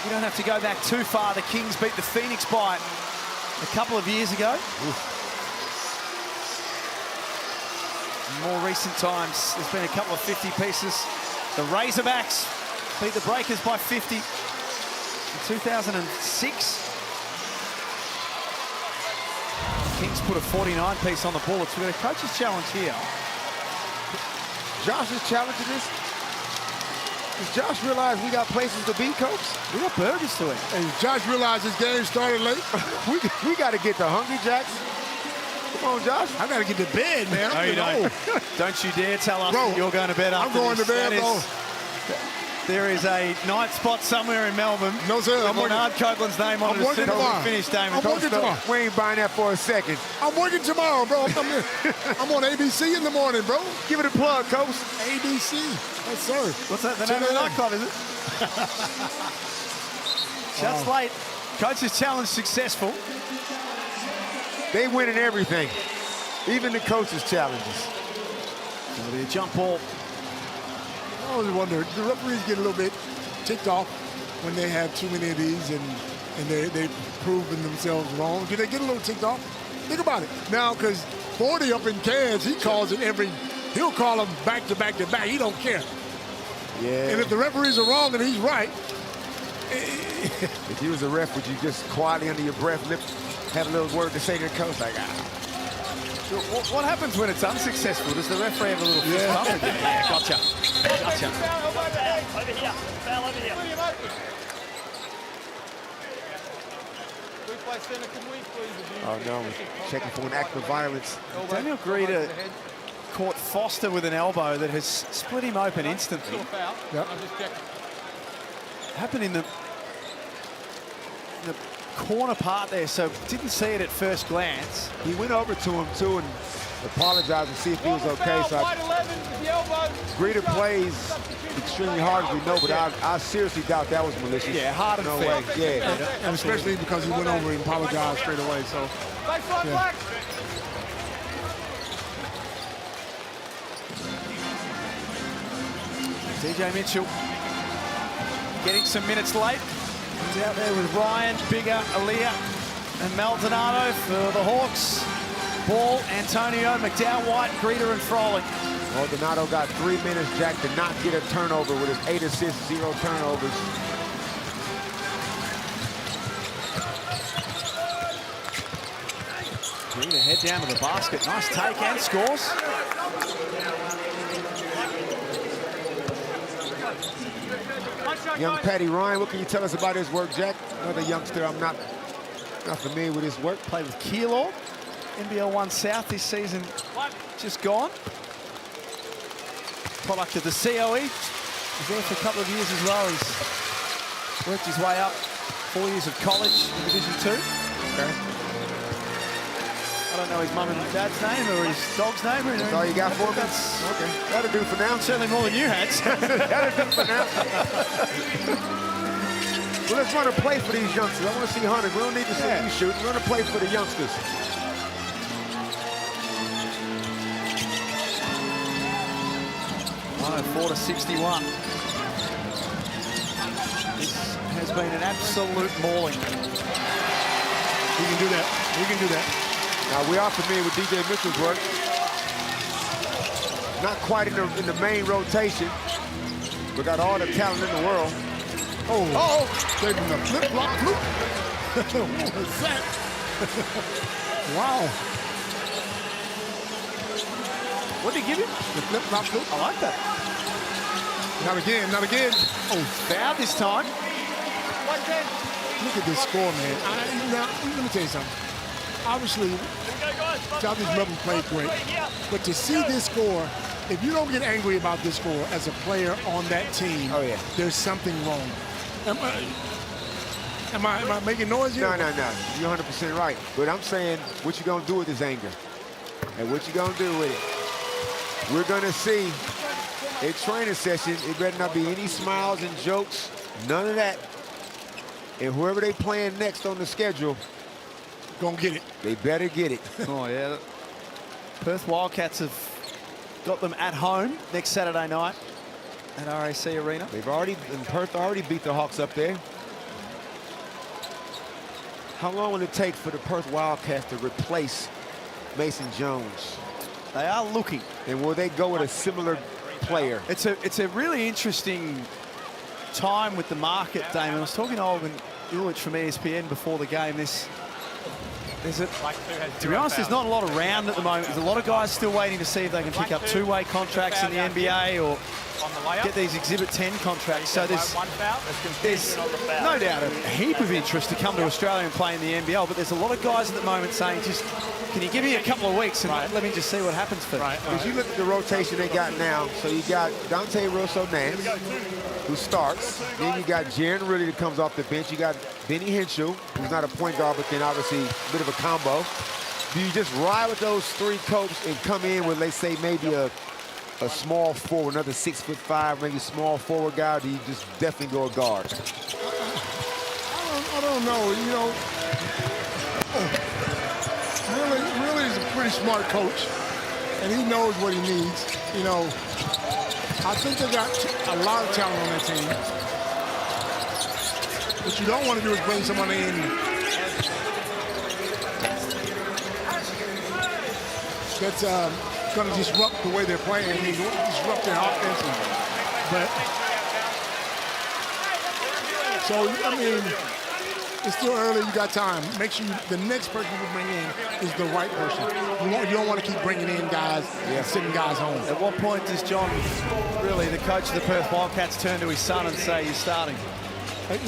Speaker 5: You don't have to go back too far. The Kings beat the Phoenix by a couple of years ago. In more recent times, there's been a couple of 50 pieces. The Razorbacks beat the Breakers by 50 in 2006. Kings put a 49 piece on the Bullets. We've got a coach's challenge here.
Speaker 9: Josh is challenging this. Does Josh realize we got places to be, Coach?
Speaker 5: We got burgers to eat.
Speaker 2: And Josh realized his game started late.
Speaker 9: we got to get to Hungry Jack's. Come on, Josh.
Speaker 2: I got to get to bed, man.
Speaker 5: No, you don't. Don't you dare tell us that you're going to bed after
Speaker 2: I'm going to bed, bro.
Speaker 5: There is a night spot somewhere in Melbourne.
Speaker 2: No, sir.
Speaker 5: I'm Bernard Copeland's name on it as soon as we finish, Damon.
Speaker 2: I'm working tomorrow.
Speaker 9: We ain't buying that for a second.
Speaker 2: I'm working tomorrow, bro. I'm on ABC in the morning, bro.
Speaker 9: Give it a plug, Coach.
Speaker 2: ABC. Yes, sir.
Speaker 5: What's that? The name of the nightclub, is it? Shots late. Coach's challenge successful.
Speaker 9: They winning everything, even the coach's challenges.
Speaker 5: It'll be a jump ball.
Speaker 2: I always wonder, the referees get a little bit ticked off when they have too many of these and they've proven themselves wrong. Do they get a little ticked off? Think about it. Now, because 40 up in Cairns, he calls it he'll call them back to back to back. He don't care.
Speaker 9: Yeah.
Speaker 2: And if the referees are wrong and he's right.
Speaker 9: If you was a ref, would you just quietly under your breath have a little word to say to the coach? Like,
Speaker 5: So what happens when it's unsuccessful? Does the referee have a little fist bump again? Yeah, gotcha. Gotcha.
Speaker 11: Over here. Foul over here.
Speaker 9: Oh, no. Checking for an act of violence.
Speaker 5: Daniel Greeder caught Foster with an elbow that has split him open instantly.
Speaker 2: Yep.
Speaker 5: Happened in the corner part there, so didn't see it at first glance.
Speaker 9: He went over to him, too, and apologize and see if he was okay. So
Speaker 15: White 11 with the elbow.
Speaker 9: Greeter plays extremely hard, as we know, but I seriously doubt that was malicious.
Speaker 5: Yeah, hard and
Speaker 9: no
Speaker 5: fair.
Speaker 9: way. Yeah.
Speaker 2: And especially because he went over and apologized straight away. So,
Speaker 15: Baseline black.
Speaker 5: DJ Mitchell getting some minutes late. He's out there with Ryan, Bigger, Aaliyah, and Maldonado for the Hawks. Ball, Antonio, McDowell, White, Greeter, and Froling.
Speaker 9: Maldonado got 3 minutes. Jack did not get a turnover with his 8 assists, 0 turnovers.
Speaker 5: Greeter head down to the basket. Nice take and scores.
Speaker 9: Young Patty Ryan, what can you tell us about his work, Jack? Another youngster I'm not familiar with his work.
Speaker 5: Played with Keilor, NBL 1 South this season, just gone. Product of the COE. He's there for a couple of years as well. He's worked his way up. 4 years of college in Division 2.
Speaker 9: Okay.
Speaker 5: I don't know his mum and dad's name or his dog's name.
Speaker 9: That's all you got for me? Okay. That'll do for now.
Speaker 5: Certainly more than you had.
Speaker 9: That'll do for now. Well, let's run a play for these youngsters. I want to see Hunter. We don't need to see you shoot. Run a play for the youngsters.
Speaker 5: Oh, 4-61. This has been an absolute mauling.
Speaker 2: we can do that. We can do that.
Speaker 9: Now, we are familiar with DJ Mitchell's work. Not quite in the main rotation. We got all the talent in the world.
Speaker 2: Oh, taking the flip-flop loop. What was that? Wow.
Speaker 5: What did he give you?
Speaker 2: The flip-flop loop.
Speaker 5: I like that.
Speaker 2: Not again, not again. Oh,
Speaker 5: foul this time.
Speaker 2: Look at this score, man. Now, let me tell you something. Obviously, Southeast Melbourne played great, but to see this score, if you don't get angry about this score as a player on that team, there's something wrong. Am I making noise here?
Speaker 9: No. You're 100% right. But I'm saying, what you gonna do with this anger? And what you gonna do with it? We're gonna see a training session. It better not be any smiles and jokes, none of that. And whoever they playing next on the schedule,
Speaker 2: gonna get it.
Speaker 9: They better get it.
Speaker 5: Oh, yeah. Perth Wildcats have got them at home next Saturday night at RAC Arena.
Speaker 9: Perth already beat the Hawks up there. How long will it take for the Perth Wildcats to replace Mason Jones?
Speaker 5: They are looking.
Speaker 9: And will they go with a similar player?
Speaker 5: It's a really interesting time with the market, Damon. I was talking to Olgun Illich from ESPN before the game. To be honest, there's not a lot around at the moment. There's a lot of guys still waiting to see if they can pick up two-way contracts in the NBA or get these Exhibit 10 contracts. So there's no doubt a heap of interest to come to Australia and play in the NBL, but there's a lot of guys at the moment saying, just, can you give me a couple of weeks and let me just see what happens for them.
Speaker 9: Because you look at the rotation they got now, so you got Dante Russo-Nance, who starts. Then you got Jaron Ridley that comes off the bench. You got Benny Henshaw, who's not a point guard, but then obviously a bit of a combo. Do you just ride with those three coats and come in with, let's say, maybe a small forward, another 6'5", maybe small forward guy, or do you just definitely go a guard?
Speaker 2: I don't know, you know. Really is a pretty smart coach, and he knows what he needs. You know, I think they got a lot of talent on that team. What you don't want to do is bring someone in that's going to disrupt the way they're playing. I mean, disrupt their offense. But so I mean, it's still early. You got time. Make sure the next person you bring in is the right person. You don't want to keep bringing in guys and sitting guys home.
Speaker 5: At what point does John, really the coach of the Perth Wildcats, turn to his son and say, "You're starting"?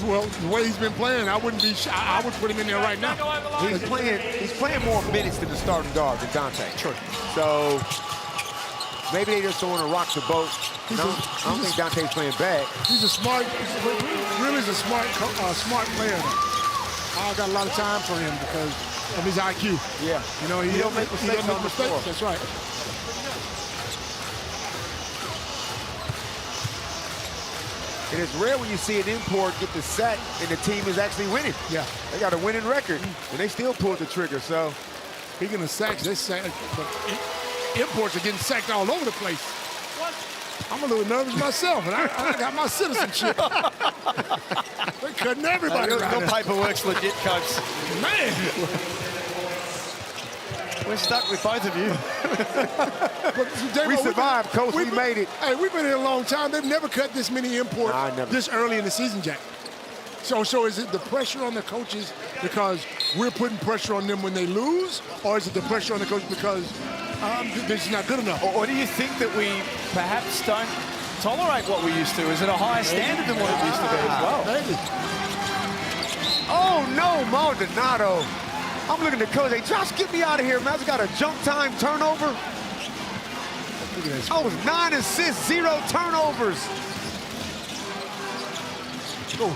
Speaker 2: Well, the way he's been playing, I wouldn't be. I would put him in there right now.
Speaker 9: He's playing more minutes than the starting guard than Dante.
Speaker 2: True.
Speaker 9: So maybe they just don't want to rock the boat. I don't think Dante's playing bad.
Speaker 2: He's a smart, really is a smart player. I got a lot of time for him because of his IQ.
Speaker 9: Yeah.
Speaker 2: You know, he don't make mistakes on the floor. That's right.
Speaker 9: And it's rare when you see an import get the sack and the team is actually winning.
Speaker 2: Yeah.
Speaker 9: They got a winning record, and they still pulled the trigger, so.
Speaker 2: Speaking of sacks, imports are getting sacked all over the place. I'm a little nervous myself, and I got my citizenship. They're cutting everybody around.
Speaker 5: Your paperwork's legit, Copes.
Speaker 2: Man.
Speaker 5: We're stuck with both of you.
Speaker 2: We
Speaker 9: survived, Coach. We made it.
Speaker 2: Hey, we've been here a long time. They've never cut this many imports this early in the season, Jack. So is it the pressure on the coaches because we're putting pressure on them when they lose, or is it the pressure on the coach because this is not good enough?
Speaker 5: Or do you think that we perhaps don't tolerate what we used to? Is it a higher standard than what it used to be as well?
Speaker 2: Maybe.
Speaker 9: Oh, no, Maldonado. I'm looking at coach. Hey, Josh, get me out of here, man. I just got a jump time turnover. I was 9 assists, 0 turnovers.
Speaker 2: Oh,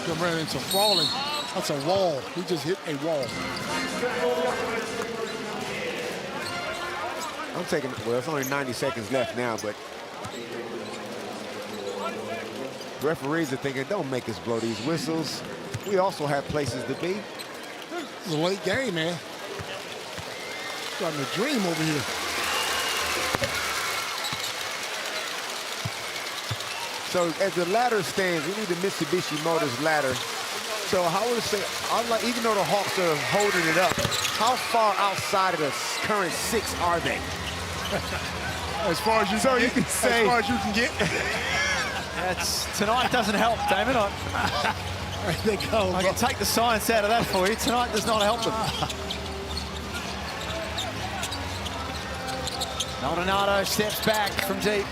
Speaker 2: he ran into falling. That's a wall. He just hit a wall.
Speaker 9: I'm taking, well, it's only 90 seconds left now, but referees are thinking, don't make us blow these whistles. We also have places to be.
Speaker 2: It's a late game, man. Starting to dream over here.
Speaker 9: So as the ladder stands, we need the Mitsubishi Motors ladder. So I would say, even though the Hawks are holding it up, how far outside of the current 6 are they?
Speaker 2: As far as you can say. As far as you can get.
Speaker 5: Tonight doesn't help, Damon.
Speaker 2: There they go.
Speaker 5: I can take the science out of that for you. Tonight does not help them. Maldonado steps back from deep.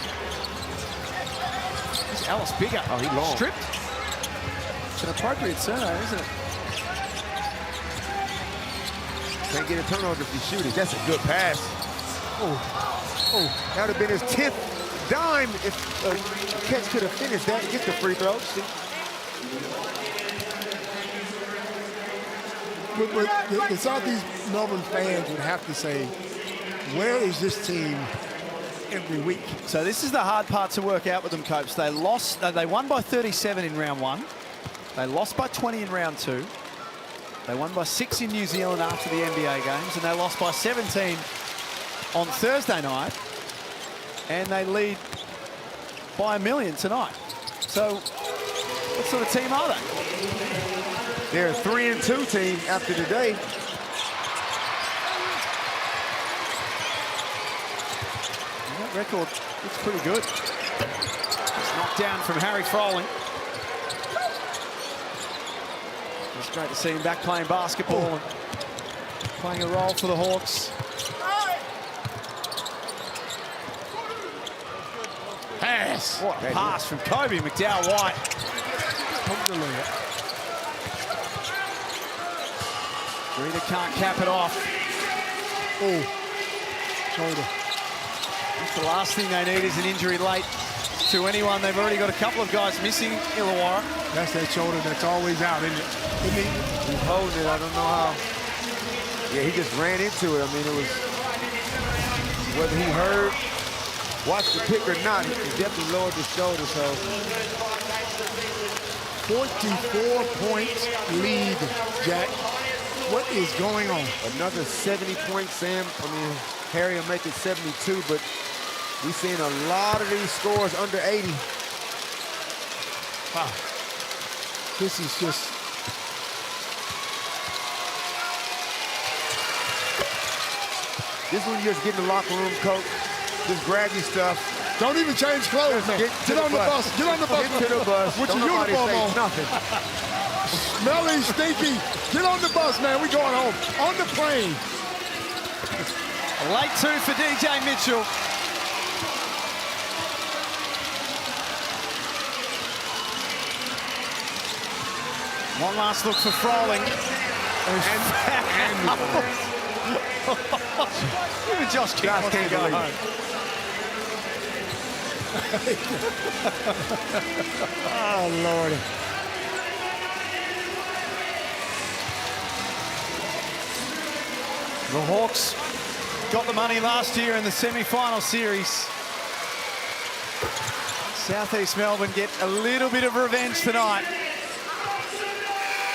Speaker 5: Is Ellis bigger?
Speaker 9: Oh, he long.
Speaker 5: Stripped. It's an appropriate turnover, isn't it?
Speaker 9: Can't get a turnover if you shoot it. That's a good pass. Oh, that would have been his 10th dime if Catch could have finished that and get the free throw.
Speaker 2: But the Southeast Melbourne fans would have to say, where is this team every week?
Speaker 5: So this is the hard part to work out with them, Copes. They lost. They won by 37 in round 1. They lost by 20 in round 2. They won by 6 in New Zealand after the NBA games, and they lost by 17 on Thursday night. And they lead by 1 million tonight. So what sort of team are they?
Speaker 9: They're a 3-2 team after today.
Speaker 5: That record looks pretty good. It's knocked down from Harry Froling. It's great to see him back playing basketball and playing a role for the Hawks.
Speaker 2: Pass.
Speaker 5: What a pass from Kobe McDowell-White. Rita can't cap it off.
Speaker 2: Oh, shoulder.
Speaker 5: That's the last thing they need is an injury late to anyone. They've already got a couple of guys missing Illawarra.
Speaker 2: That's that shoulder that's always out, isn't it?
Speaker 9: He's holding it. I don't know how. Yeah, he just ran into it. I mean, it was whether he heard, watched the pick or not, he definitely lowered his shoulder. So
Speaker 2: 44-point lead, Jack. What is going on?
Speaker 9: Another 70 points, Sam. I mean, Harry will make it 72, but we've seen a lot of these scores under 80.
Speaker 2: Wow. This is just...
Speaker 9: This one you just get in the locker room, coach. Just grab your stuff.
Speaker 2: Don't even change clothes, man. Get on the bus. Get on the bus.
Speaker 9: Get to the bus.
Speaker 2: With your uniform on.
Speaker 9: Nothing.
Speaker 2: Smelly, stinky. Get on the bus, man. We're going home. On the plane.
Speaker 5: A late 2 for DJ Mitchell. One last look for Froling. Even Josh King wants to go home.
Speaker 2: Oh, Lord.
Speaker 5: The Hawks got the money last year in the semi-final series. Southeast Melbourne get a little bit of revenge tonight.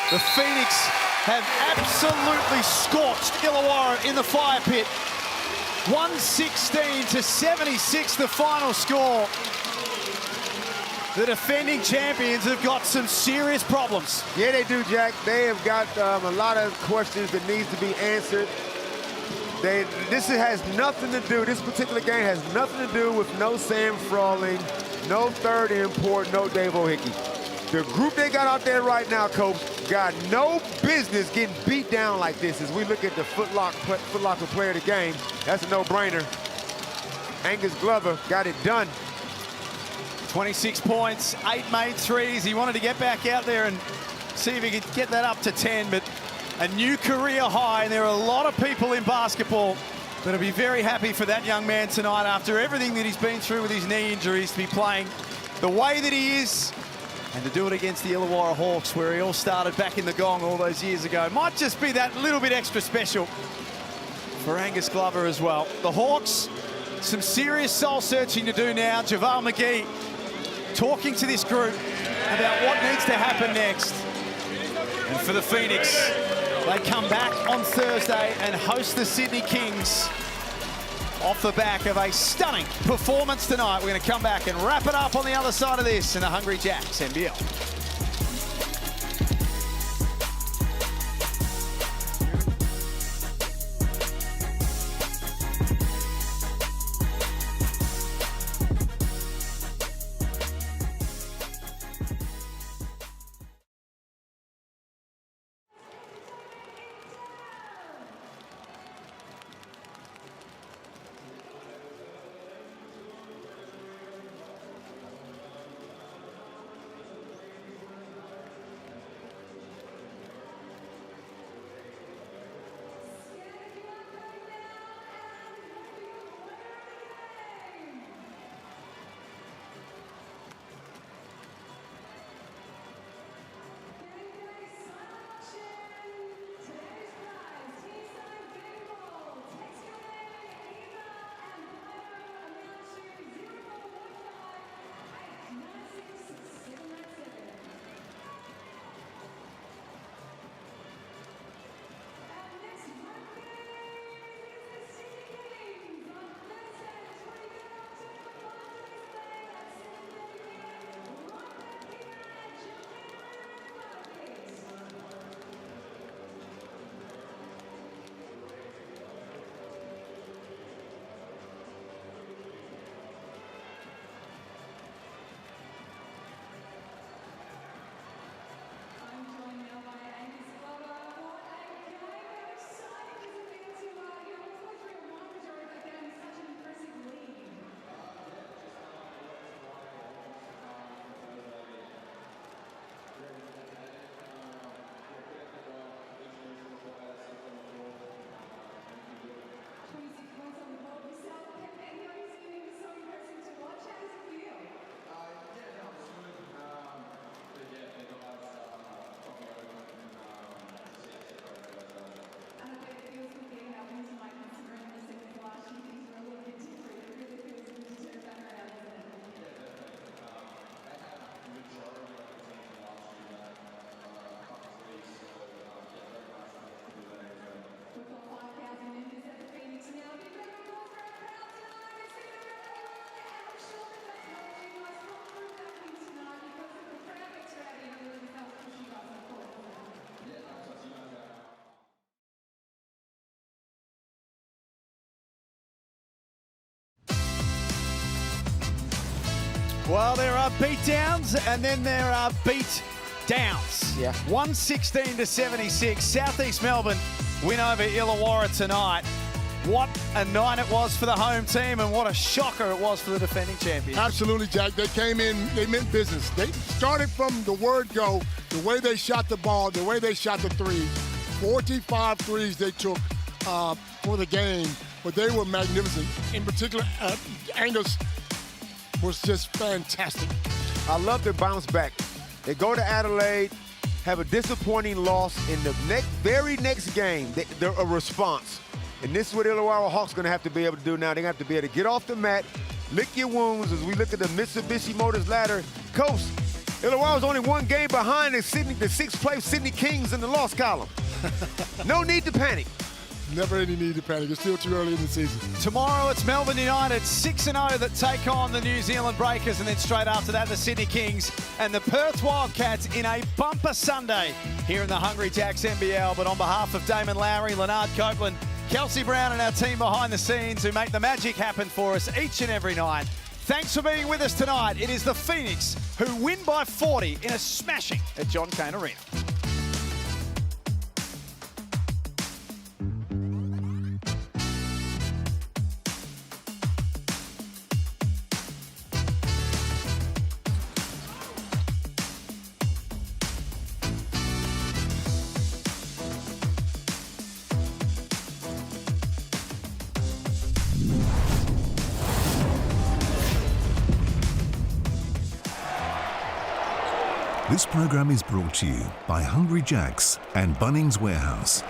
Speaker 5: The Phoenix have absolutely scorched Illawarra in the fire pit. 116-76 the final score. The defending champions have got some serious problems.
Speaker 9: Yeah, they do, Jack. They have got a lot of questions that needs to be answered. This has nothing to do, this particular game has nothing to do with no Sam Frawley, no third import, no Dave O'Hickey. The group they got out there right now, Coach, got no business getting beat down like this. As we look at the Foot Locker player of the game, that's a no-brainer. Angus Glover got it done.
Speaker 5: 26 points, 8 made threes. He wanted to get back out there and see if he could get that up to 10, but a new career high, and there are a lot of people in basketball that'll be very happy for that young man tonight after everything that he's been through with his knee injuries, to be playing the way that he is and to do it against the Illawarra Hawks, where he all started back in the Gong all those years ago. Might just be that little bit extra special for Angus Glover as well. The Hawks, some serious soul searching to do now. JaVale McGee talking to this group about what needs to happen next. And for the Phoenix, they come back on Thursday and host the Sydney Kings off the back of a stunning performance tonight. We're going to come back and wrap it up on the other side of this in the Hungry Jacks NBL. Well, there are beatdowns and then there are beat downs.
Speaker 9: Yeah.
Speaker 5: 116-76. Southeast Melbourne win over Illawarra tonight. What a night it was for the home team, and what a shocker it was for the defending champions.
Speaker 2: Absolutely, Jack. They came in, they meant business. They started from the word go, the way they shot the ball, the way they shot the threes. 45 threes they took for the game, but they were magnificent. In particular, Angus was just fantastic.
Speaker 9: I love the bounce back. They go to Adelaide, have a disappointing loss in the very next game. They're a response. And this is what Illawarra Hawks going to have to be able to do now. They're going to have to be able to get off the mat, lick your wounds as we look at the Mitsubishi Motors ladder. Coach, Illawarra's only one game behind the 6th place Sydney Kings in the loss column. No need to panic.
Speaker 2: Never any need to panic. It's still too early in the season.
Speaker 5: Tomorrow it's Melbourne United 6-0 that take on the New Zealand Breakers, and then straight after that the Sydney Kings and the Perth Wildcats in a bumper Sunday here in the Hungry Jacks NBL. But on behalf of Damon Lowry, Leonard Copeland, Kelsey Brown and our team behind the scenes who make the magic happen for us each and every night, thanks for being with us tonight. It is the Phoenix who win by 40 in a smashing at John Cain Arena.
Speaker 16: This program is brought to you by Hungry Jacks and Bunnings Warehouse.